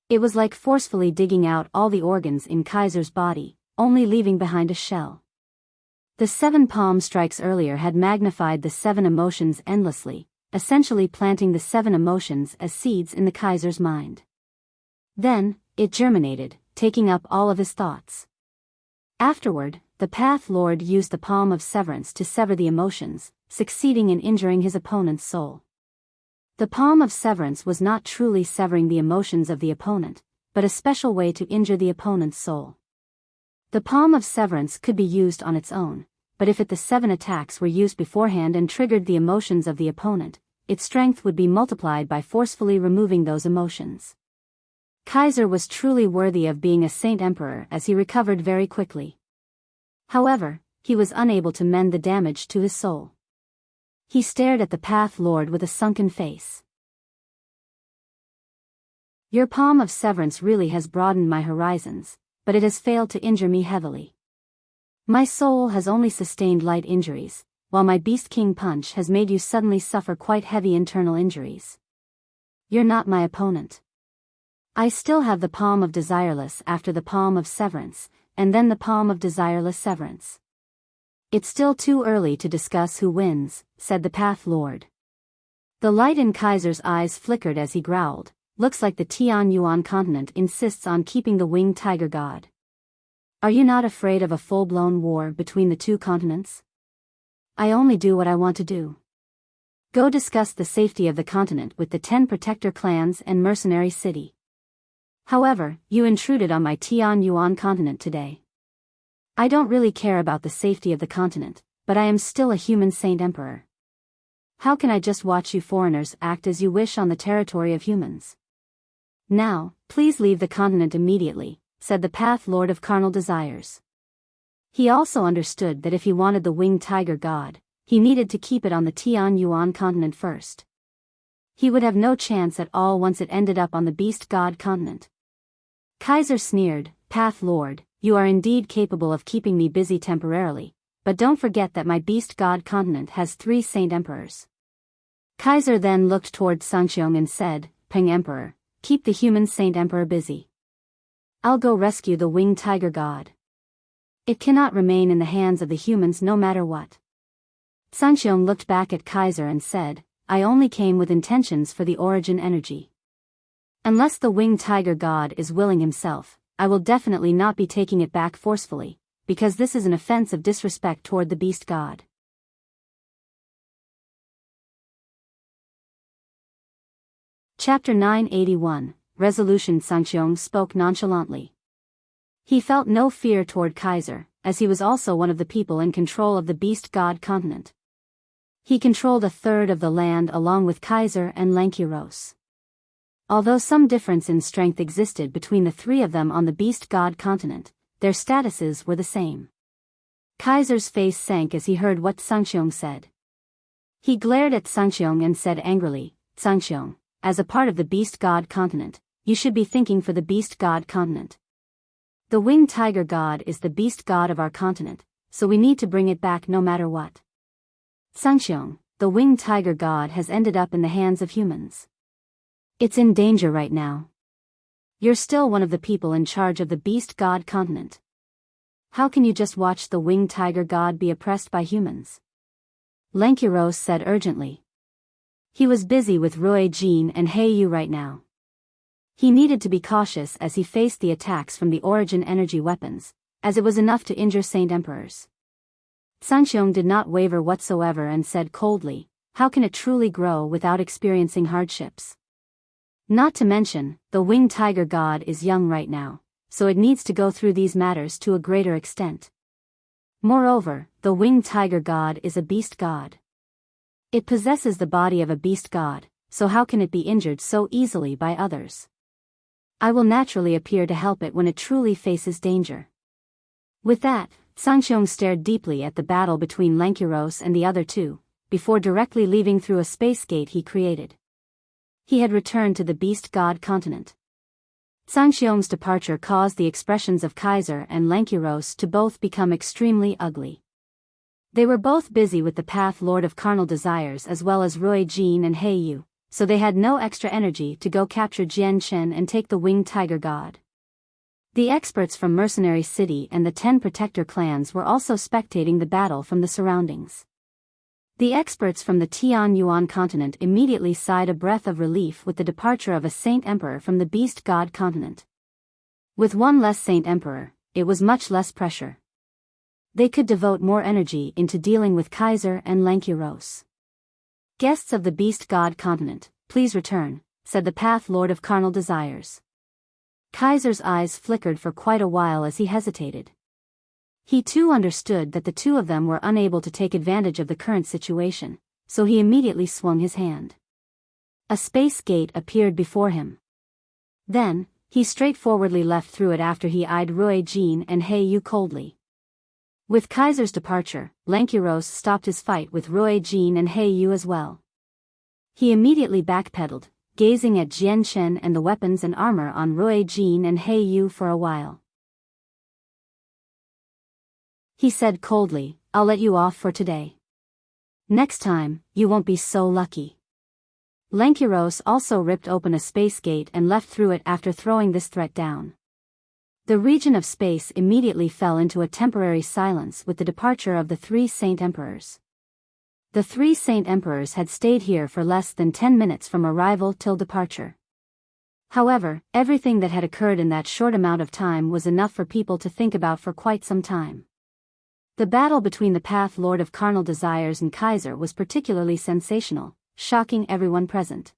It was like forcefully digging out all the organs in Kaiser's body, only leaving behind a shell. The 7 palm strikes earlier had magnified the 7 emotions endlessly, essentially planting the 7 emotions as seeds in the Kaiser's mind. Then, it germinated, taking up all of his thoughts. Afterward, the Path Lord used the palm of severance to sever the emotions, succeeding in injuring his opponent's soul. The palm of severance was not truly severing the emotions of the opponent, but a special way to injure the opponent's soul. The palm of severance could be used on its own, but if the 7 attacks were used beforehand and triggered the emotions of the opponent, its strength would be multiplied by forcefully removing those emotions. Kaiser was truly worthy of being a Saint Emperor as he recovered very quickly. However, he was unable to mend the damage to his soul. He stared at the Path Lord with a sunken face. "Your palm of severance really has broadened my horizons, but it has failed to injure me heavily. My soul has only sustained light injuries, while my Beast King punch has made you suddenly suffer quite heavy internal injuries. You're not my opponent. I still have the palm of desireless after the palm of severance, and then the palm of desireless severance. It's still too early to discuss who wins," said the Path Lord. The light in Kaiser's eyes flickered as he growled, looks like the Tian Yuan continent insists on keeping the winged tiger god. Are you not afraid of a full-blown war between the two continents? I only do what I want to do. Go discuss the safety of the continent with the 10 protector clans and mercenary city. However, you intruded on my Tian Yuan continent today. I don't really care about the safety of the continent, but I am still a human saint emperor. How can I just watch you foreigners act as you wish on the territory of humans? Now, please leave the continent immediately, said the Path Lord of Carnal Desires. He also understood that if he wanted the winged tiger god, he needed to keep it on the Tian Yuan continent first. He would have no chance at all once it ended up on the beast god continent. Kaiser sneered, Path Lord, you are indeed capable of keeping me busy temporarily, but don't forget that my beast god continent has 3 saint emperors. Kaiser then looked toward Sangxiong and said, Peng Emperor, keep the human saint emperor busy. I'll go rescue the winged tiger god. It cannot remain in the hands of the humans no matter what. Sangxiong looked back at Kaiser and said, I only came with intentions for the origin energy. Unless the winged tiger god is willing himself, I will definitely not be taking it back forcefully, because this is an offense of disrespect toward the beast god. Chapter 981, Resolution. Sangxiong spoke nonchalantly. He felt no fear toward Kaiser, as he was also one of the people in control of the beast god continent. He controlled 1/3 of the land along with Kaiser and Lankiros. Although some difference in strength existed between the 3 of them on the beast god continent, their statuses were the same. Kaiser's face sank as he heard what Sangxiong said. He glared at Sangxiong and said angrily, Sangxiong, as a part of the beast god continent, you should be thinking for the beast god continent. The winged tiger god is the beast god of our continent, so we need to bring it back no matter what. Sangxiong, the winged tiger god has ended up in the hands of humans. It's in danger right now. You're still one of the people in charge of the beast god continent. How can you just watch the winged tiger god be oppressed by humans? Lankiros said urgently. He was busy with Rui Jin and He Yu right now. He needed to be cautious as he faced the attacks from the origin energy weapons, as it was enough to injure saint emperors. Sangxiong did not waver whatsoever and said coldly, how can it truly grow without experiencing hardships? Not to mention, the winged tiger god is young right now, so it needs to go through these matters to a greater extent. Moreover, the winged tiger god is a beast god. It possesses the body of a beast god, so how can it be injured so easily by others? I will naturally appear to help it when it truly faces danger. With that, Sangxiong stared deeply at the battle between Lankiros and the other 2, before directly leaving through a space gate he created. He had returned to the beast god continent. Sangxiong's departure caused the expressions of Kaiser and Lankiros to both become extremely ugly. They were both busy with the Path Lord of Carnal Desires as well as Rui Jin and He Yu, so they had no extra energy to go capture Jian Chen and take the winged tiger god. The experts from Mercenary City and the 10 protector clans were also spectating the battle from the surroundings. The experts from the Tian Yuan continent immediately sighed a breath of relief with the departure of a saint emperor from the beast god continent. With one less saint emperor, it was much less pressure. They could devote more energy into dealing with Kaiser and Lankiros. Guests of the beast god continent, please return, said the Path Lord of Carnal Desires. Kaiser's eyes flickered for quite a while as he hesitated. He too understood that the 2 of them were unable to take advantage of the current situation, so he immediately swung his hand. A space gate appeared before him. Then, he straightforwardly left through it after he eyed Rui Jin and He Yu coldly. With Kaiser's departure, Lankiros stopped his fight with Rui Jin and He Yu as well. He immediately backpedaled, gazing at Jian Chen and the weapons and armor on Rui Jin and He Yu for a while. He said coldly, I'll let you off for today. Next time, you won't be so lucky. Lankiros also ripped open a space gate and left through it after throwing this threat down. The region of space immediately fell into a temporary silence with the departure of the 3 saint emperors. The 3 saint emperors had stayed here for less than 10 minutes from arrival till departure. However, everything that had occurred in that short amount of time was enough for people to think about for quite some time. The battle between the Path Lord of Carnal Desires and Kaiser was particularly sensational, shocking everyone present.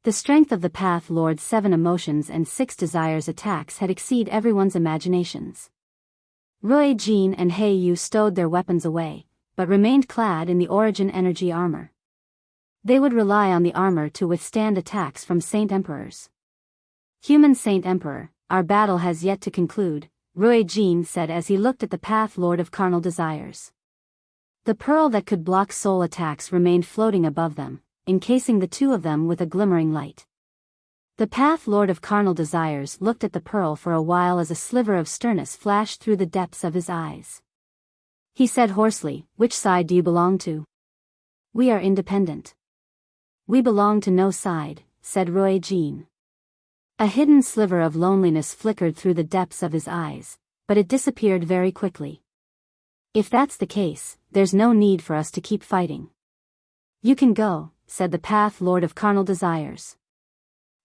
The strength of the Path Lord's 7 emotions and 6 desires attacks had exceeded everyone's imaginations. Rui Jin and He Yu stowed their weapons away, but remained clad in the Origin Energy armor. They would rely on the armor to withstand attacks from Saint Emperors. Human Saint Emperor, our battle has yet to conclude, Rui Jin said as he looked at the Path Lord of Carnal Desires. The pearl that could block soul attacks remained floating above them, encasing the two of them with a glimmering light. The Path Lord of Carnal Desires looked at the pearl for a while as a sliver of sternness flashed through the depths of his eyes. He said hoarsely, "Which side do you belong to?" "We are independent." "We belong to no side," said Rui Jin. A hidden sliver of loneliness flickered through the depths of his eyes, but it disappeared very quickly. "If that's the case, there's no need for us to keep fighting." "You can go," said the Path Lord of Carnal Desires.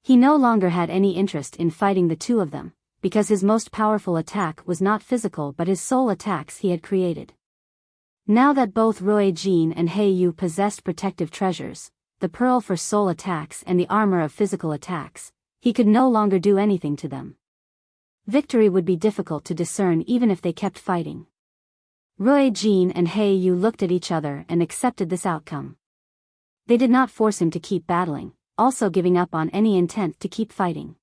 He no longer had any interest in fighting the two of them, because his most powerful attack was not physical but his soul attacks he had created. Now that both Rui Jin and He Yu possessed protective treasures, the pearl for soul attacks and the armor of physical attacks, he could no longer do anything to them. Victory would be difficult to discern even if they kept fighting. Rui Jin and He Yu looked at each other and accepted this outcome. They did not force him to keep battling, also giving up on any intent to keep fighting.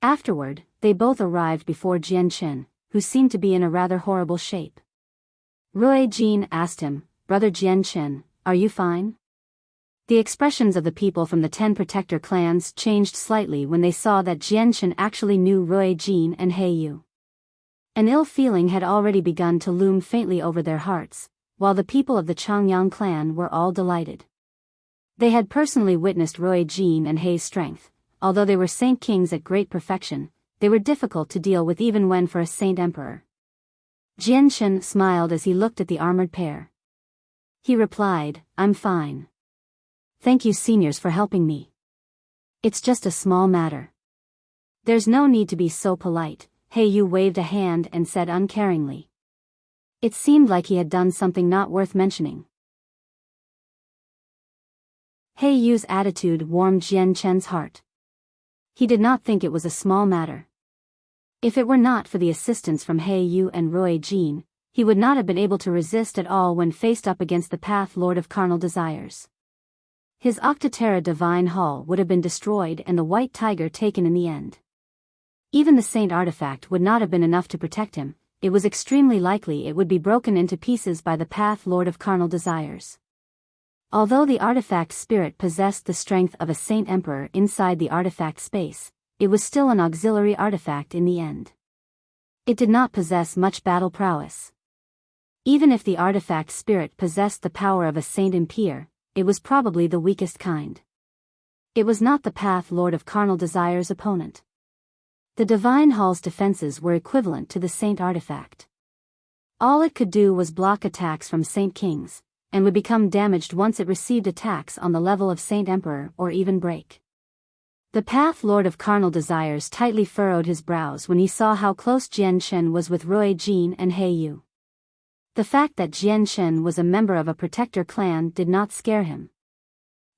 Afterward, they both arrived before Jian Chen, who seemed to be in a rather horrible shape. Rui Jin asked him, "Brother Jian Chen, are you fine?" The expressions of the people from the 10 protector clans changed slightly when they saw that Jian Chen actually knew Rui Jin and He Yu. An ill feeling had already begun to loom faintly over their hearts, while the people of the Changyang clan were all delighted. They had personally witnessed Rui Jin and Hei's strength. Although they were saint kings at great perfection, they were difficult to deal with even when for a saint emperor. Jian Chen smiled as he looked at the armored pair. He replied, "I'm fine. Thank you seniors for helping me. It's just a small matter." "There's no need to be so polite," He Yu waved a hand and said uncaringly. It seemed like he had done something not worth mentioning. He Yu's attitude warmed Jian Chen's heart. He did not think it was a small matter. If it were not for the assistance from He Yu and Rui Jin, he would not have been able to resist at all when faced up against the Path Lord of Carnal Desires. His Octaterra Divine Hall would have been destroyed and the White Tiger taken in the end. Even the Saint Artifact would not have been enough to protect him. It was extremely likely it would be broken into pieces by the Path Lord of Carnal Desires. Although the artifact spirit possessed the strength of a Saint Emperor inside the artifact space, it was still an auxiliary artifact in the end. It did not possess much battle prowess. Even if the artifact spirit possessed the power of a Saint Empire, it was probably the weakest kind. It was not the Path Lord of Carnal Desires' opponent. The Divine Hall's defenses were equivalent to the Saint Artifact. All it could do was block attacks from Saint Kings, and would become damaged once it received attacks on the level of Saint Emperor or even break. The Path Lord of Carnal Desires tightly furrowed his brows when he saw how close Jian Chen was with Rui Jin and He Yu. The fact that Jian Chen was a member of a protector clan did not scare him.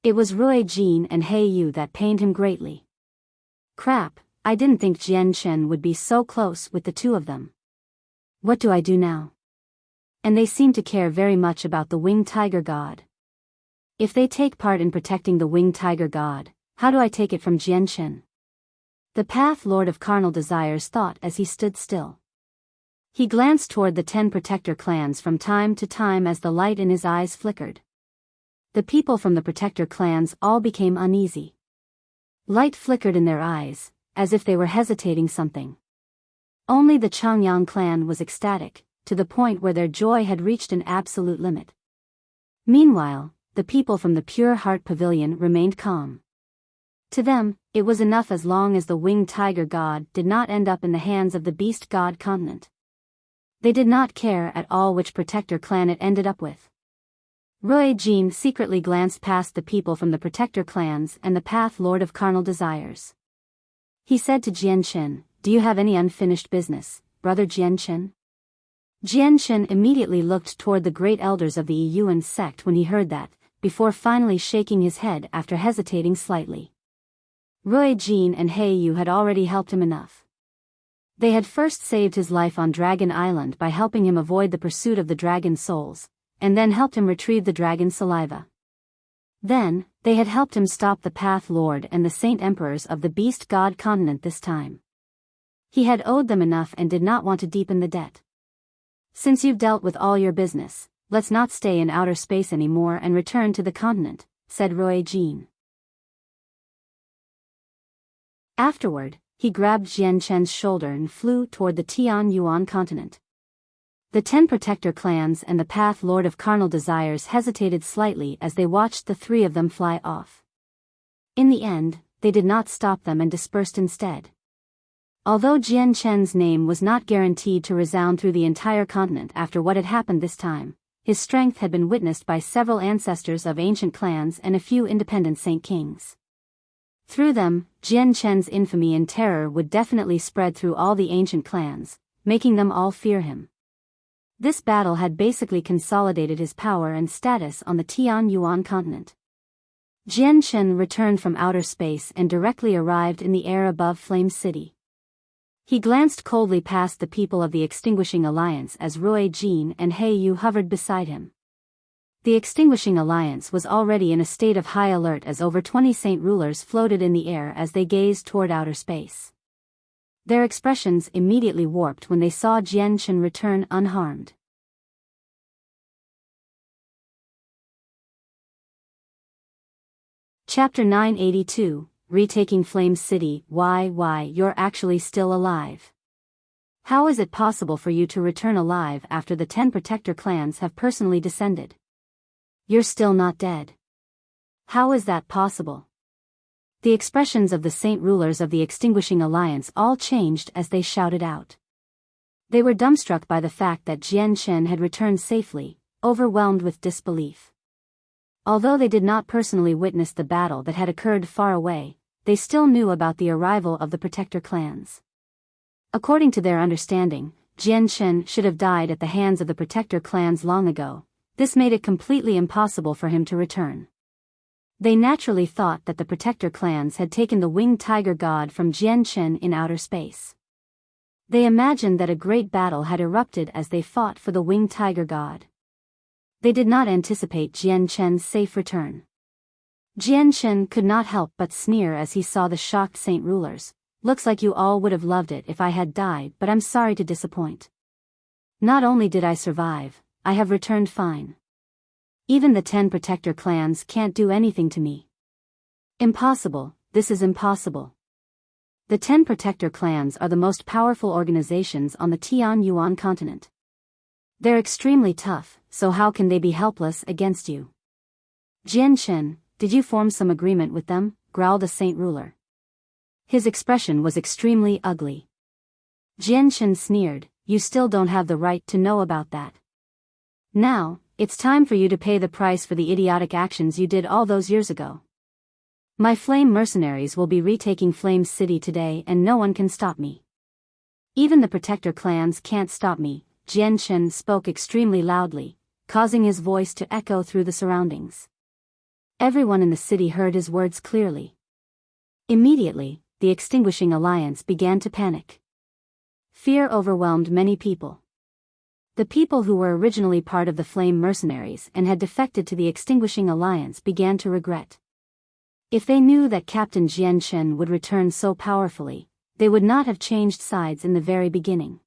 It was Rui Jin and He Yu that pained him greatly. Crap, I didn't think Jian Chen would be so close with the two of them. What do I do now? And they seem to care very much about the Winged Tiger God. If they take part in protecting the Winged Tiger God, how do I take it from Jian Chen? The Path Lord of Carnal Desires thought as he stood still. He glanced toward the 10 protector clans from time to time as the light in his eyes flickered. The people from the protector clans all became uneasy. Light flickered in their eyes, as if they were hesitating something. Only the Changyang clan was ecstatic, to the point where their joy had reached an absolute limit. Meanwhile, the people from the Pure Heart Pavilion remained calm. To them, it was enough as long as the Winged Tiger God did not end up in the hands of the Beast God continent. They did not care at all which protector clan it ended up with. Rui Jin secretly glanced past the people from the protector clans and the Path Lord of Carnal Desires. He said to Jianchen, "Do you have any unfinished business, brother Jianchen?" Jianchen immediately looked toward the great elders of the Yuan sect when he heard that, before finally shaking his head after hesitating slightly. Rui Jin and He Yu had already helped him enough. They had first saved his life on Dragon Island by helping him avoid the pursuit of the dragon souls, and then helped him retrieve the dragon's saliva. Then, they had helped him stop the Path Lord and the Saint Emperors of the Beast God continent this time. He had owed them enough and did not want to deepen the debt. "Since you've dealt with all your business, let's not stay in outer space anymore and return to the continent," said Rui Jin. Afterward, he grabbed Jianchen's shoulder and flew toward the Tian Yuan continent. The 10 protector clans and the Path Lord of Carnal Desires hesitated slightly as they watched the 3 of them fly off. In the end, they did not stop them and dispersed instead. Although Jianchen's name was not guaranteed to resound through the entire continent after what had happened this time, his strength had been witnessed by several ancestors of ancient clans and a few independent saint kings. Through them, Jianchen's infamy and terror would definitely spread through all the ancient clans, making them all fear him. This battle had basically consolidated his power and status on the Tian Yuan continent. Jianchen returned from outer space and directly arrived in the air above Flame City. He glanced coldly past the people of the Extinguishing Alliance as Rui Jin and He Yu hovered beside him. The Extinguishing Alliance was already in a state of high alert as over 20 saint rulers floated in the air as they gazed toward outer space. Their expressions immediately warped when they saw Jianchen return unharmed. Chapter 982, Retaking Flame City. Why, you're actually still alive. How is it possible for you to return alive after the 10 protector clans have personally descended? You're still not dead. How is that possible? The expressions of the saint rulers of the Extinguishing Alliance all changed as they shouted out. They were dumbstruck by the fact that Jianchen had returned safely, overwhelmed with disbelief. Although they did not personally witness the battle that had occurred far away, they still knew about the arrival of the protector clans. According to their understanding, Jianchen should have died at the hands of the protector clans long ago. This made it completely impossible for him to return. They naturally thought that the protector clans had taken the winged tiger god from Jianchen in outer space. They imagined that a great battle had erupted as they fought for the winged tiger god. They did not anticipate Jianchen's safe return. Jianchen could not help but sneer as he saw the shocked saint rulers. "Looks like you all would have loved it if I had died, but I'm sorry to disappoint. Not only did I survive, I have returned fine. Even the 10 protector clans can't do anything to me. Impossible, this is impossible. The 10 protector clans are the most powerful organizations on the Tian Yuan continent. They're extremely tough, so how can they be helpless against you? Jianchen, did you form some agreement with them?" growled a saint ruler. His expression was extremely ugly. Jianchen sneered, "You still don't have the right to know about that. Now, it's time for you to pay the price for the idiotic actions you did all those years ago. My flame mercenaries will be retaking Flame City today and no one can stop me. Even the protector clans can't stop me." Jianchen spoke extremely loudly, causing his voice to echo through the surroundings. Everyone in the city heard his words clearly. Immediately, the Extinguishing Alliance began to panic. Fear overwhelmed many people. The people who were originally part of the Flame Mercenaries and had defected to the Extinguishing Alliance began to regret. If they knew that Captain Jianchen would return so powerfully, they would not have changed sides in the very beginning.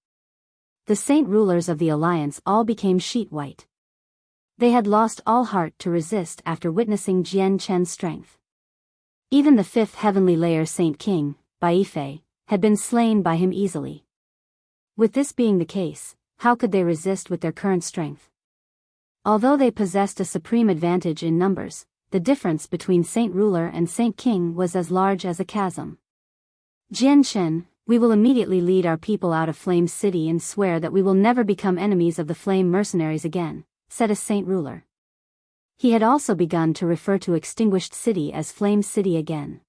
The saint rulers of the Alliance all became sheet white. They had lost all heart to resist after witnessing Jianchen's strength. Even the 5th heavenly layer Saint King, Biyao, had been slain by him easily. With this being the case, how could they resist with their current strength? Although they possessed a supreme advantage in numbers, the difference between Saint Ruler and Saint King was as large as a chasm. "Jianchen, we will immediately lead our people out of Flame City and swear that we will never become enemies of the Flame Mercenaries again," said a Saint Ruler. He had also begun to refer to Extinguished City as Flame City again.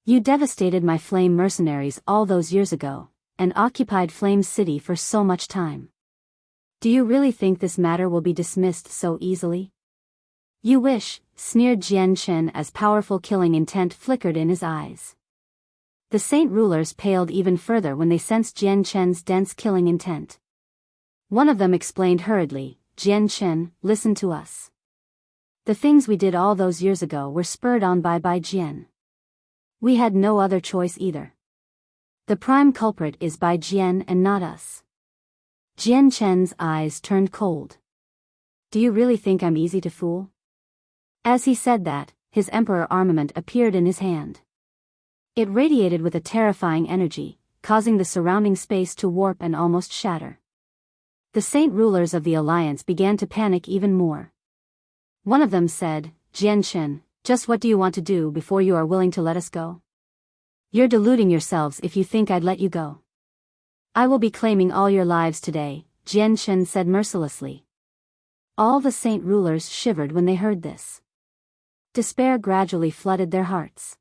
You devastated my flame mercenaries all those years ago, and occupied Flame City for so much time. Do you really think this matter will be dismissed so easily? You wish, sneered Jian Chen as powerful killing intent flickered in his eyes. The saint rulers paled even further when they sensed Jian Chen's dense killing intent. One of them explained hurriedly, Jian Chen, listen to us. The things we did all those years ago were spurred on by Jian. We had no other choice either. The prime culprit is Jian and not us. Jian Chen's eyes turned cold. Do you really think I'm easy to fool? As he said that, his emperor armament appeared in his hand. It radiated with a terrifying energy, causing the surrounding space to warp and almost shatter. The saint rulers of the alliance began to panic even more. One of them said, Jian Chen, just what do you want to do before you are willing to let us go? You're deluding yourselves if you think I'd let you go. I will be claiming all your lives today, Jian Chen said mercilessly. All the saint rulers shivered when they heard this. Despair gradually flooded their hearts.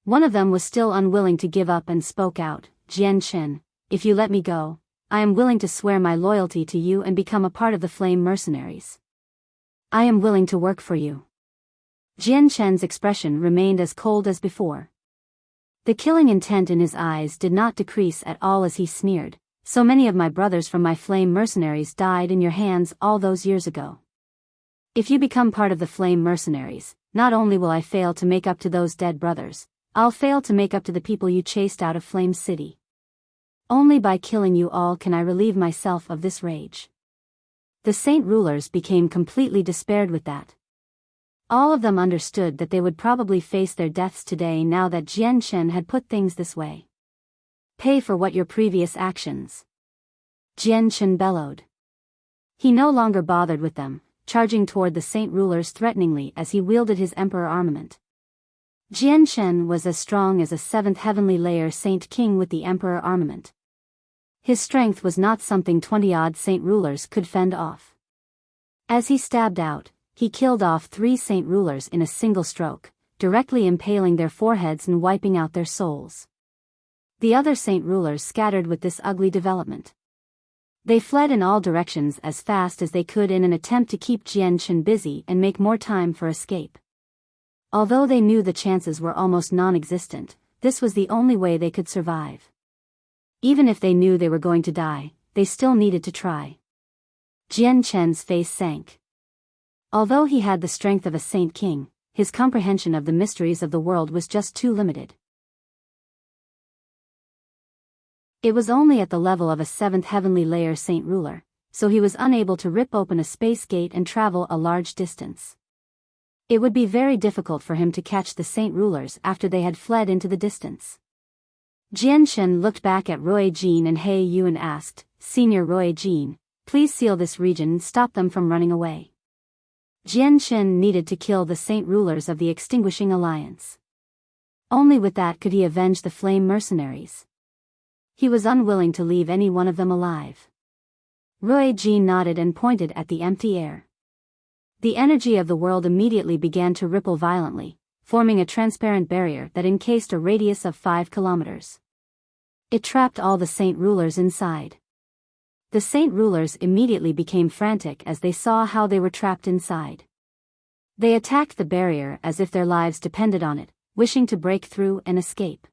One of them was still unwilling to give up and spoke out, Jian Chen, if you let me go, I am willing to swear my loyalty to you and become a part of the Flame Mercenaries. I am willing to work for you. Jian Chen's expression remained as cold as before. The killing intent in his eyes did not decrease at all as he sneered, so many of my brothers from my Flame Mercenaries died in your hands all those years ago. If you become part of the Flame Mercenaries, not only will I fail to make up to those dead brothers, I'll fail to make up to the people you chased out of Flame City. Only by killing you all can I relieve myself of this rage. The saint rulers became completely despaired with that. All of them understood that they would probably face their deaths today now that Jian Chen had put things this way. Pay for what your previous actions. Jian Chen bellowed. He no longer bothered with them, charging toward the saint rulers threateningly as he wielded his emperor armament. Jian Chen was as strong as a 7th heavenly layer saint king with the emperor armament. His strength was not something 20-odd saint rulers could fend off. As he stabbed out, he killed off 3 saint rulers in a single stroke, directly impaling their foreheads and wiping out their souls. The other saint rulers scattered with this ugly development. They fled in all directions as fast as they could in an attempt to keep Jian Chen busy and make more time for escape. Although they knew the chances were almost non-existent, this was the only way they could survive. Even if they knew they were going to die, they still needed to try. Jian Chen's face sank. Although he had the strength of a saint king, his comprehension of the mysteries of the world was just too limited. It was only at the level of a 7th heavenly layer saint ruler, so he was unable to rip open a space gate and travel a large distance. It would be very difficult for him to catch the saint rulers after they had fled into the distance. Jian Chen looked back at Roy Jin and He Yu and asked, Senior Roy Jin, please seal this region and stop them from running away. Jian Chen needed to kill the saint rulers of the Extinguishing Alliance. Only with that could he avenge the Flame Mercenaries. He was unwilling to leave any one of them alive. Roy Jin nodded and pointed at the empty air. The energy of the world immediately began to ripple violently, forming a transparent barrier that encased a radius of 5 kilometers. It trapped all the saint rulers inside. The saint rulers immediately became frantic as they saw how they were trapped inside. They attacked the barrier as if their lives depended on it, wishing to break through and escape.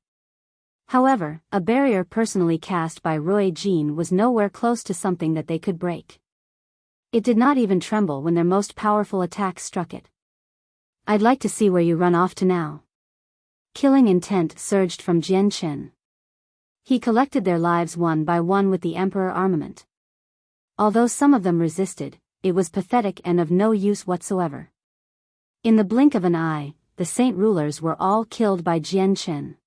However, a barrier personally cast by Roy Jin was nowhere close to something that they could break. It did not even tremble when their most powerful attack struck it. I'd like to see where you run off to now. Killing intent surged from Jian Chen. He collected their lives one by one with the emperor armament. Although some of them resisted, it was pathetic and of no use whatsoever. In the blink of an eye, the saint rulers were all killed by Jian Chen.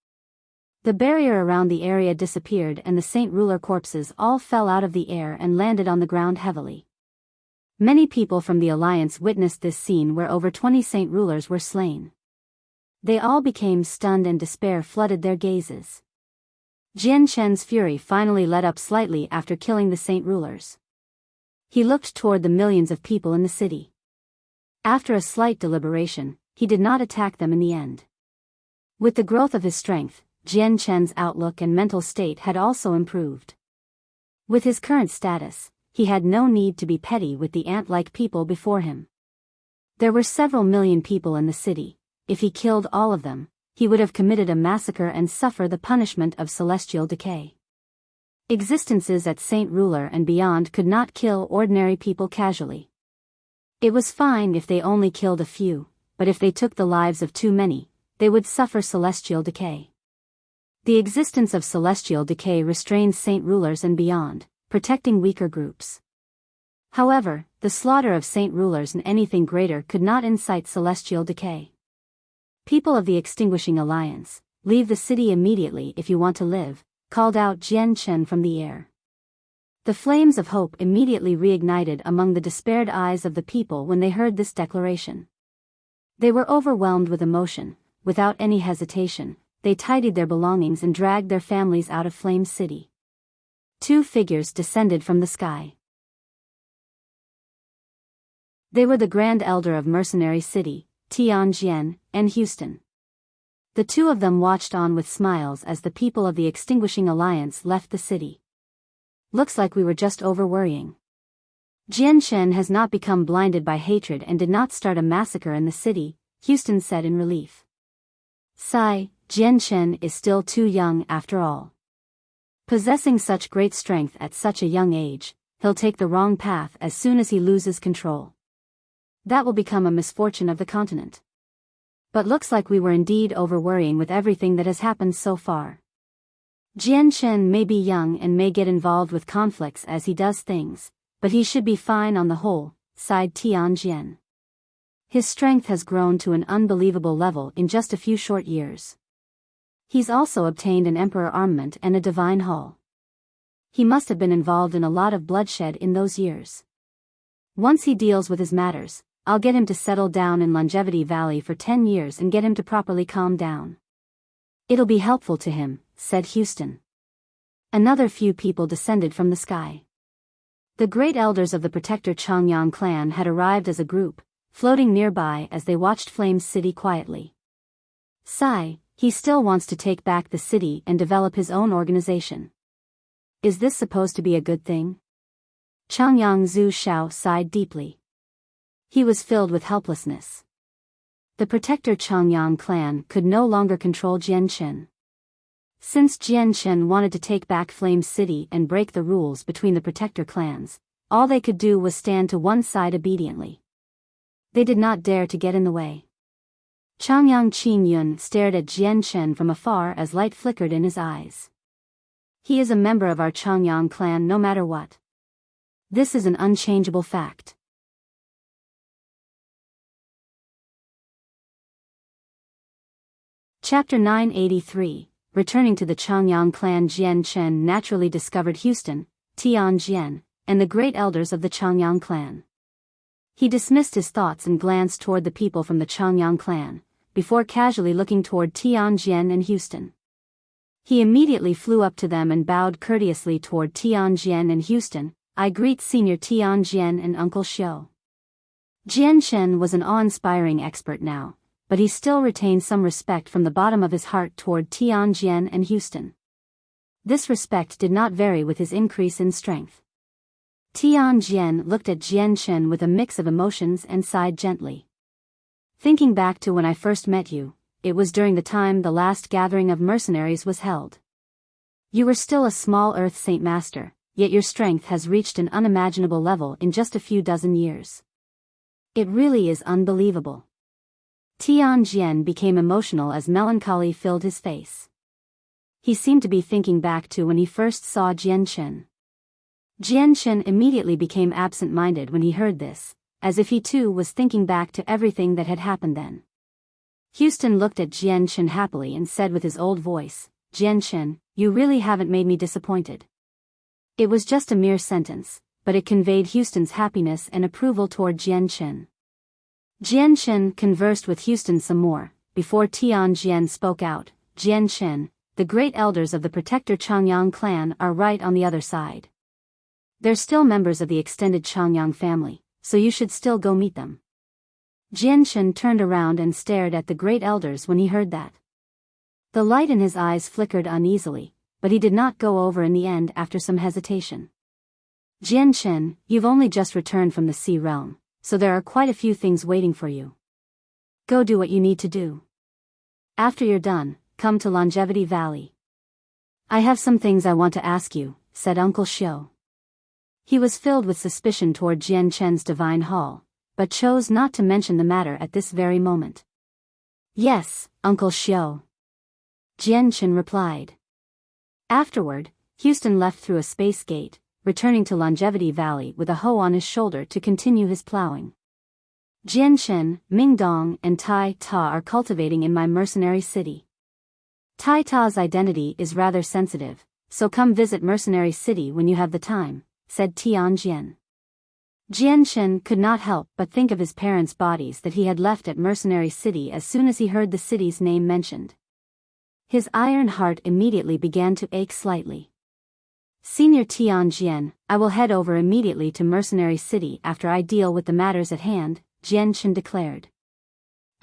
The barrier around the area disappeared and the saint ruler corpses all fell out of the air and landed on the ground heavily. Many people from the alliance witnessed this scene where over 20 saint rulers were slain. They all became stunned and despair flooded their gazes. Jian Chen's fury finally let up slightly after killing the saint rulers. He looked toward the millions of people in the city. After a slight deliberation, he did not attack them in the end. With the growth of his strength, Jian Chen's outlook and mental state had also improved. With his current status, he had no need to be petty with the ant-like people before him. There were several million people in the city. If he killed all of them, he would have committed a massacre and suffer the punishment of celestial decay. Existences at Saint Ruler and beyond could not kill ordinary people casually. It was fine if they only killed a few, but if they took the lives of too many, they would suffer celestial decay. The existence of celestial decay restrains Saint Rulers and beyond, protecting weaker groups. However, the slaughter of Saint Rulers and anything greater could not incite celestial decay. People of the Extinguishing Alliance, leave the city immediately if you want to live, called out Jian Chen from the air. The flames of hope immediately reignited among the despaired eyes of the people when they heard this declaration. They were overwhelmed with emotion. Without any hesitation, they tidied their belongings and dragged their families out of Flame City. Two figures descended from the sky. They were the Grand Elder of Mercenary City, Tianjian, and Houston. The two of them watched on with smiles as the people of the Extinguishing Alliance left the city. Looks like we were just over-worrying. Jian Chen has not become blinded by hatred and did not start a massacre in the city, Houston said in relief. Sigh, Jian Chen is still too young after all. Possessing such great strength at such a young age, he'll take the wrong path as soon as he loses control. That will become a misfortune of the continent. But looks like we were indeed over-worrying with everything that has happened so far. Jian Chen may be young and may get involved with conflicts as he does things, but he should be fine on the whole, sighed Tianjian. His strength has grown to an unbelievable level in just a few short years. He's also obtained an emperor armament and a divine hall. He must have been involved in a lot of bloodshed in those years. Once he deals with his matters, I'll get him to settle down in Longevity Valley for 10 years and get him to properly calm down. It'll be helpful to him, said Houston. Another few people descended from the sky. The great elders of the Protector Changyang clan had arrived as a group, floating nearby as they watched Flame City quietly. Sigh, he still wants to take back the city and develop his own organization. Is this supposed to be a good thing? Changyang Zhu Xiao sighed deeply. He was filled with helplessness. The Protector Changyang clan could no longer control Jian Chen. Since Jian Chen wanted to take back Flame City and break the rules between the Protector clans, all they could do was stand to one side obediently. They did not dare to get in the way. Changyang Qingyun stared at Jian Chen from afar as light flickered in his eyes. He is a member of our Changyang clan no matter what. This is an unchangeable fact. Chapter 983, Returning to the Changyang clan. Jian Chen naturally discovered Houston, Tianjian, and the great elders of the Changyang clan. He dismissed his thoughts and glanced toward the people from the Changyang clan, before casually looking toward Tianjian and Houston. He immediately flew up to them and bowed courteously toward Tianjian and Houston. I greet Senior Tianjian and Uncle Xiu. Jian Chen was an awe-inspiring expert now, but he still retained some respect from the bottom of his heart toward Tianjian and Houston. This respect did not vary with his increase in strength. Tianjian looked at Jian Chen with a mix of emotions and sighed gently. Thinking back to when I first met you, it was during the time the last gathering of mercenaries was held. You were still a small Earth Saint Master, yet your strength has reached an unimaginable level in just a few dozen years. It really is unbelievable. Tianjian became emotional as melancholy filled his face. He seemed to be thinking back to when he first saw Jian Chen. Jian Chen immediately became absent-minded when he heard this, as if he too was thinking back to everything that had happened then. Houston looked at Jian Chen happily and said with his old voice, Jian Chen, you really haven't made me disappointed. It was just a mere sentence, but it conveyed Houston's happiness and approval toward Jian Chen. Jian Chen conversed with Houston some more, before Tianjian spoke out, Jian Chen, the great elders of the Protector Changyang clan are right on the other side. They're still members of the extended Changyang family, so you should still go meet them. Jian Chen turned around and stared at the great elders when he heard that. The light in his eyes flickered uneasily, but he did not go over in the end after some hesitation. Jian Chen, you've only just returned from the Sea Realm, so there are quite a few things waiting for you. Go do what you need to do. After you're done, come to Longevity Valley. I have some things I want to ask you, said Uncle Xiu. He was filled with suspicion toward Jian Chen's divine hall, but chose not to mention the matter at this very moment. Yes, Uncle Xiu. Jian Chen replied. Afterward, Houston left through a space gate, returning to Longevity Valley with a hoe on his shoulder to continue his plowing. Jian Chen, Ming Dong and Tai Ta are cultivating in my mercenary city. Tai Ta's identity is rather sensitive, so come visit Mercenary City when you have the time, said Tian Jian. Jian Chen could not help but think of his parents' bodies that he had left at Mercenary City as soon as he heard the city's name mentioned. His iron heart immediately began to ache slightly. Senior Tian Jian, I will head over immediately to Mercenary City after I deal with the matters at hand, Jian Chen declared.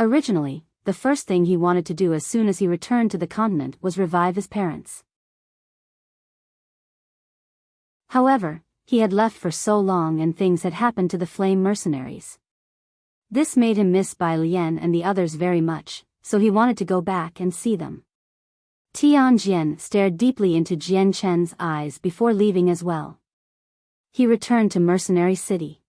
Originally, the first thing he wanted to do as soon as he returned to the continent was revive his parents. However, he had left for so long and things had happened to the flame mercenaries. This made him miss Bai Lian and the others very much, so he wanted to go back and see them. Tian Jian stared deeply into Jian Chen's eyes before leaving as well. He returned to Mercenary City.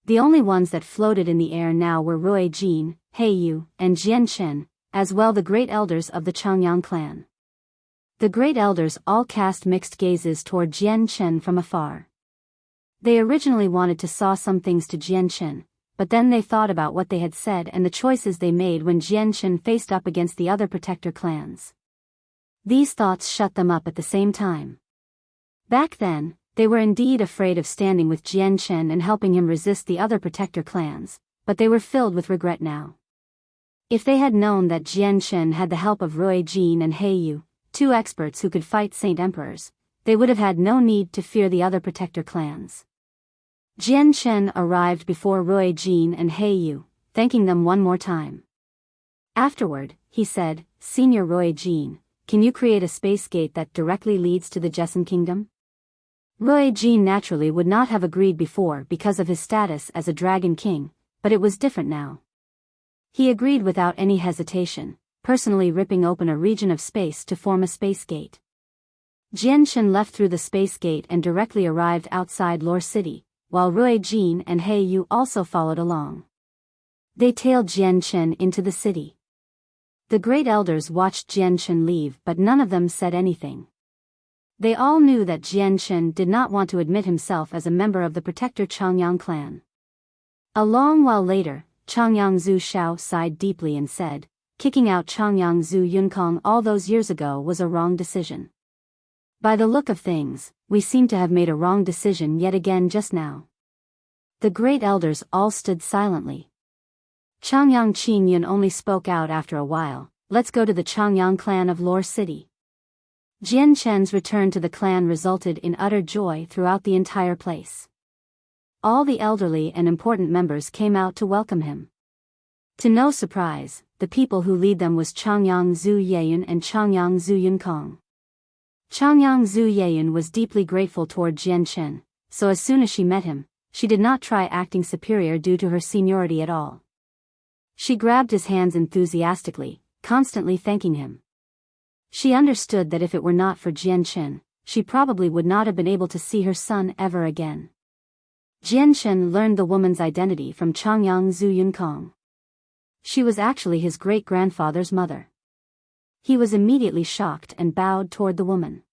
The only ones that floated in the air now were Rui Jin, He Yu, and Jian Chen, as well the great elders of the Changyang clan. The great elders all cast mixed gazes toward Jian Chen from afar. They originally wanted to saw some things to Jian Chen, but then they thought about what they had said and the choices they made when Jian Chen faced up against the other protector clans. These thoughts shut them up at the same time. Back then, they were indeed afraid of standing with Jian Chen and helping him resist the other protector clans, but they were filled with regret now. If they had known that Jian Chen had the help of Rui Jin and He Yu, two experts who could fight Saint Emperors, they would have had no need to fear the other protector clans. Jian Chen arrived before Rui Jin and He Yu, thanking them one more time. Afterward, he said, Senior Rui Jin, can you create a space gate that directly leads to the Jessen Kingdom? Rui Jin naturally would not have agreed before because of his status as a Dragon King, but it was different now. He agreed without any hesitation, personally ripping open a region of space to form a space gate. Jian Chen left through the space gate and directly arrived outside Lore City, while Rui Jin and He Yu also followed along. They tailed Jian Chen into the city. The great elders watched Jian Chen leave but none of them said anything. They all knew that Jian Chen did not want to admit himself as a member of the protector Changyang clan. A long while later, Changyang Zhu Shao sighed deeply and said, kicking out Changyang Zhu Yunkong all those years ago was a wrong decision. By the look of things, we seem to have made a wrong decision yet again just now. The great elders all stood silently. Changyang Qingyun only spoke out after a while, let's go to the Changyang clan of Lore City. Jian Chen's return to the clan resulted in utter joy throughout the entire place. All the elderly and important members came out to welcome him. To no surprise, the people who lead them was Changyang Zhu Yeyun and Changyang Zhu Yunkong. Changyang Zhu Yeyun was deeply grateful toward Jian Chen, so as soon as she met him, she did not try acting superior due to her seniority at all. She grabbed his hands enthusiastically, constantly thanking him. She understood that if it were not for Jian Chen, she probably would not have been able to see her son ever again. Jian Chen learned the woman's identity from Changyang Zhu Yunkong. She was actually his great-grandfather's mother. He was immediately shocked and bowed toward the woman.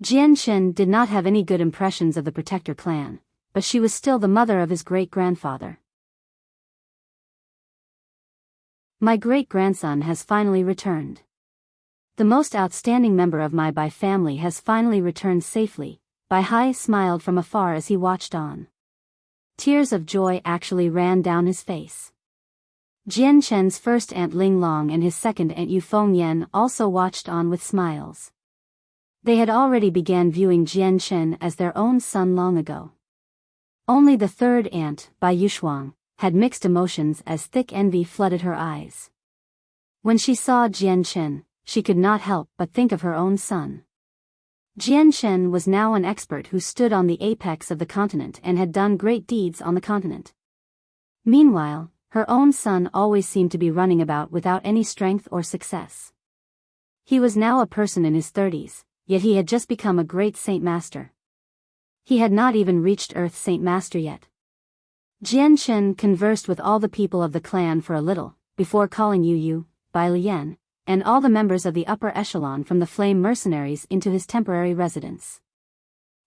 Jian Chen did not have any good impressions of the protector clan, but she was still the mother of his great-grandfather. My great-grandson has finally returned. The most outstanding member of my Bai family has finally returned safely. Bai Hai smiled from afar as he watched on. Tears of joy actually ran down his face. Jian Chen's first aunt Ling Long and his second aunt Yu Fengyan also watched on with smiles. They had already began viewing Jian Chen as their own son long ago. Only the third aunt, Bai Yushuang, had mixed emotions as thick envy flooded her eyes. When she saw Jian Chen, she could not help but think of her own son. Jian Shen was now an expert who stood on the apex of the continent and had done great deeds on the continent. Meanwhile, her own son always seemed to be running about without any strength or success. He was now a person in his 30s, yet he had just become a great Saint Master. He had not even reached Earth Saint Master yet. Jian Shen conversed with all the people of the clan for a little, before calling Yu, Bai Lian, and all the members of the upper echelon from the Flame Mercenaries into his temporary residence.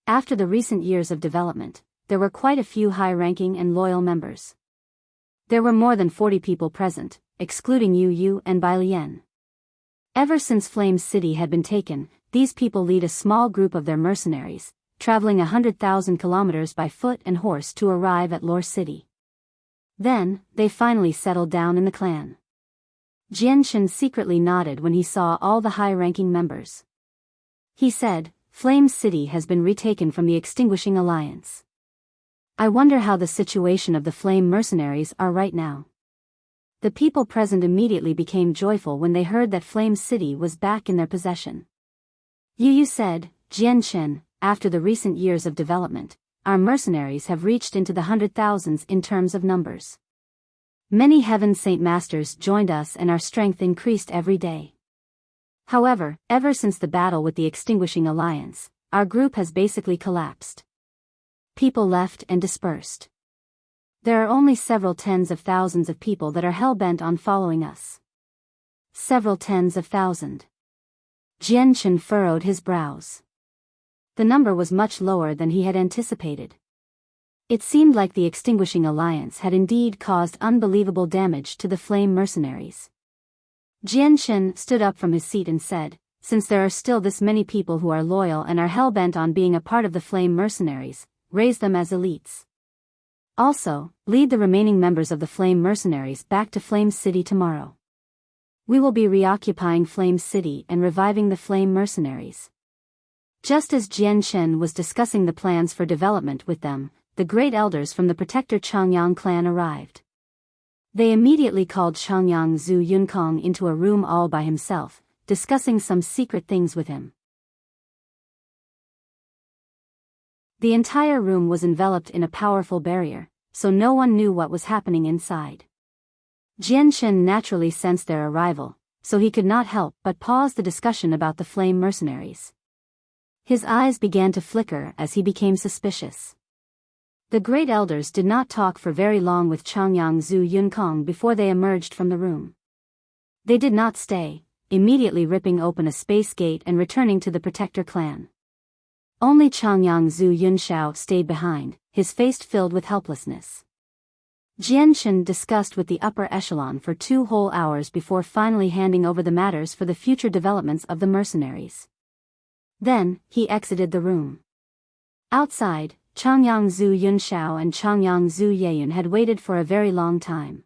After the recent years of development, there were quite a few high-ranking and loyal members. There were more than 40 people present, excluding Yu and Bai Lian. Ever since Flame City had been taken, these people lead a small group of their mercenaries, traveling 100,000 kilometers by foot and horse to arrive at Lore City. Then, they finally settled down in the clan. Jian Shen secretly nodded when he saw all the high-ranking members. He said, "Flame City has been retaken from the Extinguishing Alliance. I wonder how the situation of the Flame Mercenaries are right now." The people present immediately became joyful when they heard that Flame City was back in their possession. Yu said, "Jian Shen, after the recent years of development, our mercenaries have reached into the 100,000s in terms of numbers. Many Heaven Saint Masters joined us and our strength increased every day. However, ever since the battle with the Extinguishing Alliance, our group has basically collapsed. People left and dispersed. There are only several tens of thousands of people that are hell-bent on following us." Several tens of thousand. Jian Shen furrowed his brows. The number was much lower than he had anticipated. It seemed like the Extinguishing Alliance had indeed caused unbelievable damage to the Flame Mercenaries. Jian Shen stood up from his seat and said, "Since there are still this many people who are loyal and are hell-bent on being a part of the Flame Mercenaries, raise them as elites. Also, lead the remaining members of the Flame Mercenaries back to Flame City tomorrow. We will be reoccupying Flame City and reviving the Flame Mercenaries." Just as Jian Shen was discussing the plans for development with them, the great elders from the Protector Changyang clan arrived. They immediately called Changyang Zhu Yunkong into a room all by himself, discussing some secret things with him. The entire room was enveloped in a powerful barrier, so no one knew what was happening inside. Jian Shen naturally sensed their arrival, so he could not help but pause the discussion about the Flame Mercenaries. His eyes began to flicker as he became suspicious. The great elders did not talk for very long with Changyang Zhu Yunkong before they emerged from the room. They did not stay, immediately ripping open a space gate and returning to the Protector clan. Only Changyang Zhu Yunshao stayed behind, his face filled with helplessness. Jian Shen discussed with the upper echelon for 2 whole hours before finally handing over the matters for the future developments of the mercenaries. Then, he exited the room. Outside, Changyang Zhu Yunshao and Changyang Zhu Yeyun had waited for a very long time.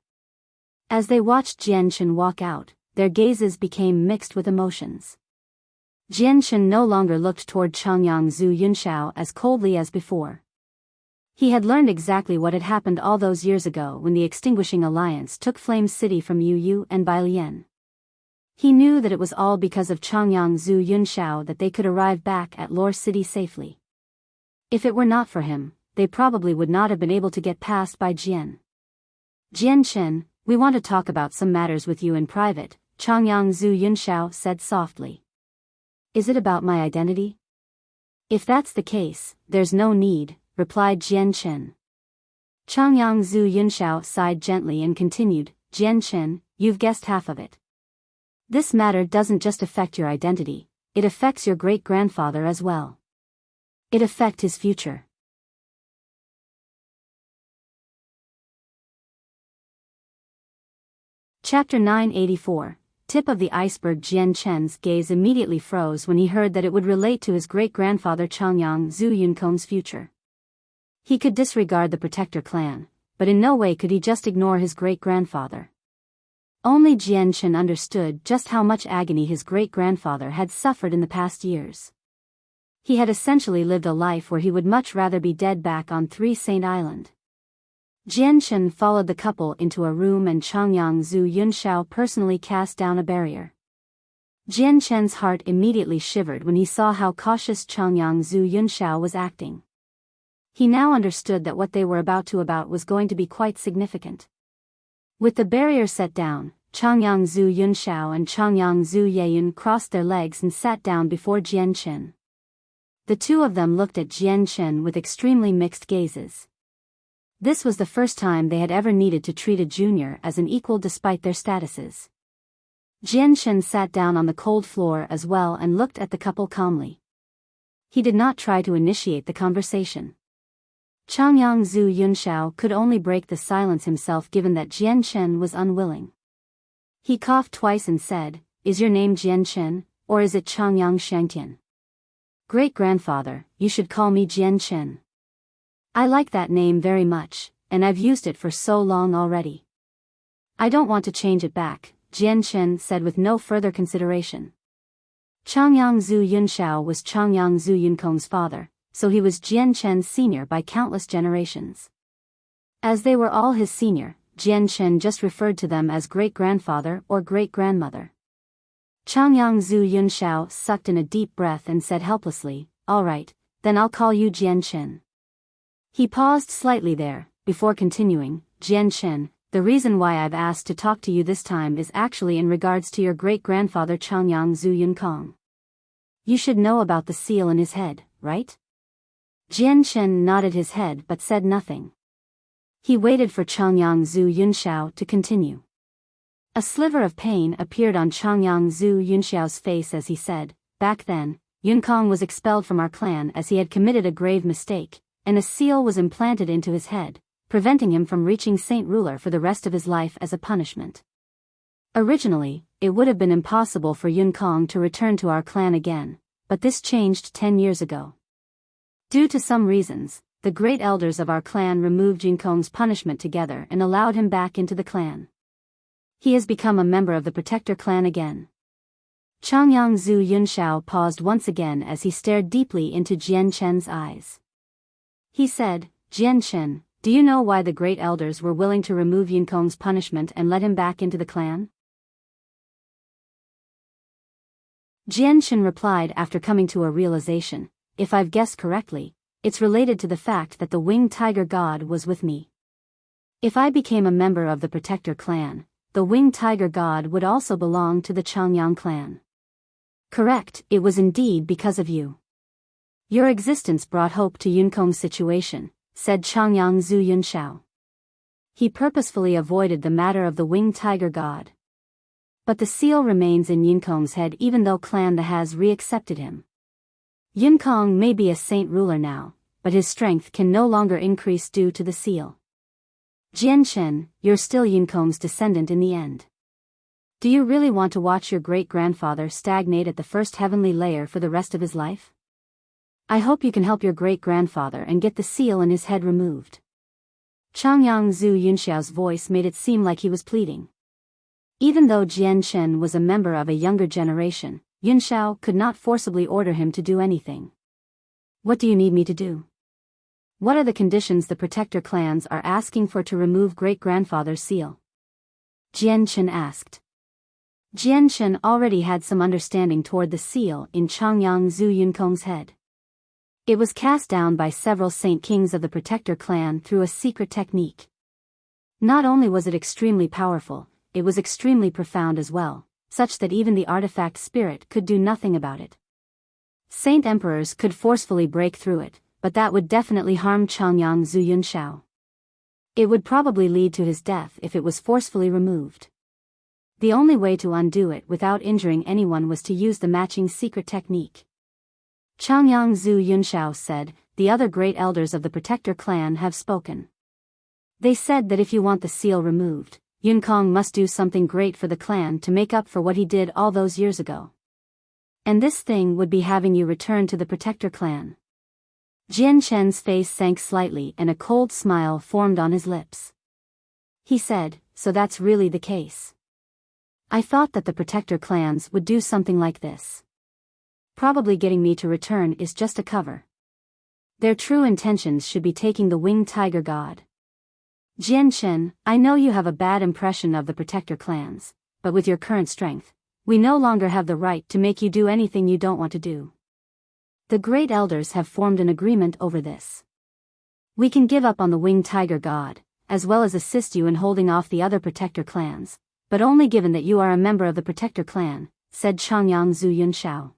As they watched Jian Shen walk out, their gazes became mixed with emotions. Jian Shen no longer looked toward Changyang Zhu Yunshao as coldly as before. He had learned exactly what had happened all those years ago when the Extinguishing Alliance took Flame City from Yu and Bai Lian. He knew that it was all because of Changyang Zhu Yunshao that they could arrive back at Lore City safely. If it were not for him, they probably would not have been able to get past by Jian. "Jian Shen, we want to talk about some matters with you in private," Changyang Zhu Yunshao said softly. "Is it about my identity?" "If that's the case, there's no need," replied Jian Shen. Changyang Zhu Yunshao sighed gently and continued, "Jian Shen, you've guessed half of it. This matter doesn't just affect your identity, it affects your great-grandfather as well. It affects his future." Chapter 984, Tip of the Iceberg. Jian Shen's gaze immediately froze when he heard that it would relate to his great-grandfather Changyang Zhu Yunkong's future. He could disregard the Protector clan, but in no way could he just ignore his great-grandfather. Only Jian Shen understood just how much agony his great-grandfather had suffered in the past years. He had essentially lived a life where he would much rather be dead back on Three Saint Island. Jian Shen followed the couple into a room and Changyang Zhu Yunshao personally cast down a barrier. Jian Chen's heart immediately shivered when he saw how cautious Changyang Zhu Yunxiao was acting. He now understood that what they were about was going to be quite significant. With the barrier set down, Changyang Zhu Yunxiao and Changyang Zhu Yeyun crossed their legs and sat down before Jian Chen. The two of them looked at Jian Chen with extremely mixed gazes. This was the first time they had ever needed to treat a junior as an equal despite their statuses. Jian Chen sat down on the cold floor as well and looked at the couple calmly. He did not try to initiate the conversation. Changyang Zhu Yunxiao could only break the silence himself given that Jian Chen was unwilling. He coughed twice and said, "Is your name Jian Chen, or is it Changyang Shangtian?" "Great-grandfather, you should call me Jian Chen. I like that name very much, and I've used it for so long already. I don't want to change it back," Jian Chen said with no further consideration. Changyang Zhu Yunxiao was Changyang Zhu Yunkong's father, so he was Jian Chen's senior by countless generations. As they were all his senior, Jian Chen just referred to them as great-grandfather or great-grandmother. Changyang Zhu Yunxiao sucked in a deep breath and said helplessly, "All right, then I'll call you Jian Chen." He paused slightly there, before continuing, "Jian Chen, the reason why I've asked to talk to you this time is actually in regards to your great-grandfather Changyang Zhu Yunkong. You should know about the seal in his head, right?" Jian Chen nodded his head but said nothing. He waited for Changyang Zhu Yunxiao to continue. A sliver of pain appeared on Changyang Zhu Yunxiao's face as he said, "Back then, Yunkong was expelled from our clan as he had committed a grave mistake, and a seal was implanted into his head, preventing him from reaching Saint Ruler for the rest of his life as a punishment. Originally, it would have been impossible for Yunkong to return to our clan again, but this changed 10 years ago. Due to some reasons, the great elders of our clan removed Yunkong's punishment together and allowed him back into the clan. He has become a member of the Protector clan again." Changyang Zhu Yunxiao paused once again as he stared deeply into Jian Chen's eyes. He said, "Jian Chen, do you know why the great elders were willing to remove Yunkong's punishment and let him back into the clan?" Jian Chen replied after coming to a realization, "If I've guessed correctly, it's related to the fact that the winged tiger god was with me. If I became a member of the Protector clan, the winged tiger god would also belong to the Changyang clan." "Correct, it was indeed because of you. Your existence brought hope to Yunkong's situation," said Changyang Zhu Yunxiao. He purposefully avoided the matter of the winged tiger god. But the seal remains in Yunkong's head even though Clan The has re-accepted him. Yunkong may be a saint ruler now, but his strength can no longer increase due to the seal. Jian Chen, you're still Yunkong's descendant in the end. Do you really want to watch your great-grandfather stagnate at the first heavenly layer for the rest of his life? I hope you can help your great-grandfather and get the seal in his head removed." Changyang Zhu Yunxiao's voice made it seem like he was pleading. Even though Jian Chen was a member of a younger generation, Yunxiao could not forcibly order him to do anything. "What do you need me to do? What are the conditions the Protector clans are asking for to remove great-grandfather's seal?" Jian Chen asked. Jian Chen already had some understanding toward the seal in Changyang Zhu Yunkong's head. It was cast down by several saint kings of the Protector clan through a secret technique. Not only was it extremely powerful, it was extremely profound as well, such that even the artifact spirit could do nothing about it. Saint emperors could forcefully break through it, but that would definitely harm Changyang Zhu Yunxiao. It would probably lead to his death if it was forcefully removed. The only way to undo it without injuring anyone was to use the matching secret technique. Changyang Zhu Yunxiao said, "The other great elders of the Protector clan have spoken. They said that if you want the seal removed, Yunkong must do something great for the clan to make up for what he did all those years ago. And this thing would be having you return to the Protector clan." Jian Chen's face sank slightly and a cold smile formed on his lips. He said, "So that's really the case. I thought that the Protector clans would do something like this. Probably getting me to return is just a cover. Their true intentions should be taking the winged tiger god. Jian Chen, I know you have a bad impression of the Protector clans, but with your current strength, We no longer have the right to make you do anything you don't want to do. The great elders have formed an agreement over this. We can give up on the winged tiger god, as well as assist you in holding off the other protector clans, but only given that you are a member of the protector clan, said Changyang Zhu Yunxiao.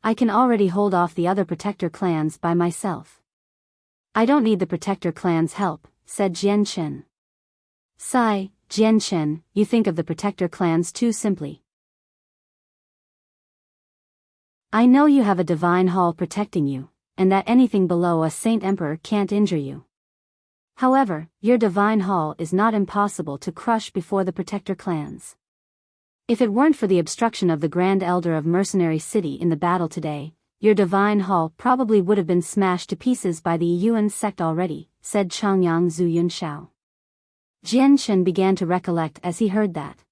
I can already hold off the other protector clans by myself. I don't need the protector clan's help, said Jian Chen. Sigh, Jian Chen, you think of the protector clans too simply. I know you have a divine hall protecting you, and that anything below a saint emperor can't injure you. However, your divine hall is not impossible to crush before the protector clans. If it weren't for the obstruction of the Grand Elder of Mercenary City in the battle today, your divine hall probably would have been smashed to pieces by the Yuan sect already, said Changyang Zhu Yunxiao. Jian Chen began to recollect as he heard that.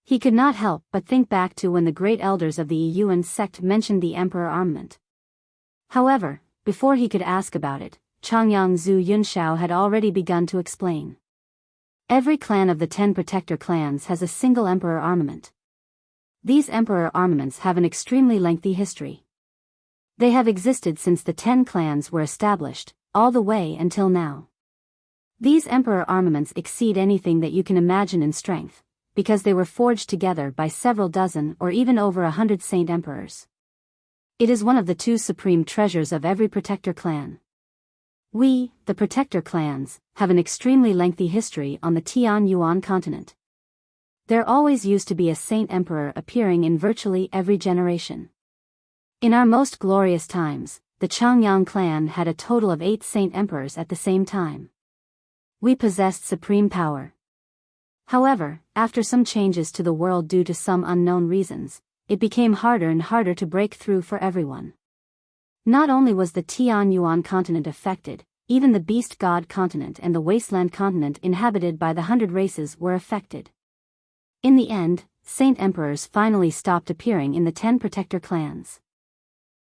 He could not help but think back to when the great elders of the Yuan sect mentioned the emperor armament. However, before he could ask about it, Changyang Zhu Yunxiao had already begun to explain. Every clan of the 10 protector clans has a single emperor armament. These emperor armaments have an extremely lengthy history. They have existed since the 10 clans were established, all the way until now. These emperor armaments exceed anything that you can imagine in strength, because they were forged together by several dozen or even over 100 saint emperors. It is one of the 2 supreme treasures of every protector clan. We, the protector clans, have an extremely lengthy history on the Tianyuan continent. There always used to be a saint emperor appearing in virtually every generation. In our most glorious times, the Changyang clan had a total of 8 saint emperors at the same time. We possessed supreme power. However, after some changes to the world due to some unknown reasons, it became harder and harder to break through for everyone. Not only was the Tianyuan continent affected, even the Beast God continent and the Wasteland continent inhabited by the 100 races were affected. In the end, saint emperors finally stopped appearing in the 10 protector clans.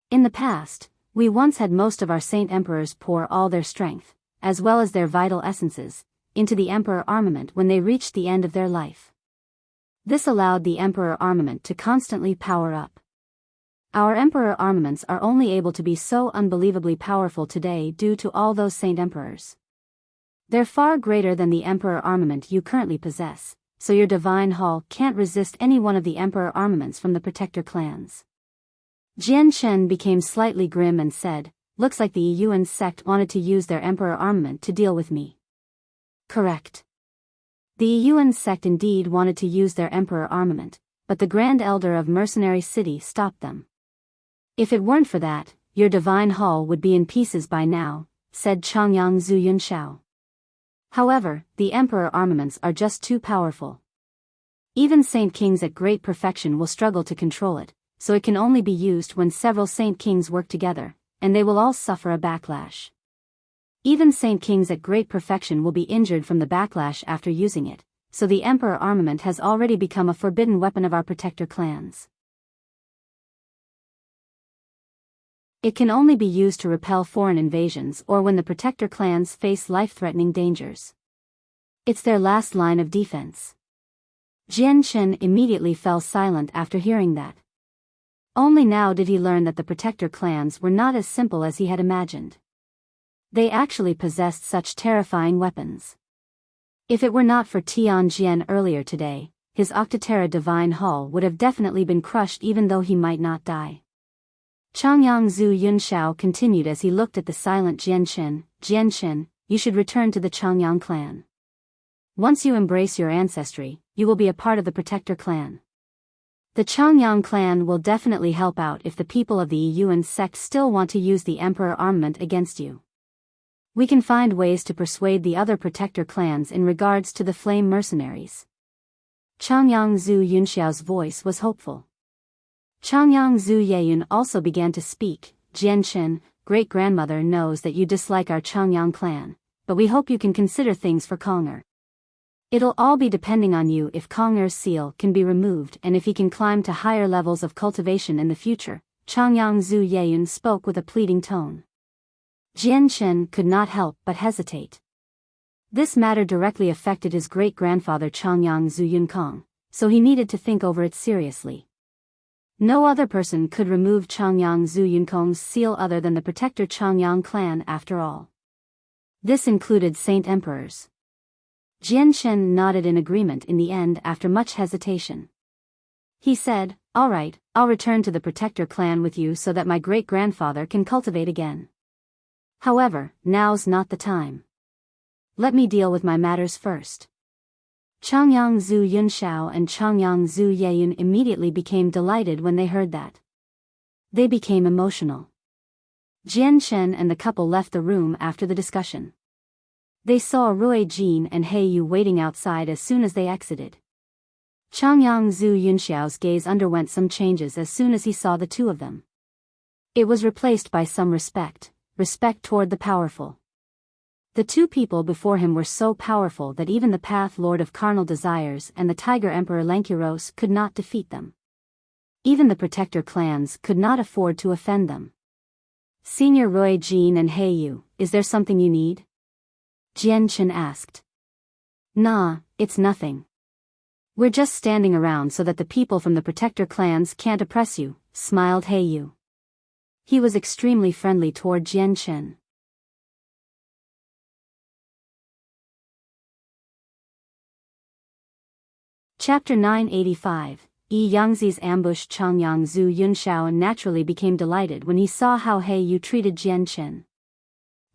In the past, we once had most of our saint emperors pour all their strength, as well as their vital essences, into the emperor armament when they reached the end of their life. This allowed the emperor armament to constantly power up. Our emperor armaments are only able to be so unbelievably powerful today due to all those saint emperors. They're far greater than the emperor armament you currently possess, so your divine hall can't resist any one of the emperor armaments from the protector clans. Jian Chen became slightly grim and said, looks like the Yuan sect wanted to use their emperor armament to deal with me. Correct. The Yuan sect indeed wanted to use their emperor armament, but the Grand Elder of Mercenary City stopped them. If it weren't for that, your divine hall would be in pieces by now, said Changyang Zhu Yunxiao. However, the emperor armaments are just too powerful. Even saint kings at great perfection will struggle to control it, so it can only be used when several saint kings work together, and they will all suffer a backlash. Even saint kings at great perfection will be injured from the backlash after using it, so the emperor armament has already become a forbidden weapon of our protector clans. It can only be used to repel foreign invasions or when the protector clans face life-threatening dangers. It's their last line of defense. Jian Chen immediately fell silent after hearing that. Only now did he learn that the protector clans were not as simple as he had imagined. They actually possessed such terrifying weapons. If it were not for Tianjian earlier today, his Octotera Divine Hall would have definitely been crushed even though he might not die. Changyang Zhu Yunxiao continued as he looked at the silent Jian Chen, you should return to the Changyang clan. Once you embrace your ancestry, you will be a part of the protector clan. The Changyang clan will definitely help out if the people of the Yuan sect still want to use the emperor armament against you. We can find ways to persuade the other protector clans in regards to the flame mercenaries. Changyang Zhu Yunxiao's voice was hopeful. Changyang Zhu Yeyun also began to speak. Jian Chen, great-grandmother knows that you dislike our Changyang clan, but we hope you can consider things for Konger. It'll all be depending on you if Konger's seal can be removed and if he can climb to higher levels of cultivation in the future. Changyang Zhu Yeyun spoke with a pleading tone. Jian Chen could not help but hesitate. This matter directly affected his great-grandfather Changyang Zhu Yunkong, so he needed to think over it seriously. No other person could remove Changyang Zhu Yunkong's seal other than the protector Changyang clan after all. This included Saint Emperors. Jian Shen nodded in agreement in the end after much hesitation. He said, "All right, I'll return to the protector clan with you so that my great-grandfather can cultivate again. However, now's not the time. Let me deal with my matters first." Changyang Zhu Yunshao and Changyang Zhu Yeyun immediately became delighted when they heard that. They became emotional. Jian Shen and the couple left the room after the discussion. They saw Rui Jin and He Yu waiting outside as soon as they exited. Changyang Zhu Yunxiao's gaze underwent some changes as soon as he saw the two of them. It was replaced by some respect toward the powerful. The two people before him were so powerful that even the Path Lord of Carnal Desires and the Tiger Emperor Lankyros could not defeat them. Even the protector clans could not afford to offend them. "Senior Rui Jin and He Yu, is there something you need?" Jian Chen asked. "Nah, it's nothing. We're just standing around so that the people from the protector clans can't oppress you," smiled He Yu. He was extremely friendly toward Jian Chen. Chapter 985, Yi Yangzi's ambush. Changyang Zhu Yunshao naturally became delighted when he saw how He Yu treated Jian Chen.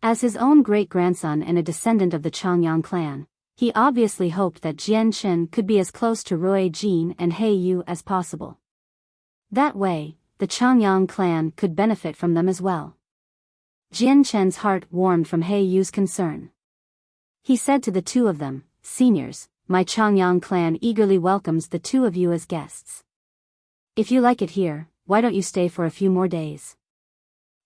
As his own great-grandson and a descendant of the Changyang clan, he obviously hoped that Jian Chen could be as close to Rui Jin and He Yu as possible. That way, the Changyang clan could benefit from them as well. Jian Chen's heart warmed from He Yu's concern. He said to the two of them, "Seniors, my Changyang clan eagerly welcomes the two of you as guests. If you like it here, why don't you stay for a few more days?"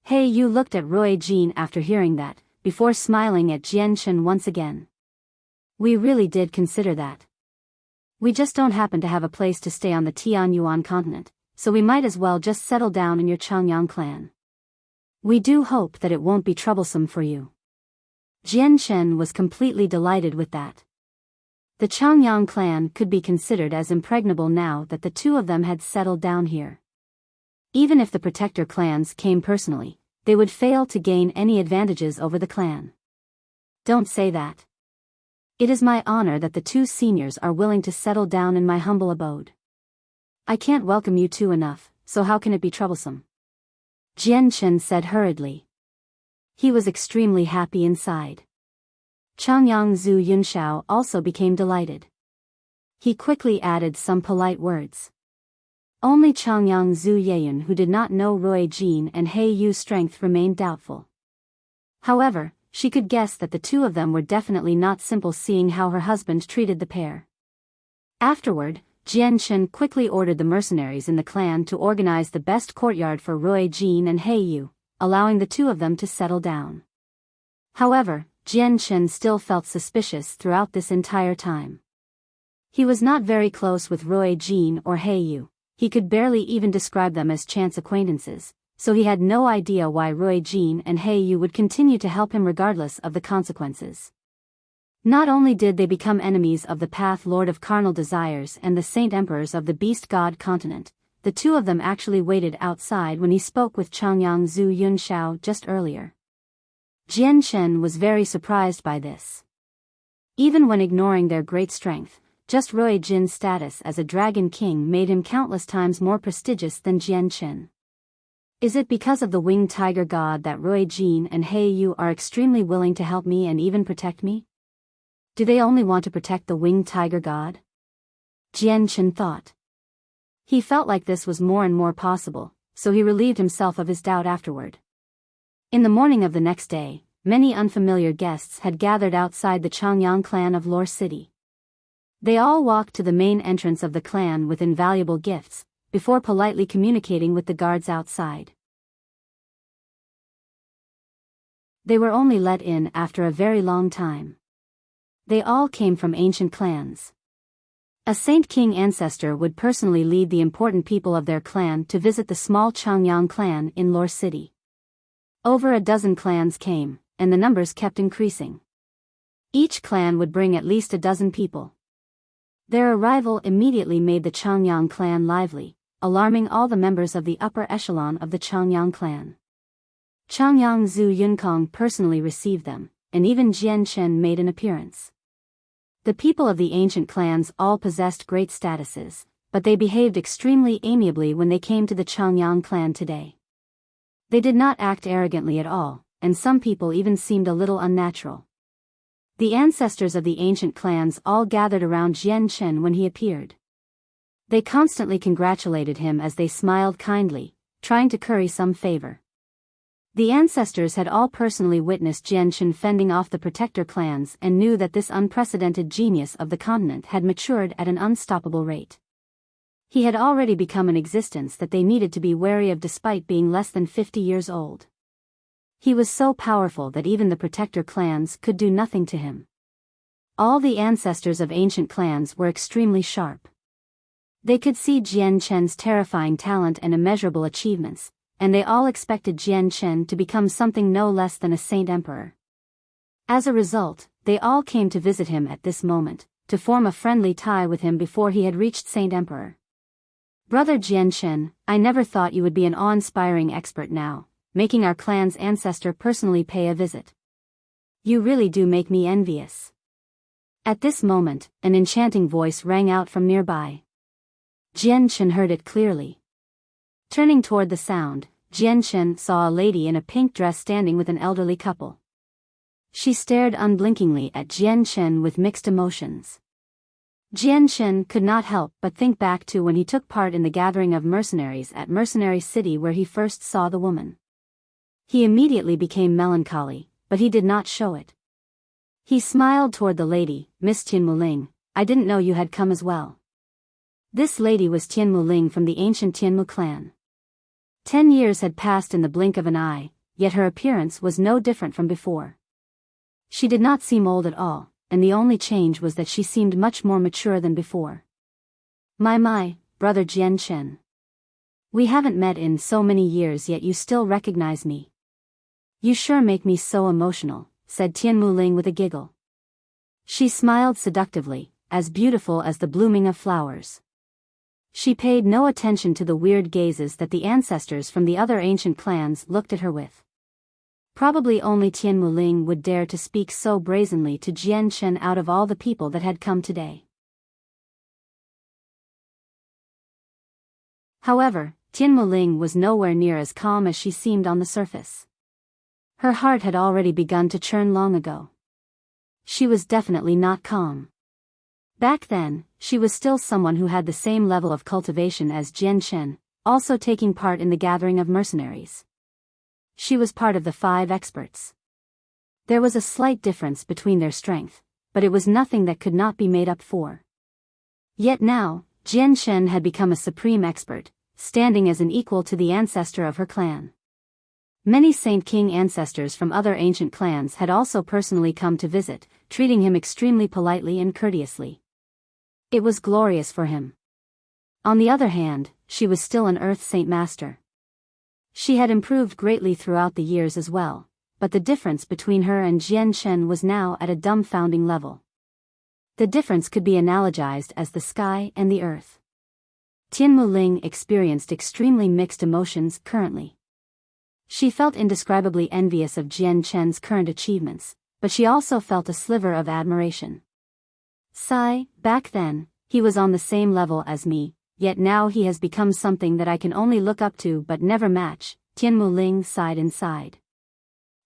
He Yu looked at Rui Jin after hearing that, before smiling at Jian Chen once again. "We really did consider that. We just don't happen to have a place to stay on the Tianyuan continent, so we might as well just settle down in your Changyang clan. We do hope that it won't be troublesome for you." Jian Chen was completely delighted with that. The Changyang clan could be considered as impregnable now that the two of them had settled down here. Even if the protector clans came personally, they would fail to gain any advantages over the clan. "Don't say that. It is my honor that the two seniors are willing to settle down in my humble abode. I can't welcome you two enough, so how can it be troublesome?" Jian Chen said hurriedly. He was extremely happy inside. Changyang Zhu Yunshao also became delighted. He quickly added some polite words. Only Changyang Zhu Yeyun, who did not know Rui Jin and He Yu's strength, remained doubtful. However, she could guess that the two of them were definitely not simple, seeing how her husband treated the pair. Afterward, Jian Chen quickly ordered the mercenaries in the clan to organize the best courtyard for Rui Jin and He Yu, allowing the two of them to settle down. However, Jian Chen still felt suspicious throughout this entire time. He was not very close with Rui Jin or He Yu. He could barely even describe them as chance acquaintances, so he had no idea why Rui Jin and He Yu would continue to help him regardless of the consequences. Not only did they become enemies of the Path Lord of Carnal Desires and the Saint Emperors of the Beast God continent, the two of them actually waited outside when he spoke with Changyang Zhu Yunshao just earlier. Jian Chen was very surprised by this. Even when ignoring their great strength, just Rui Jin's status as a dragon king made him countless times more prestigious than Jian Chen. Is it because of the winged tiger god that Rui Jin and He Yu are extremely willing to help me and even protect me? Do they only want to protect the winged tiger god? Jian Chen thought. He felt like this was more and more possible, so he relieved himself of his doubt afterward. In the morning of the next day, many unfamiliar guests had gathered outside the Changyang clan of Lore City. They all walked to the main entrance of the clan with invaluable gifts, before politely communicating with the guards outside. They were only let in after a very long time. They all came from ancient clans. A Saint King ancestor would personally lead the important people of their clan to visit the small Changyang clan in Lore City. Over a dozen clans came, and the numbers kept increasing. Each clan would bring at least a dozen people. Their arrival immediately made the Changyang clan lively, alarming all the members of the upper echelon of the Changyang clan. Changyang Zhu Yunkong personally received them, and even Jian Chen made an appearance. The people of the ancient clans all possessed great statuses, but they behaved extremely amiably when they came to the Changyang clan today. They did not act arrogantly at all, and some people even seemed a little unnatural. The ancestors of the ancient clans all gathered around Jian Chen when he appeared. They constantly congratulated him as they smiled kindly, trying to curry some favor. The ancestors had all personally witnessed Jian Chen fending off the protector clans and knew that this unprecedented genius of the continent had matured at an unstoppable rate. He had already become an existence that they needed to be wary of despite being less than 50 years old. He was so powerful that even the protector clans could do nothing to him. All the ancestors of ancient clans were extremely sharp. They could see Jian Chen's terrifying talent and immeasurable achievements, and they all expected Jian Chen to become something no less than a saint emperor. As a result, they all came to visit him at this moment, to form a friendly tie with him before he had reached saint emperor. Brother Jian Chen, I never thought you would be an awe-inspiring expert now, making our clan's ancestor personally pay a visit. You really do make me envious. At this moment, an enchanting voice rang out from nearby. Jian Chen heard it clearly. Turning toward the sound, Jian Chen saw a lady in a pink dress standing with an elderly couple. She stared unblinkingly at Jian Chen with mixed emotions. Jian Chen could not help but think back to when he took part in the gathering of mercenaries at Mercenary City where he first saw the woman. He immediately became melancholy, but he did not show it. He smiled toward the lady. Miss Tian Muling, I didn't know you had come as well. This lady was Tian Muling from the ancient Tianmu clan. 10 years had passed in the blink of an eye, yet her appearance was no different from before. She did not seem old at all, and the only change was that she seemed much more mature than before. My, brother Jian Chen. We haven't met in so many years yet you still recognize me. You sure make me so emotional, said Tian Muling with a giggle. She smiled seductively, as beautiful as the blooming of flowers. She paid no attention to the weird gazes that the ancestors from the other ancient clans looked at her with. Probably only Tian Muling would dare to speak so brazenly to Jian Chen out of all the people that had come today. However, Tian Muling was nowhere near as calm as she seemed on the surface. Her heart had already begun to churn long ago. She was definitely not calm. Back then, she was still someone who had the same level of cultivation as Jian Chen, also taking part in the gathering of mercenaries. She was part of the 5 experts. There was a slight difference between their strength, but it was nothing that could not be made up for. Yet now, Jian Chen had become a supreme expert, standing as an equal to the ancestor of her clan. Many Saint King ancestors from other ancient clans had also personally come to visit, treating him extremely politely and courteously. It was glorious for him. On the other hand, she was still an Earth Saint Master. She had improved greatly throughout the years as well, but the difference between her and Jian Chen was now at a dumbfounding level. The difference could be analogized as the sky and the earth. Tian Muling experienced extremely mixed emotions currently. She felt indescribably envious of Jian Chen's current achievements, but she also felt a sliver of admiration. Back then, he was on the same level as me, yet now he has become something that I can only look up to but never match, Tian Muling sighed inside.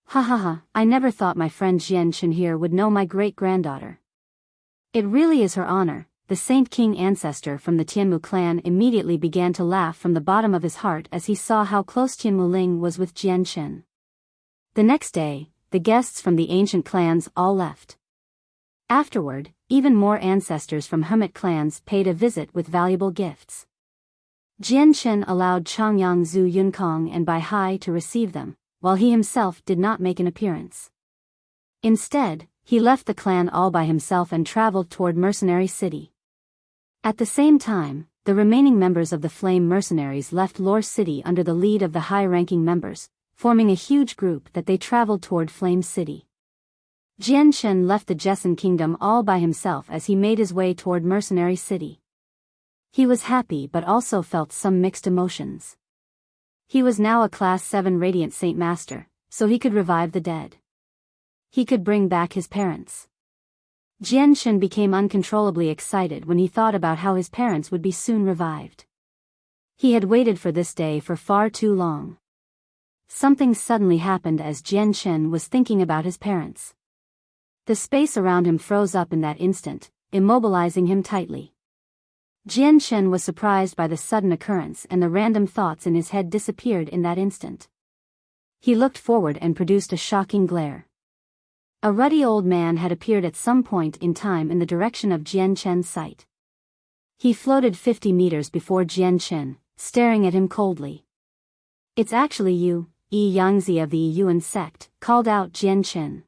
Ha, I never thought my friend Jian Chen here would know my great-granddaughter. It really is her honor. The Saint King ancestor from the Tianmu clan immediately began to laugh from the bottom of his heart as he saw how close Tian Muling was with Jian Chen. The next day, the guests from the ancient clans all left. Afterward, even more ancestors from Hermit clans paid a visit with valuable gifts. Jian Chen allowed Changyang Zhu Yunkong and Bai Hai to receive them, while he himself did not make an appearance. Instead, he left the clan all by himself and traveled toward Mercenary City. At the same time, the remaining members of the Flame Mercenaries left Lore City under the lead of the high-ranking members, forming a huge group that they traveled toward Flame City. Jianshen left the Jessen kingdom all by himself as he made his way toward Mercenary City. He was happy but also felt some mixed emotions. He was now a Class 7 Radiant Saint Master, so he could revive the dead. He could bring back his parents. Jianshen became uncontrollably excited when he thought about how his parents would be soon revived. He had waited for this day for far too long. Something suddenly happened as Jianshen was thinking about his parents. The space around him froze up in that instant, immobilizing him tightly. Jianshen was surprised by the sudden occurrence and the random thoughts in his head disappeared in that instant. He looked forward and produced a shocking glare. A ruddy old man had appeared at some point in time in the direction of Jianshen's sight. He floated 50 meters before Jianshen, staring at him coldly. "It's actually you, Yi Yangzi of the Yuan sect," called out Jianshen.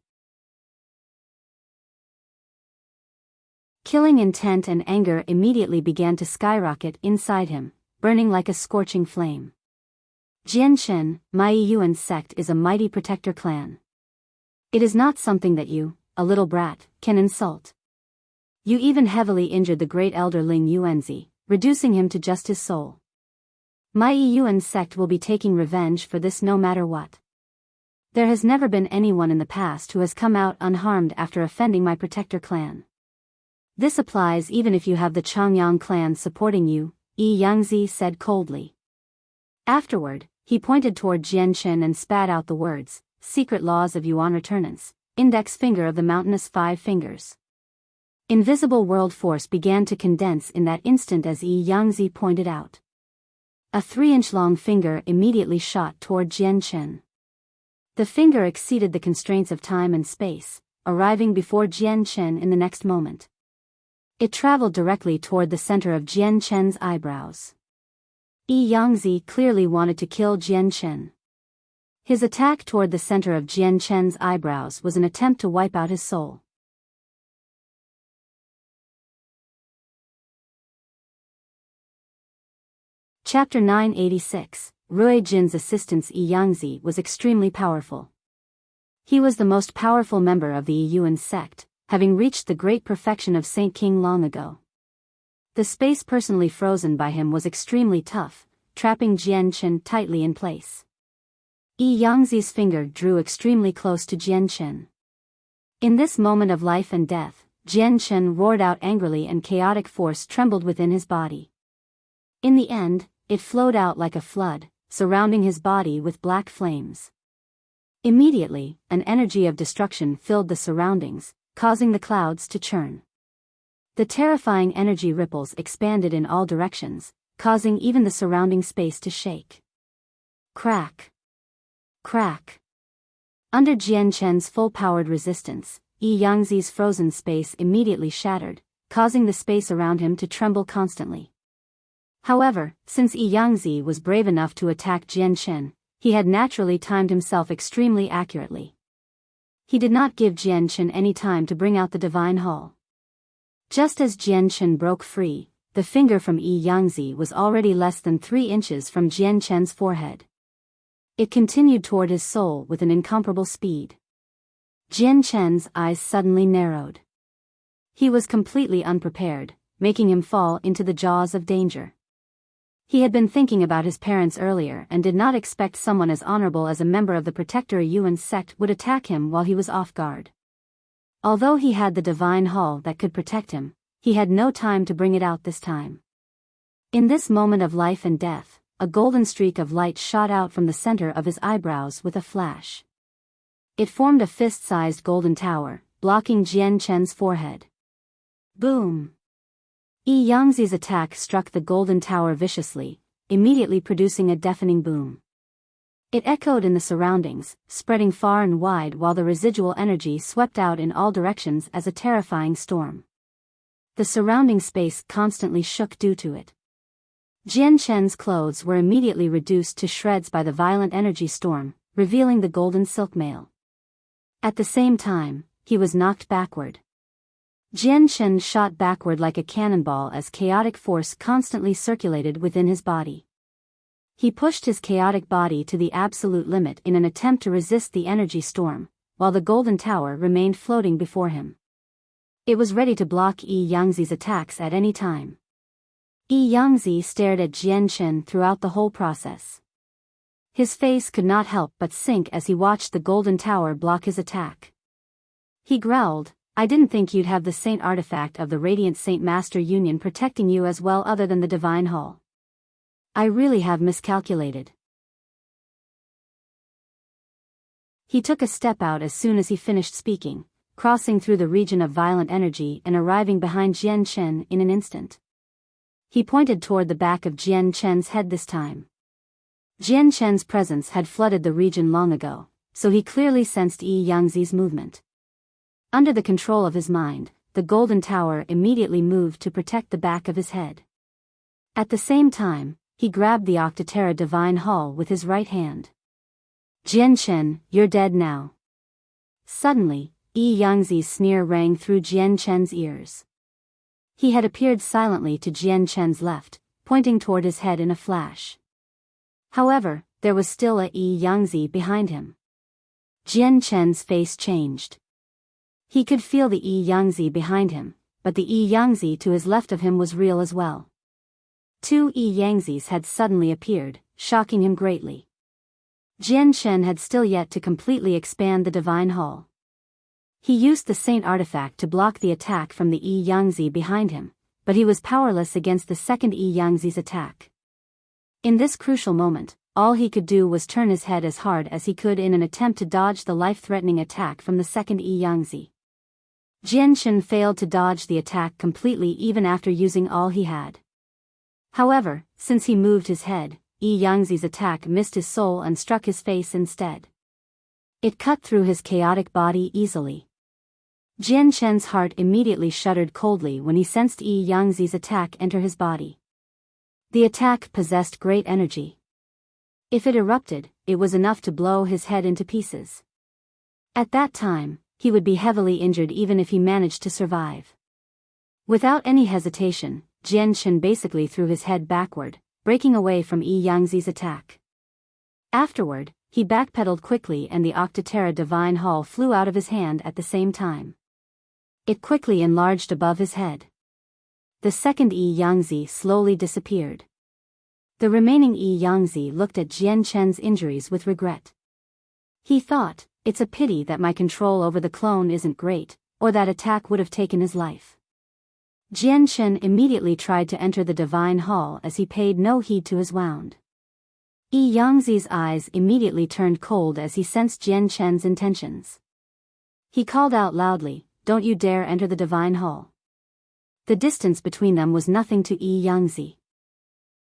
Killing intent and anger immediately began to skyrocket inside him, burning like a scorching flame. "Jianshen, my Yuan sect is a mighty protector clan. It is not something that you, a little brat, can insult. You even heavily injured the great elder Ling Yuanzi, reducing him to just his soul. My Yuan sect will be taking revenge for this no matter what. There has never been anyone in the past who has come out unharmed after offending my protector clan. This applies even if you have the Changyang clan supporting you," Yi Yangzi said coldly. Afterward, he pointed toward Jianshen and spat out the words, "Secret laws of Yuan returnance, index finger of the mountainous 5 fingers." Invisible world force began to condense in that instant as Yi Yangzi pointed out. A 3-inch long finger immediately shot toward Jianshen. The finger exceeded the constraints of time and space, arriving before Jianshen in the next moment. It traveled directly toward the center of Jianshen's eyebrows. Yi Yangzi clearly wanted to kill Jianshen. His attack toward the center of Jianshen's eyebrows was an attempt to wipe out his soul. Chapter 986, Rui Jin's assistant Yi Yangzi was extremely powerful. He was the most powerful member of the Yuan sect, having reached the great perfection of Saint King long ago. The space personally frozen by him was extremely tough, trapping Jianshen tightly in place. Yi Yangzi's finger drew extremely close to Jianshen. In this moment of life and death, Jianshen roared out angrily and chaotic force trembled within his body. In the end, it flowed out like a flood, surrounding his body with black flames. Immediately, an energy of destruction filled the surroundings, causing the clouds to churn. The terrifying energy ripples expanded in all directions, causing even the surrounding space to shake. Crack! Crack! Under Jianshen's full-powered resistance, Yi Yangzi's frozen space immediately shattered, causing the space around him to tremble constantly. However, since Yi Yangzi was brave enough to attack Jianshen, he had naturally timed himself extremely accurately. He did not give Jianshen any time to bring out the divine hull. Just as Jianshen broke free, the finger from Yi Yangzi was already less than 3 inches from Jianshen's forehead. It continued toward his soul with an incomparable speed. Jianshen's eyes suddenly narrowed. He was completely unprepared, making him fall into the jaws of danger. He had been thinking about his parents earlier and did not expect someone as honorable as a member of the Protector Yuan sect would attack him while he was off guard. Although he had the divine hull that could protect him, he had no time to bring it out this time. In this moment of life and death, a golden streak of light shot out from the center of his eyebrows with a flash. It formed a fist-sized golden tower, blocking Jianshen's forehead. Boom! Yi Yangzi's attack struck the golden tower viciously, immediately producing a deafening boom. It echoed in the surroundings, spreading far and wide while the residual energy swept out in all directions as a terrifying storm. The surrounding space constantly shook due to it. Jianshen's clothes were immediately reduced to shreds by the violent energy storm, revealing the golden silk mail. At the same time, he was knocked backward. Jianshen shot backward like a cannonball as chaotic force constantly circulated within his body. He pushed his chaotic body to the absolute limit in an attempt to resist the energy storm, while the golden tower remained floating before him. It was ready to block Yi Yangzi's attacks at any time. Yi Yangzi stared at Jian Chen throughout the whole process. His face could not help but sink as he watched the golden tower block his attack. He growled, "I didn't think you'd have the saint artifact of the Radiant Saint Master Union protecting you as well other than the Divine Hall. I really have miscalculated." He took a step out as soon as he finished speaking, crossing through the region of violent energy and arriving behind Jian Chen in an instant. He pointed toward the back of Jian Chen's head this time. Jian Chen's presence had flooded the region long ago, so he clearly sensed Yi Yangzi's movement. Under the control of his mind, the golden tower immediately moved to protect the back of his head. At the same time, he grabbed the Octaterra Divine Hall with his right hand. "Jian Chen, you're dead now." Suddenly, Yi Yangzi's sneer rang through Jian Chen's ears. He had appeared silently to Jian Chen's left, pointing toward his head in a flash. However, there was still a Yi Yangzi behind him. Jian Chen's face changed. He could feel the Yi Yangzi behind him, but the Yi Yangzi to his left of him was real as well. Two Yi Yangzis had suddenly appeared, shocking him greatly. Jian Chen had still yet to completely expand the Divine Hall. He used the Saint Artifact to block the attack from the Yi Yangzi behind him, but he was powerless against the second Yi Yangzi's attack. In this crucial moment, all he could do was turn his head as hard as he could in an attempt to dodge the life-threatening attack from the second Yi Yangzi. Jian Chen failed to dodge the attack completely even after using all he had. However, since he moved his head, Yi Yangzi's attack missed his soul and struck his face instead. It cut through his chaotic body easily. Jian Chen's heart immediately shuddered coldly when he sensed Yi Yangzi's attack enter his body. The attack possessed great energy. If it erupted, it was enough to blow his head into pieces. At that time, he would be heavily injured even if he managed to survive. Without any hesitation, Jian Chen basically threw his head backward, breaking away from Yi Yangzi's attack. Afterward, he backpedaled quickly and the Octaterra Divine Hall flew out of his hand at the same time. It quickly enlarged above his head. The second Yi Yangzi slowly disappeared. The remaining Yi Yangzi looked at Jian Chen's injuries with regret. He thought, "It's a pity that my control over the clone isn't great, or that attack would have taken his life." Jian Chen immediately tried to enter the Divine Hall as he paid no heed to his wound. Yi Yangzi's eyes immediately turned cold as he sensed Jian Chen's intentions. He called out loudly, "Don't you dare enter the Divine Hall." The distance between them was nothing to Yi Yangzi.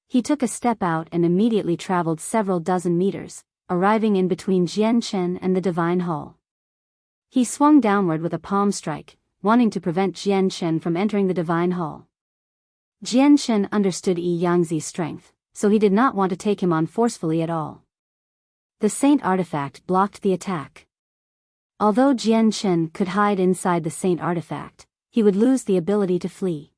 He took a step out and immediately traveled several dozen meters, arriving in between Jian Chen and the Divine Hall. He swung downward with a palm strike, wanting to prevent Jian Chen from entering the Divine Hall. Jian Chen understood Yi Yangzi's strength, so he did not want to take him on forcefully at all. The Saint Artifact blocked the attack. Although Jian Chen could hide inside the Saint Artifact, he would lose the ability to flee.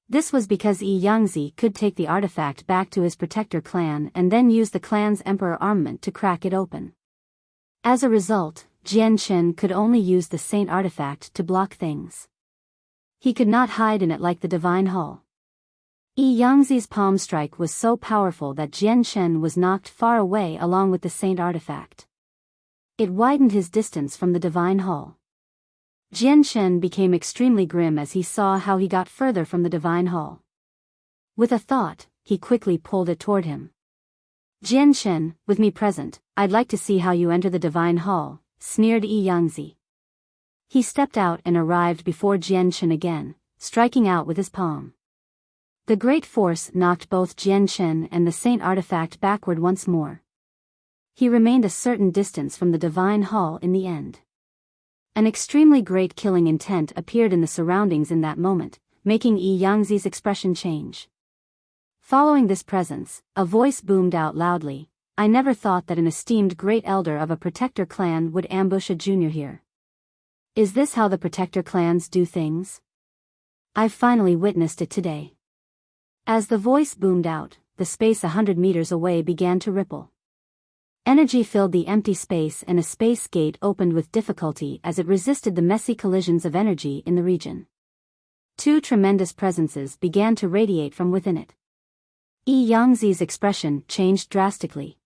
This was because Yi Yangzi could take the artifact back to his protector clan and then use the clan's emperor armament to crack it open. As a result, Jian Chen could only use the Saint Artifact to block things. He could not hide in it like the Divine Hall. Yi Yangzi's palm strike was so powerful that Jian Chen was knocked far away along with the Saint Artifact. It widened his distance from the Divine Hall. Jian Chen became extremely grim as he saw how he got further from the Divine Hall. With a thought, he quickly pulled it toward him. "Jian Chen, with me present, I'd like to see how you enter the Divine Hall," sneered Yi Yangzi. He stepped out and arrived before Jian Chen again, striking out with his palm. The great force knocked both Jian Chen and the Saint Artifact backward once more. He remained a certain distance from the Divine Hall in the end. An extremely great killing intent appeared in the surroundings in that moment, making Yi Yangzi's expression change. Following this presence, a voice boomed out loudly, "I never thought that an esteemed great elder of a protector clan would ambush a junior here. Is this how the protector clans do things? I've finally witnessed it today." As the voice boomed out, the space 100 meters away began to ripple. Energy filled the empty space and a space gate opened with difficulty as it resisted the messy collisions of energy in the region. Two tremendous presences began to radiate from within it. Yangzi's expression changed drastically.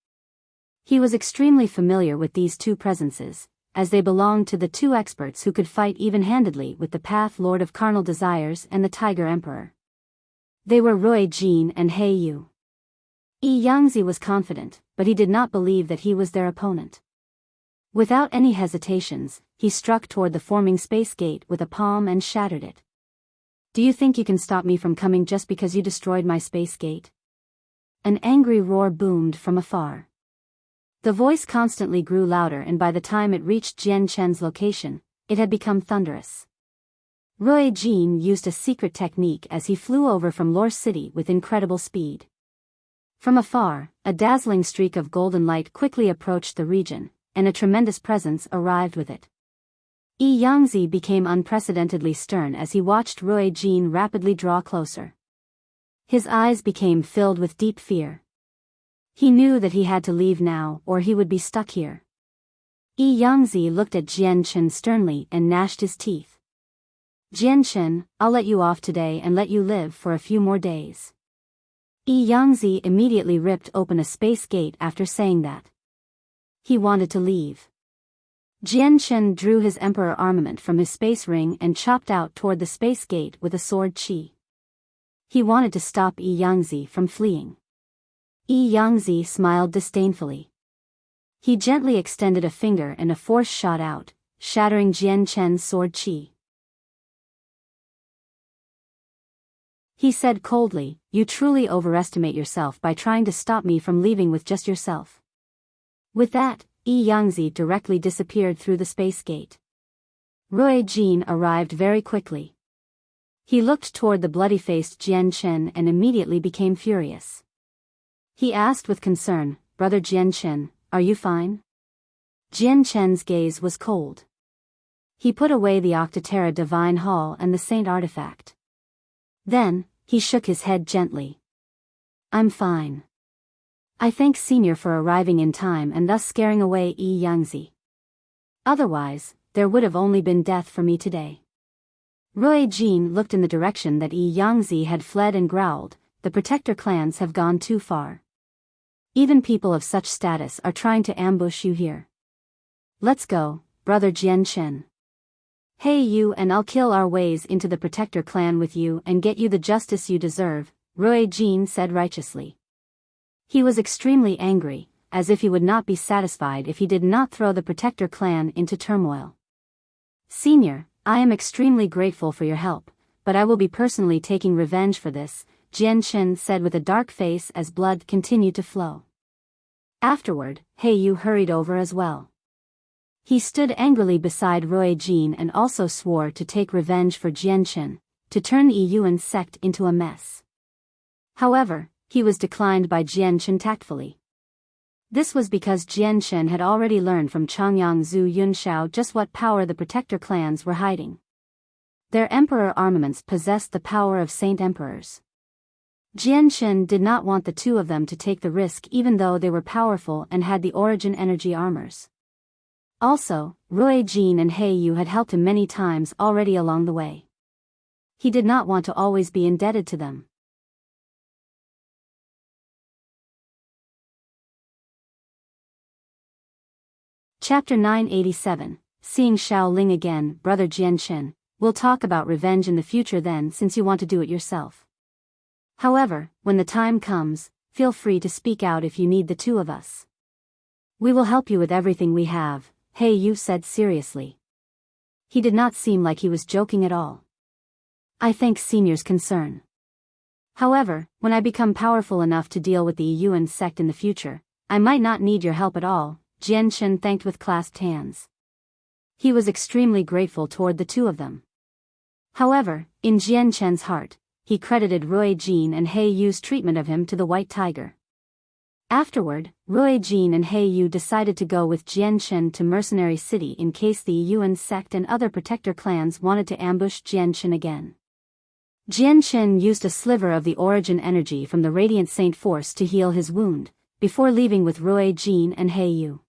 He was extremely familiar with these two presences, as they belonged to the two experts who could fight even-handedly with the Path Lord of Carnal Desires and the Tiger Emperor. They were Rui Jin and He Yu. Yangzi was confident, but he did not believe that he was their opponent. Without any hesitations, he struck toward the forming space gate with a palm and shattered it. Do you think you can stop me from coming just because you destroyed my space gate? An angry roar boomed from afar. The voice constantly grew louder, and by the time it reached Jian Chen's location, it had become thunderous. Rui Jin used a secret technique as he flew over from Lore City with incredible speed. From afar, a dazzling streak of golden light quickly approached the region, and a tremendous presence arrived with it. Yangzi became unprecedentedly stern as he watched Rui Jin rapidly draw closer. His eyes became filled with deep fear. He knew that he had to leave now or he would be stuck here. Yangzi looked at Jian Chen sternly and gnashed his teeth. Jian Chen, I'll let you off today and let you live for a few more days. Yangzi immediately ripped open a space gate after saying that. He wanted to leave. Jian Chen drew his emperor armament from his space ring and chopped out toward the space gate with a sword chi. He wanted to stop Yangzi from fleeing. Yangzi smiled disdainfully. He gently extended a finger and a force shot out, shattering Jian Chen's sword chi. He said coldly, "You truly overestimate yourself by trying to stop me from leaving with just yourself." With that, Yangzi directly disappeared through the space gate. Rui Jin arrived very quickly. He looked toward the bloody-faced Jian Chen and immediately became furious. He asked with concern, "Brother Jian Chen, are you fine?" Jian Chen's gaze was cold. He put away the Octaterra Divine Hall and the Saint Artifact. Then, he shook his head gently. "I'm fine. I thank Senior for arriving in time and thus scaring away Yangzi. Otherwise, there would have only been death for me today." Rui Jin looked in the direction that Yangzi had fled and growled, "The Protector clans have gone too far. Even people of such status are trying to ambush you here. Let's go, Brother Jian Chen. Hey you, and I'll kill our ways into the Protector clan with you and get you the justice you deserve," Rui Jin said righteously. He was extremely angry, as if he would not be satisfied if he did not throw the Protector clan into turmoil. "Senior, I am extremely grateful for your help, but I will be personally taking revenge for this," Jian Chen said with a dark face as blood continued to flow. Afterward, He Yu hurried over as well. He stood angrily beside Rui Jin and also swore to take revenge for Jian Chen, to turn the Yuan sect into a mess. However, he was declined by Jian Chen tactfully. This was because Jian Chen had already learned from Changyang Zhu Yunshao just what power the Protector clans were hiding. Their emperor armaments possessed the power of saint emperors. Jian Chen did not want the two of them to take the risk even though they were powerful and had the origin energy armors. Also, Rui Jin and He Yu had helped him many times already along the way. He did not want to always be indebted to them. Chapter 987, Seeing Xiao Ling again. "Brother Jian Chen, we'll talk about revenge in the future then, since you want to do it yourself. However, when the time comes, feel free to speak out if you need the two of us. We will help you with everything we have," He Yu said seriously. He did not seem like he was joking at all. "I thank Senior's concern. However, when I become powerful enough to deal with the Yuan sect in the future, I might not need your help at all," Jian Chen thanked with clasped hands. He was extremely grateful toward the two of them. However, in Jian Chen's heart, he credited Rui Jin and He Yu's treatment of him to the White Tiger. Afterward, Rui Jin and He Yu decided to go with Jian Chen to Mercenary City in case the Yuan sect and other Protector clans wanted to ambush Jian Chen again. Jian Chen used a sliver of the origin energy from the Radiant Saint Force to heal his wound, before leaving with Rui Jin and He Yu.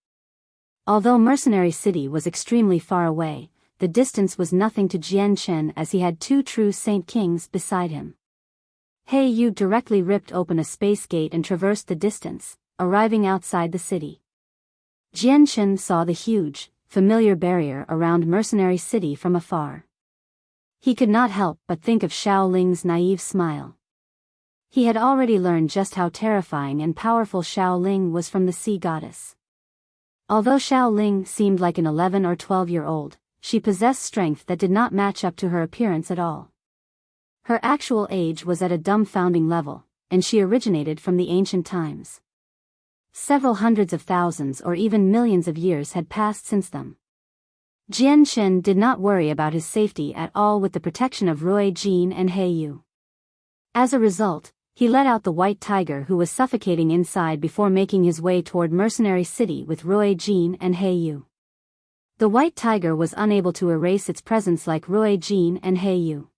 Although Mercenary City was extremely far away, the distance was nothing to Jian Chen as he had two true Saint Kings beside him. He Yu directly ripped open a space gate and traversed the distance, arriving outside the city. Jian Chen saw the huge, familiar barrier around Mercenary City from afar. He could not help but think of Xiao Ling's naive smile. He had already learned just how terrifying and powerful Xiao Ling was from the sea goddess. Although Xiao Ling seemed like an 11 or 12-year-old, she possessed strength that did not match up to her appearance at all. Her actual age was at a dumbfounding level, and she originated from the ancient times. Several hundreds of thousands or even millions of years had passed since then. Jian Chen did not worry about his safety at all with the protection of Rui Jin and He Yu. As a result, he let out the white tiger who was suffocating inside before making his way toward Mercenary City with Rui Jin and He Yu. The white tiger was unable to erase its presence like Rui Jin and He Yu.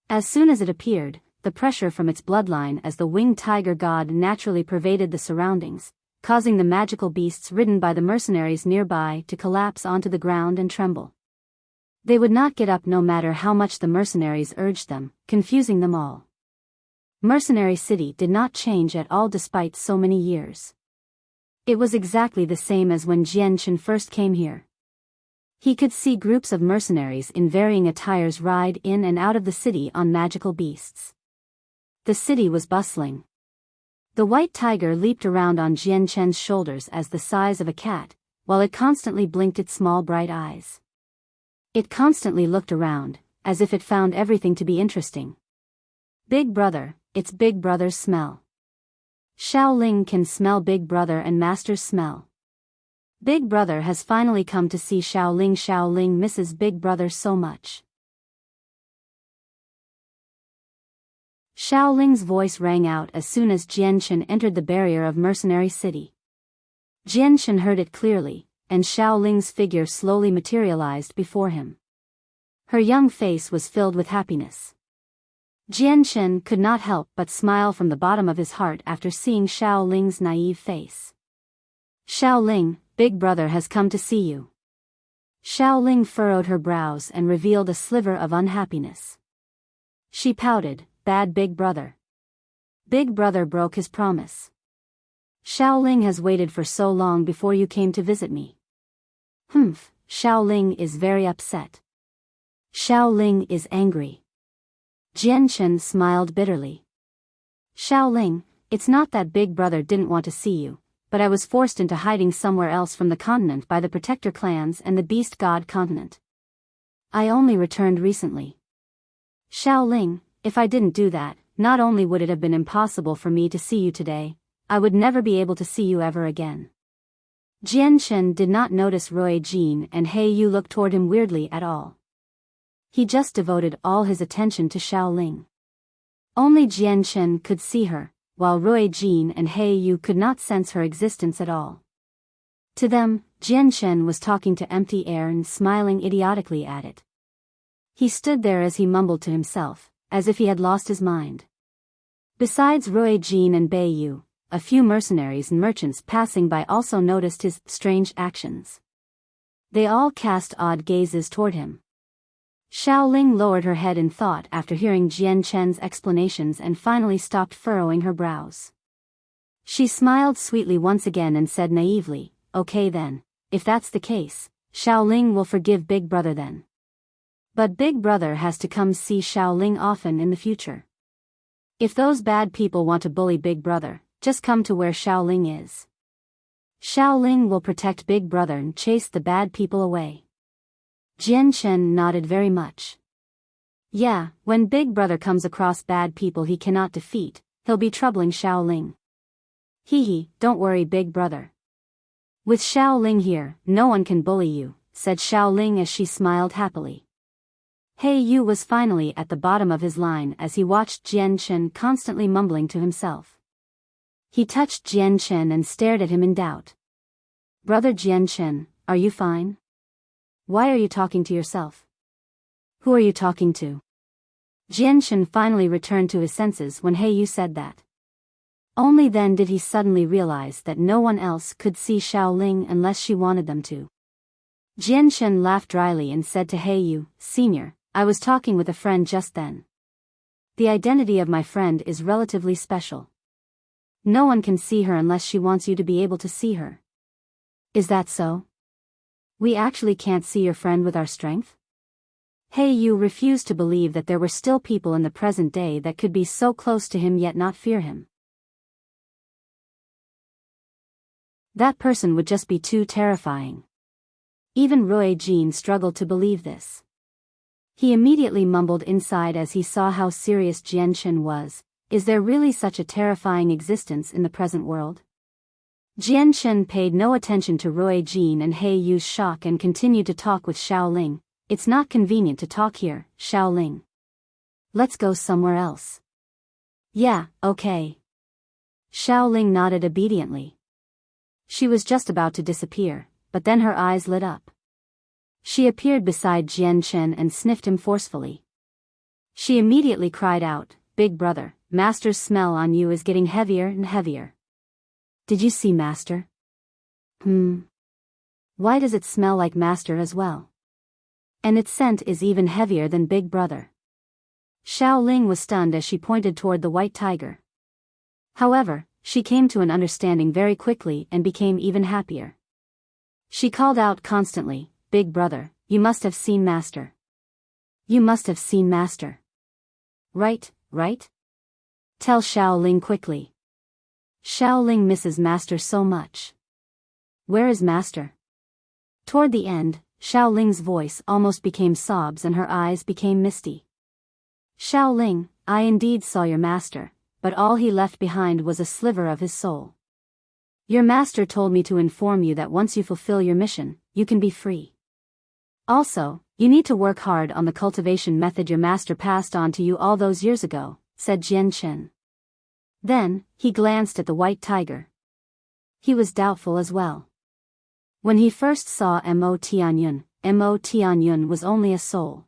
As soon as it appeared, the pressure from its bloodline as the winged tiger god naturally pervaded the surroundings, causing the magical beasts ridden by the mercenaries nearby to collapse onto the ground and tremble. They would not get up no matter how much the mercenaries urged them, confusing them all. Mercenary City did not change at all despite so many years. It was exactly the same as when Jian Chen first came here. He could see groups of mercenaries in varying attires ride in and out of the city on magical beasts. The city was bustling. The white tiger leaped around on Jian Chen's shoulders as the size of a cat, while it constantly blinked its small bright eyes. It constantly looked around, as if it found everything to be interesting. Big Brother, it's Big Brother's smell. Xiao Ling can smell Big Brother and Master's smell. Big Brother has finally come to see Xiao Ling. Xiao Ling misses Big Brother so much. Xiao Ling's voice rang out as soon as Jian Chen entered the barrier of Mercenary City. Jian Chen heard it clearly, and Xiao Ling's figure slowly materialized before him. Her young face was filled with happiness. Jian Chen could not help but smile from the bottom of his heart after seeing Xiao Ling's naive face. Xiao Ling, Big Brother has come to see you. Xiao Ling furrowed her brows and revealed a sliver of unhappiness. She pouted, "Bad Big Brother. Big Brother broke his promise. Xiao Ling has waited for so long before you came to visit me." Humph, Xiao Ling is very upset. Xiao Ling is angry. Jian Chen smiled bitterly. Xiao Ling, it's not that Big Brother didn't want to see you, but I was forced into hiding somewhere else from the continent by the Protector clans and the Beast God continent. I only returned recently. Xiao Ling, if I didn't do that, not only would it have been impossible for me to see you today, I would never be able to see you ever again. Jian Chen did not notice Rui Jin and He Yu look toward him weirdly at all. He just devoted all his attention to Xiao Ling. Only Jian Chen could see her, while Rui Jin and He Yu could not sense her existence at all. To them, Jian Chen was talking to empty air and smiling idiotically at it. He stood there as he mumbled to himself, as if he had lost his mind. Besides Rui Jin and Biyao, a few mercenaries and merchants passing by also noticed his strange actions. They all cast odd gazes toward him. Xiao Ling lowered her head in thought after hearing Jian Chen's explanations and finally stopped furrowing her brows. She smiled sweetly once again and said naively, "Okay then, if that's the case, Xiao Ling will forgive Big Brother then. But Big Brother has to come see Xiao Ling often in the future. If those bad people want to bully Big Brother, just come to where Xiao Ling is. Xiao Ling will protect Big Brother and chase the bad people away." Jian Chen nodded very much. Yeah, when Big Brother comes across bad people he cannot defeat, he'll be troubling Xiao Ling. Hee, don't worry Big Brother. With Xiao Ling here, no one can bully you, said Xiao Ling as she smiled happily. He Yu was finally at the bottom of his line as he watched Jian Chen constantly mumbling to himself. He touched Jian Chen and stared at him in doubt. Brother Jian Chen, are you fine? Why are you talking to yourself? Who are you talking to? Jian Chen finally returned to his senses when He Yu said that. Only then did he suddenly realize that no one else could see Xiaoling unless she wanted them to. Jianshen laughed dryly and said to Yu, Senior, I was talking with a friend just then. The identity of my friend is relatively special. No one can see her unless she wants you to be able to see her. Is that so? We actually can't see your friend with our strength? Yu refused to believe that there were still people in the present day that could be so close to him yet not fear him. That person would just be too terrifying. Even Rui Jin struggled to believe this. He immediately mumbled inside as he saw how serious Jianshen was. Is there really such a terrifying existence in the present world? Jianshen paid no attention to Rui Jin and Yu's shock and continued to talk with Xiaoling. It's not convenient to talk here, Xiaoling. Let's go somewhere else. Yeah, okay. Xiaoling nodded obediently. She was just about to disappear, but then her eyes lit up. She appeared beside Jianshen and sniffed him forcefully. She immediately cried out, Big brother, Master's smell on you is getting heavier and heavier. Did you see Master? Why does it smell like Master as well? And its scent is even heavier than Big brother. Xiaoling was stunned as she pointed toward the white tiger. However, she came to an understanding very quickly and became even happier. She called out constantly, Big brother, you must have seen Master. You must have seen Master. Right? Tell Xiaoling quickly. Xiaoling misses Master so much. Where is Master? Toward the end, Xiaoling's voice almost became sobs and her eyes became misty. Xiaoling, I indeed saw your Master, but all he left behind was a sliver of his soul. Your Master told me to inform you that once you fulfill your mission, you can be free. Also, you need to work hard on the cultivation method your Master passed on to you all those years ago, said Jianshen. Then, he glanced at the white tiger. He was doubtful as well. When he first saw Mo Tianyun was only a soul.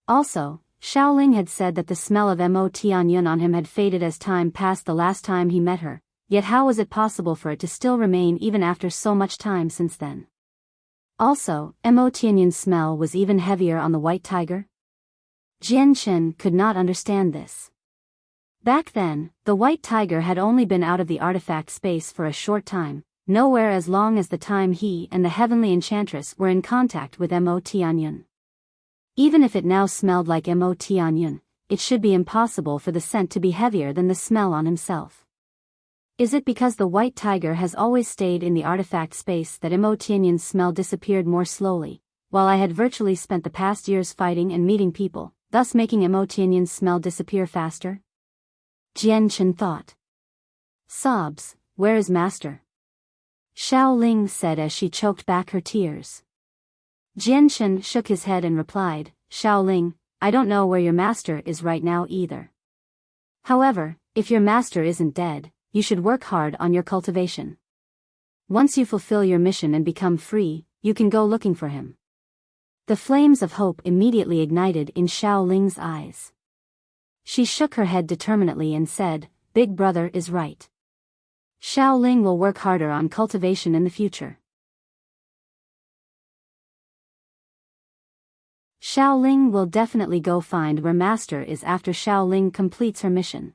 Also, Xiaoling had said that the smell of Mo Tianyun on him had faded as time passed the last time he met her, yet how was it possible for it to still remain even after so much time since then? Also, Mo Tianyun's smell was even heavier on the white tiger? Jianshen could not understand this. Back then, the white tiger had only been out of the artifact space for a short time, nowhere as long as the time he and the heavenly enchantress were in contact with Mo Tianyun. Even if it now smelled like Mo Tianyun, it should be impossible for the scent to be heavier than the smell on himself. Is it because the white tiger has always stayed in the artifact space that Mo Tianyun's smell disappeared more slowly, while I had virtually spent the past years fighting and meeting people, thus making Mo Tianyun's smell disappear faster? Jianshen thought. Sobs, where is Master? Xiaoling said as she choked back her tears. Jianshen shook his head and replied, Xiaoling, I don't know where your Master is right now either. However, if your Master isn't dead, you should work hard on your cultivation. Once you fulfill your mission and become free, you can go looking for him. The flames of hope immediately ignited in Xiaoling's eyes. She shook her head determinedly and said, Big brother is right. Xiaoling will work harder on cultivation in the future. Xiaoling will definitely go find where Master is after Xiaoling completes her mission.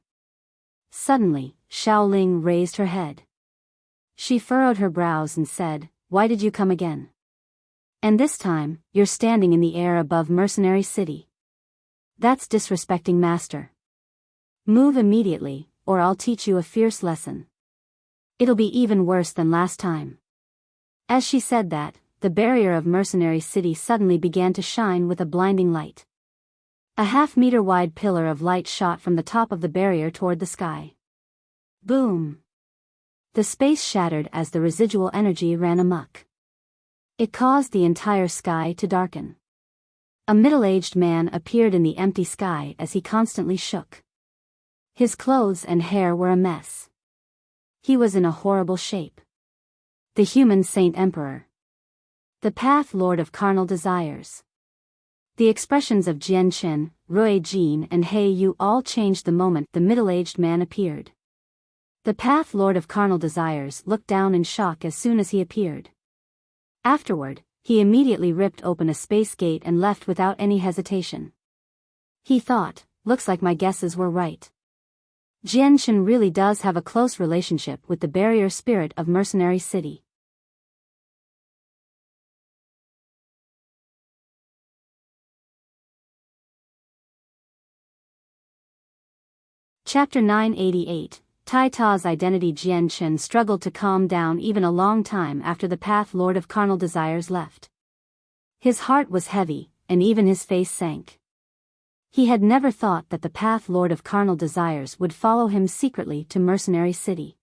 Suddenly, Xiaoling raised her head. She furrowed her brows and said, Why did you come again? And this time, you're standing in the air above Mercenary City. That's disrespecting Master. Move immediately, or I'll teach you a fierce lesson. It'll be even worse than last time. As she said that, the barrier of Mercenary City suddenly began to shine with a blinding light. A half-meter wide pillar of light shot from the top of the barrier toward the sky. Boom! The space shattered as the residual energy ran amok. It caused the entire sky to darken. A middle-aged man appeared in the empty sky as he constantly shook. His clothes and hair were a mess. He was in a horrible shape. The human Saint Emperor. The Path Lord of Carnal Desires. The expressions of Jianshen, Rui Jin and Yu all changed the moment the middle-aged man appeared. The Path Lord of Carnal Desires looked down in shock as soon as he appeared. Afterward, he immediately ripped open a space gate and left without any hesitation. He thought, looks like my guesses were right. Jianshan really does have a close relationship with the barrier spirit of Mercenary City. Chapter 988, Tai Ta's Identity. Jianshan struggled to calm down even a long time after the Path Lord of Carnal Desires left. His heart was heavy, and even his face sank. He had never thought that the Path Lord of Carnal Desires would follow him secretly to Mercenary City.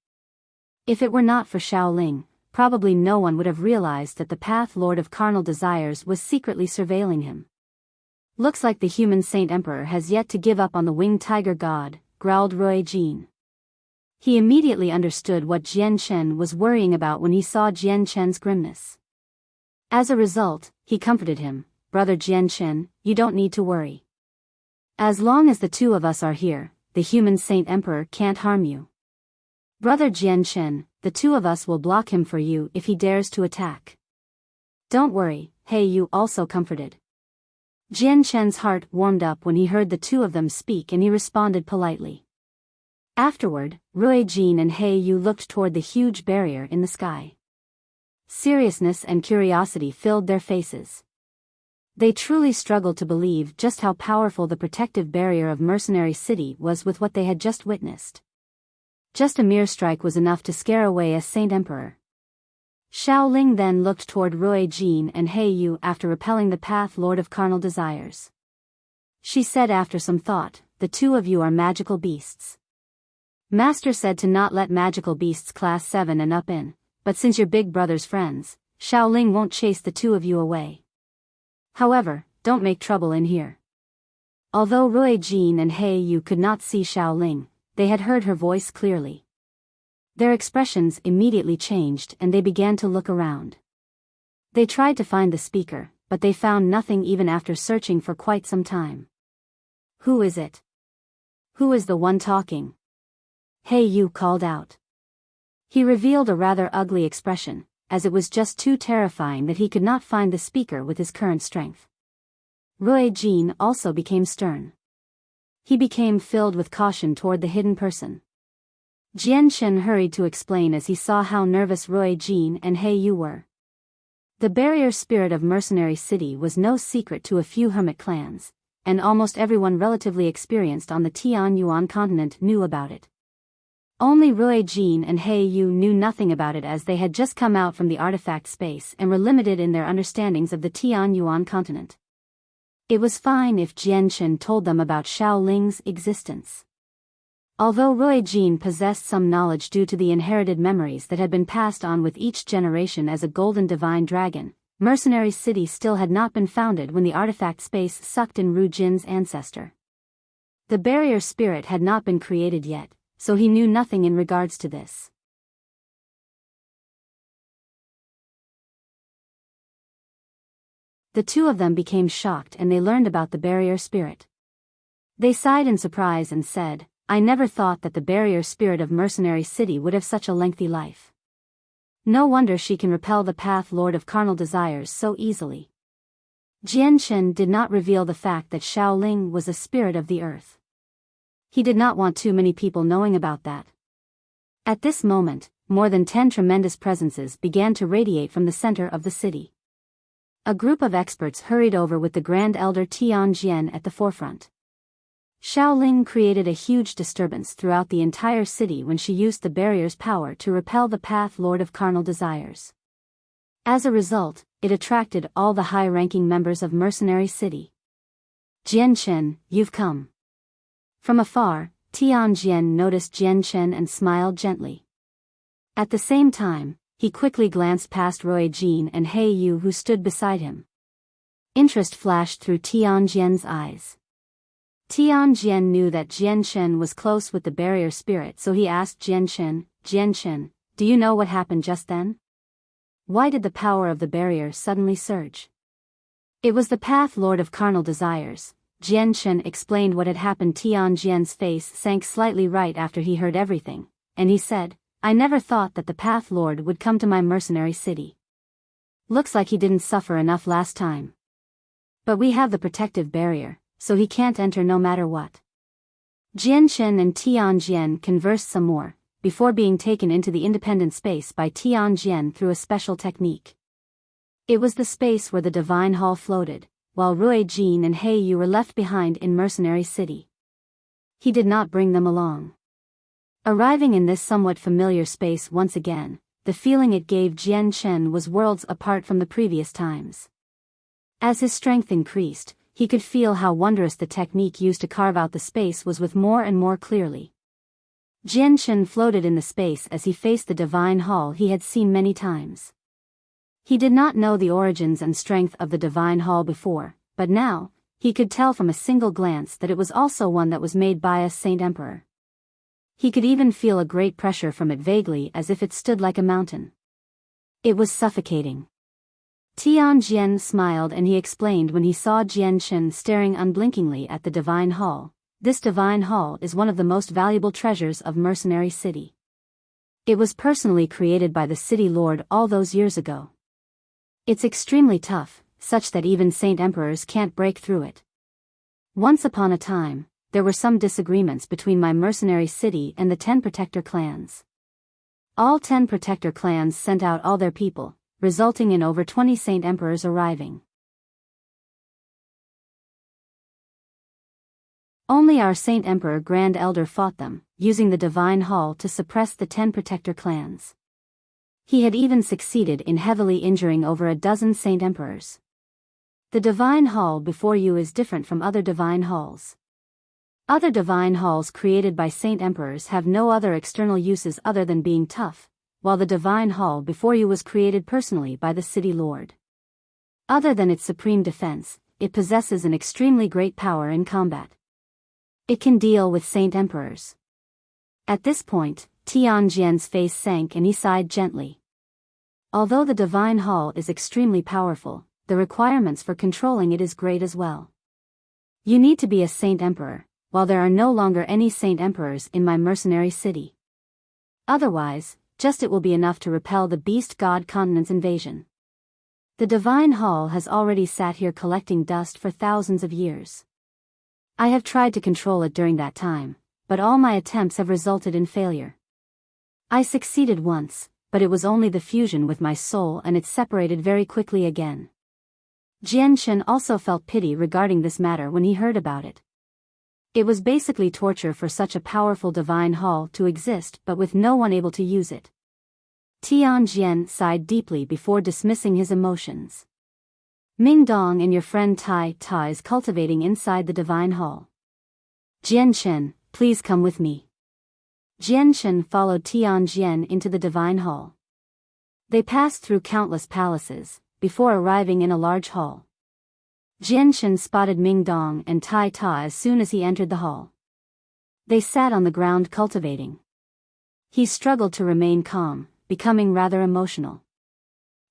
If it were not for Xiaoling, probably no one would have realized that the Path Lord of Carnal Desires was secretly surveilling him. Looks like the human Saint Emperor has yet to give up on the winged tiger god, growled Ruijin. He immediately understood what Jianshan was worrying about when he saw Jianshan's grimness. As a result, he comforted him, "Brother Jianshan, you don't need to worry. As long as the two of us are here, the human Saint Emperor can't harm you. Brother Jianshan, the two of us will block him for you if he dares to attack. Don't worry," He Yu also comforted. Jianshan's heart warmed up when he heard the two of them speak and he responded politely. Afterward, Ruijin and He Yu looked toward the huge barrier in the sky. Seriousness and curiosity filled their faces. They truly struggled to believe just how powerful the protective barrier of Mercenary City was with what they had just witnessed. Just a mere strike was enough to scare away a Saint Emperor. Xiaoling then looked toward Ruijin and He Yu after repelling the Path Lord of Carnal Desires. She said after some thought, "The two of you are magical beasts. Master said to not let magical beasts class 7 and up in, but since you're big brother's friends, Xiaoling won't chase the two of you away. However, don't make trouble in here." Although Ruijin and He Yu could not see Xiaoling, they had heard her voice clearly. Their expressions immediately changed and they began to look around. They tried to find the speaker, but they found nothing even after searching for quite some time. "Who is it? Who is the one talking?" He Yu called out. He revealed a rather ugly expression, as it was just too terrifying that he could not find the speaker with his current strength. Ruijin also became stern. He became filled with caution toward the hidden person. Jianshan hurried to explain as he saw how nervous Ruijin and He Yu were. The barrier spirit of Mercenary City was no secret to a few hermit clans, and almost everyone relatively experienced on the Tianyuan continent knew about it. Only Ruijin and He Yu knew nothing about it as they had just come out from the artifact space and were limited in their understandings of the Tianyuan continent. It was fine if Jianshan told them about Xiaoling's existence. Although Ruijin possessed some knowledge due to the inherited memories that had been passed on with each generation as a golden divine dragon, Mercenary City still had not been founded when the artifact space sucked in Ruijin's ancestor. The barrier spirit had not been created yet, so he knew nothing in regards to this. The two of them became shocked and they learned about the barrier spirit. They sighed in surprise and said, "I never thought that the barrier spirit of Mercenary City would have such a lengthy life. No wonder she can repel the Path Lord of Carnal Desires so easily." Jianshan did not reveal the fact that Xiaoling was a spirit of the earth. He did not want too many people knowing about that. At this moment, more than 10 tremendous presences began to radiate from the center of the city. A group of experts hurried over with the Grand Elder Tianjian at the forefront. Xiaoling created a huge disturbance throughout the entire city when she used the barrier's power to repel the Path Lord of Carnal Desires. As a result, it attracted all the high-ranking members of Mercenary City. "Jianshan, you've come." From afar, Tianjian noticed Jianshan and smiled gently. At the same time, he quickly glanced past Ruijin and He Yu who stood beside him. Interest flashed through Tianjian's eyes. Tianjian knew that Jianshan was close with the barrier spirit, so he asked Jianshan, "Jianshan, do you know what happened just then? Why did the power of the barrier suddenly surge?" "It was the Path Lord of Carnal Desires." Jianshan explained what had happened. Tianjian's face sank slightly right after he heard everything, and he said, "I never thought that the Path Lord would come to my mercenary city. Looks like he didn't suffer enough last time. But we have the protective barrier, so he can't enter no matter what." Jianchen and Tianjian conversed some more, before being taken into the independent space by Tianjian through a special technique. It was the space where the Divine Hall floated, while Rui Jin and He Yu were left behind in Mercenary City. He did not bring them along. Arriving in this somewhat familiar space once again, the feeling it gave Jianchen was worlds apart from the previous times. As his strength increased, he could feel how wondrous the technique used to carve out the space was with more and more clearly. Jianchen floated in the space as he faced the Divine Hall he had seen many times. He did not know the origins and strength of the Divine Hall before, but now, he could tell from a single glance that it was also one that was made by a Saint Emperor. He could even feel a great pressure from it vaguely as if it stood like a mountain. It was suffocating. Tianjian smiled and he explained when he saw Jianchen staring unblinkingly at the Divine Hall. This Divine Hall is one of the most valuable treasures of Mercenary City. It was personally created by the City Lord all those years ago. It's extremely tough, such that even Saint Emperors can't break through it. Once upon a time, there were some disagreements between my mercenary city and the 10 Protector clans. All 10 Protector clans sent out all their people, resulting in over 20 Saint Emperors arriving. Only our Saint Emperor Grand Elder fought them, using the Divine Hall to suppress the 10 Protector clans. He had even succeeded in heavily injuring over a dozen Saint Emperors. The Divine Hall before you is different from other Divine Halls. Other Divine Halls created by Saint Emperors have no other external uses other than being tough, while the Divine Hall before you was created personally by the City Lord. Other than its supreme defense, it possesses an extremely great power in combat. It can deal with Saint Emperors. At this point, Tianjian's face sank and he sighed gently. Although the Divine Hall is extremely powerful, the requirements for controlling it is great as well. You need to be a Saint Emperor, while there are no longer any Saint Emperors in my mercenary city. Otherwise, just it will be enough to repel the Beast God Continent's invasion. The Divine Hall has already sat here collecting dust for thousands of years. I have tried to control it during that time, but all my attempts have resulted in failure. I succeeded once, but it was only the fusion with my soul and it separated very quickly again. Jianchen also felt pity regarding this matter when he heard about it. It was basically torture for such a powerful Divine Hall to exist but with no one able to use it. Tianjian sighed deeply before dismissing his emotions. Ming Dong and your friend Tai Ta is cultivating inside the Divine Hall. Jianchen, please come with me. Jianchen followed Tianjian into the Divine Hall. They passed through countless palaces, before arriving in a large hall. Jianchen spotted Ming Dong and Tai Ta as soon as he entered the hall. They sat on the ground cultivating. He struggled to remain calm, becoming rather emotional.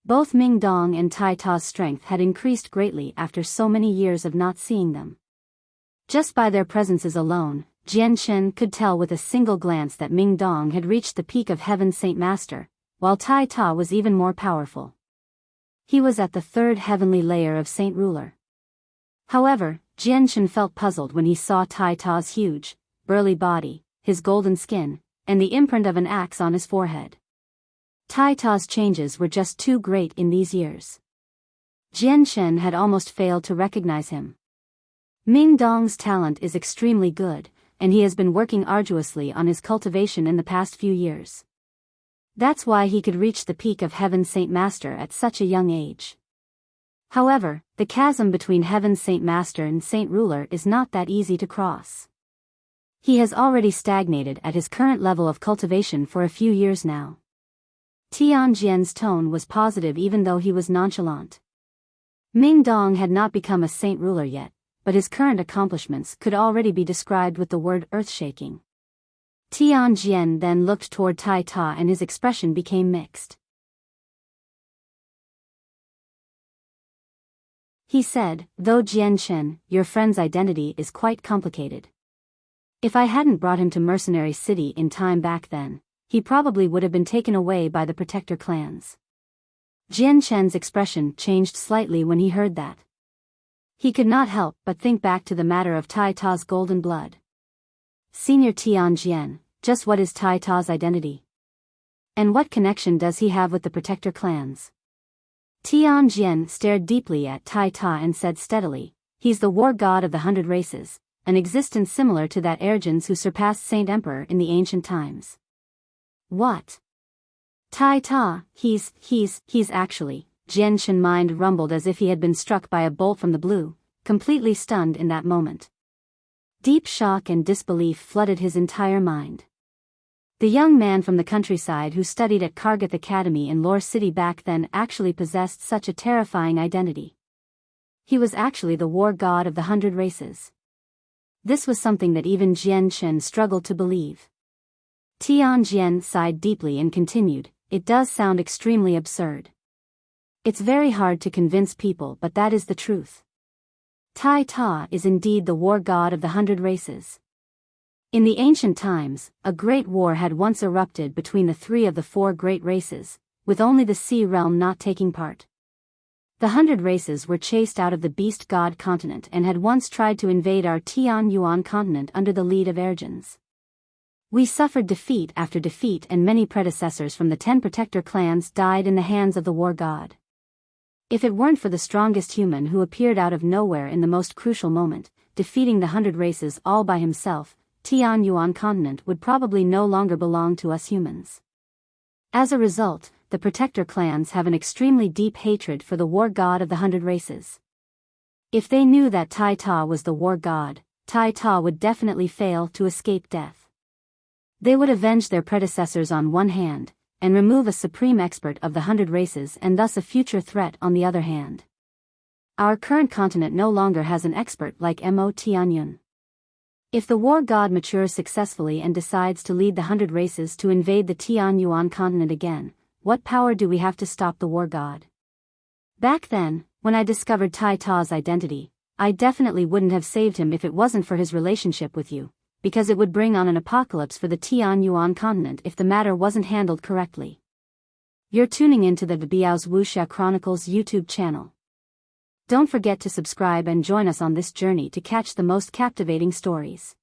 Both Ming Dong and Tai Ta's strength had increased greatly after so many years of not seeing them. Just by their presences alone, Jianchen could tell with a single glance that Ming Dong had reached the peak of Heaven's Saint Master, while Tai Ta was even more powerful. He was at the third heavenly layer of Saint Ruler. However, Jianchen felt puzzled when he saw Tai Ta's huge, burly body, his golden skin, and the imprint of an axe on his forehead. Tai Ta's changes were just too great in these years. Jianchen had almost failed to recognize him. Ming Dong's talent is extremely good, and he has been working arduously on his cultivation in the past few years. That's why he could reach the peak of Heaven's Saint Master at such a young age. However, the chasm between Heaven's Saint Master and Saint Ruler is not that easy to cross. He has already stagnated at his current level of cultivation for a few years now. Tianjian's tone was positive even though he was nonchalant. Ming Dong had not become a Saint Ruler yet, but his current accomplishments could already be described with the word earth-shaking. Tianjian then looked toward Tai Ta and his expression became mixed. He said, though Jianchen, your friend's identity is quite complicated. If I hadn't brought him to Mercenary City in time back then, he probably would have been taken away by the protector clans. Jian Chen's expression changed slightly when he heard that. He could not help but think back to the matter of Tai Ta's golden blood. Senior Tian Jian, just what is Tai Ta's identity? And what connection does he have with the protector clans? Tian Jian stared deeply at Tai Ta and said steadily, he's the war god of the 100 races, an existence similar to that Ergens who surpassed Saint Emperor in the ancient times. What? Tai Ta, he's actually, Jian Shen's mind rumbled as if he had been struck by a bolt from the blue, completely stunned in that moment. Deep shock and disbelief flooded his entire mind. The young man from the countryside who studied at Kargath Academy in Lore City back then actually possessed such a terrifying identity. He was actually the war god of the 100 races. This was something that even Jian Shen struggled to believe. Tian Jian sighed deeply and continued, it does sound extremely absurd. It's very hard to convince people, but that is the truth. Tai Ta is indeed the war god of the 100 races. In the ancient times, a great war had once erupted between the 3 of the 4 great races, with only the Sea Realm not taking part. The 100 races were chased out of the Beast God continent and had once tried to invade our Tian Yuan continent under the lead of Ergens. We suffered defeat after defeat, and many predecessors from the 10 protector clans died in the hands of the war god. If it weren't for the strongest human who appeared out of nowhere in the most crucial moment, defeating the 100 races all by himself, Tian Yuan continent would probably no longer belong to us humans. As a result, the protector clans have an extremely deep hatred for the war god of the 100 races. If they knew that Tai Ta was the war god, Tai Ta would definitely fail to escape death. They would avenge their predecessors on one hand, and remove a supreme expert of the 100 races and thus a future threat on the other hand. Our current continent no longer has an expert like Mo Tianyun. If the war god matures successfully and decides to lead the 100 races to invade the Tian Yuan continent again, what power do we have to stop the war god? Back then, when I discovered Tai Ta's identity, I definitely wouldn't have saved him if it wasn't for his relationship with you, because it would bring on an apocalypse for the Tian Yuan continent if the matter wasn't handled correctly. You're tuning into the Biyao's Wuxia Chronicles YouTube channel. Don't forget to subscribe and join us on this journey to catch the most captivating stories.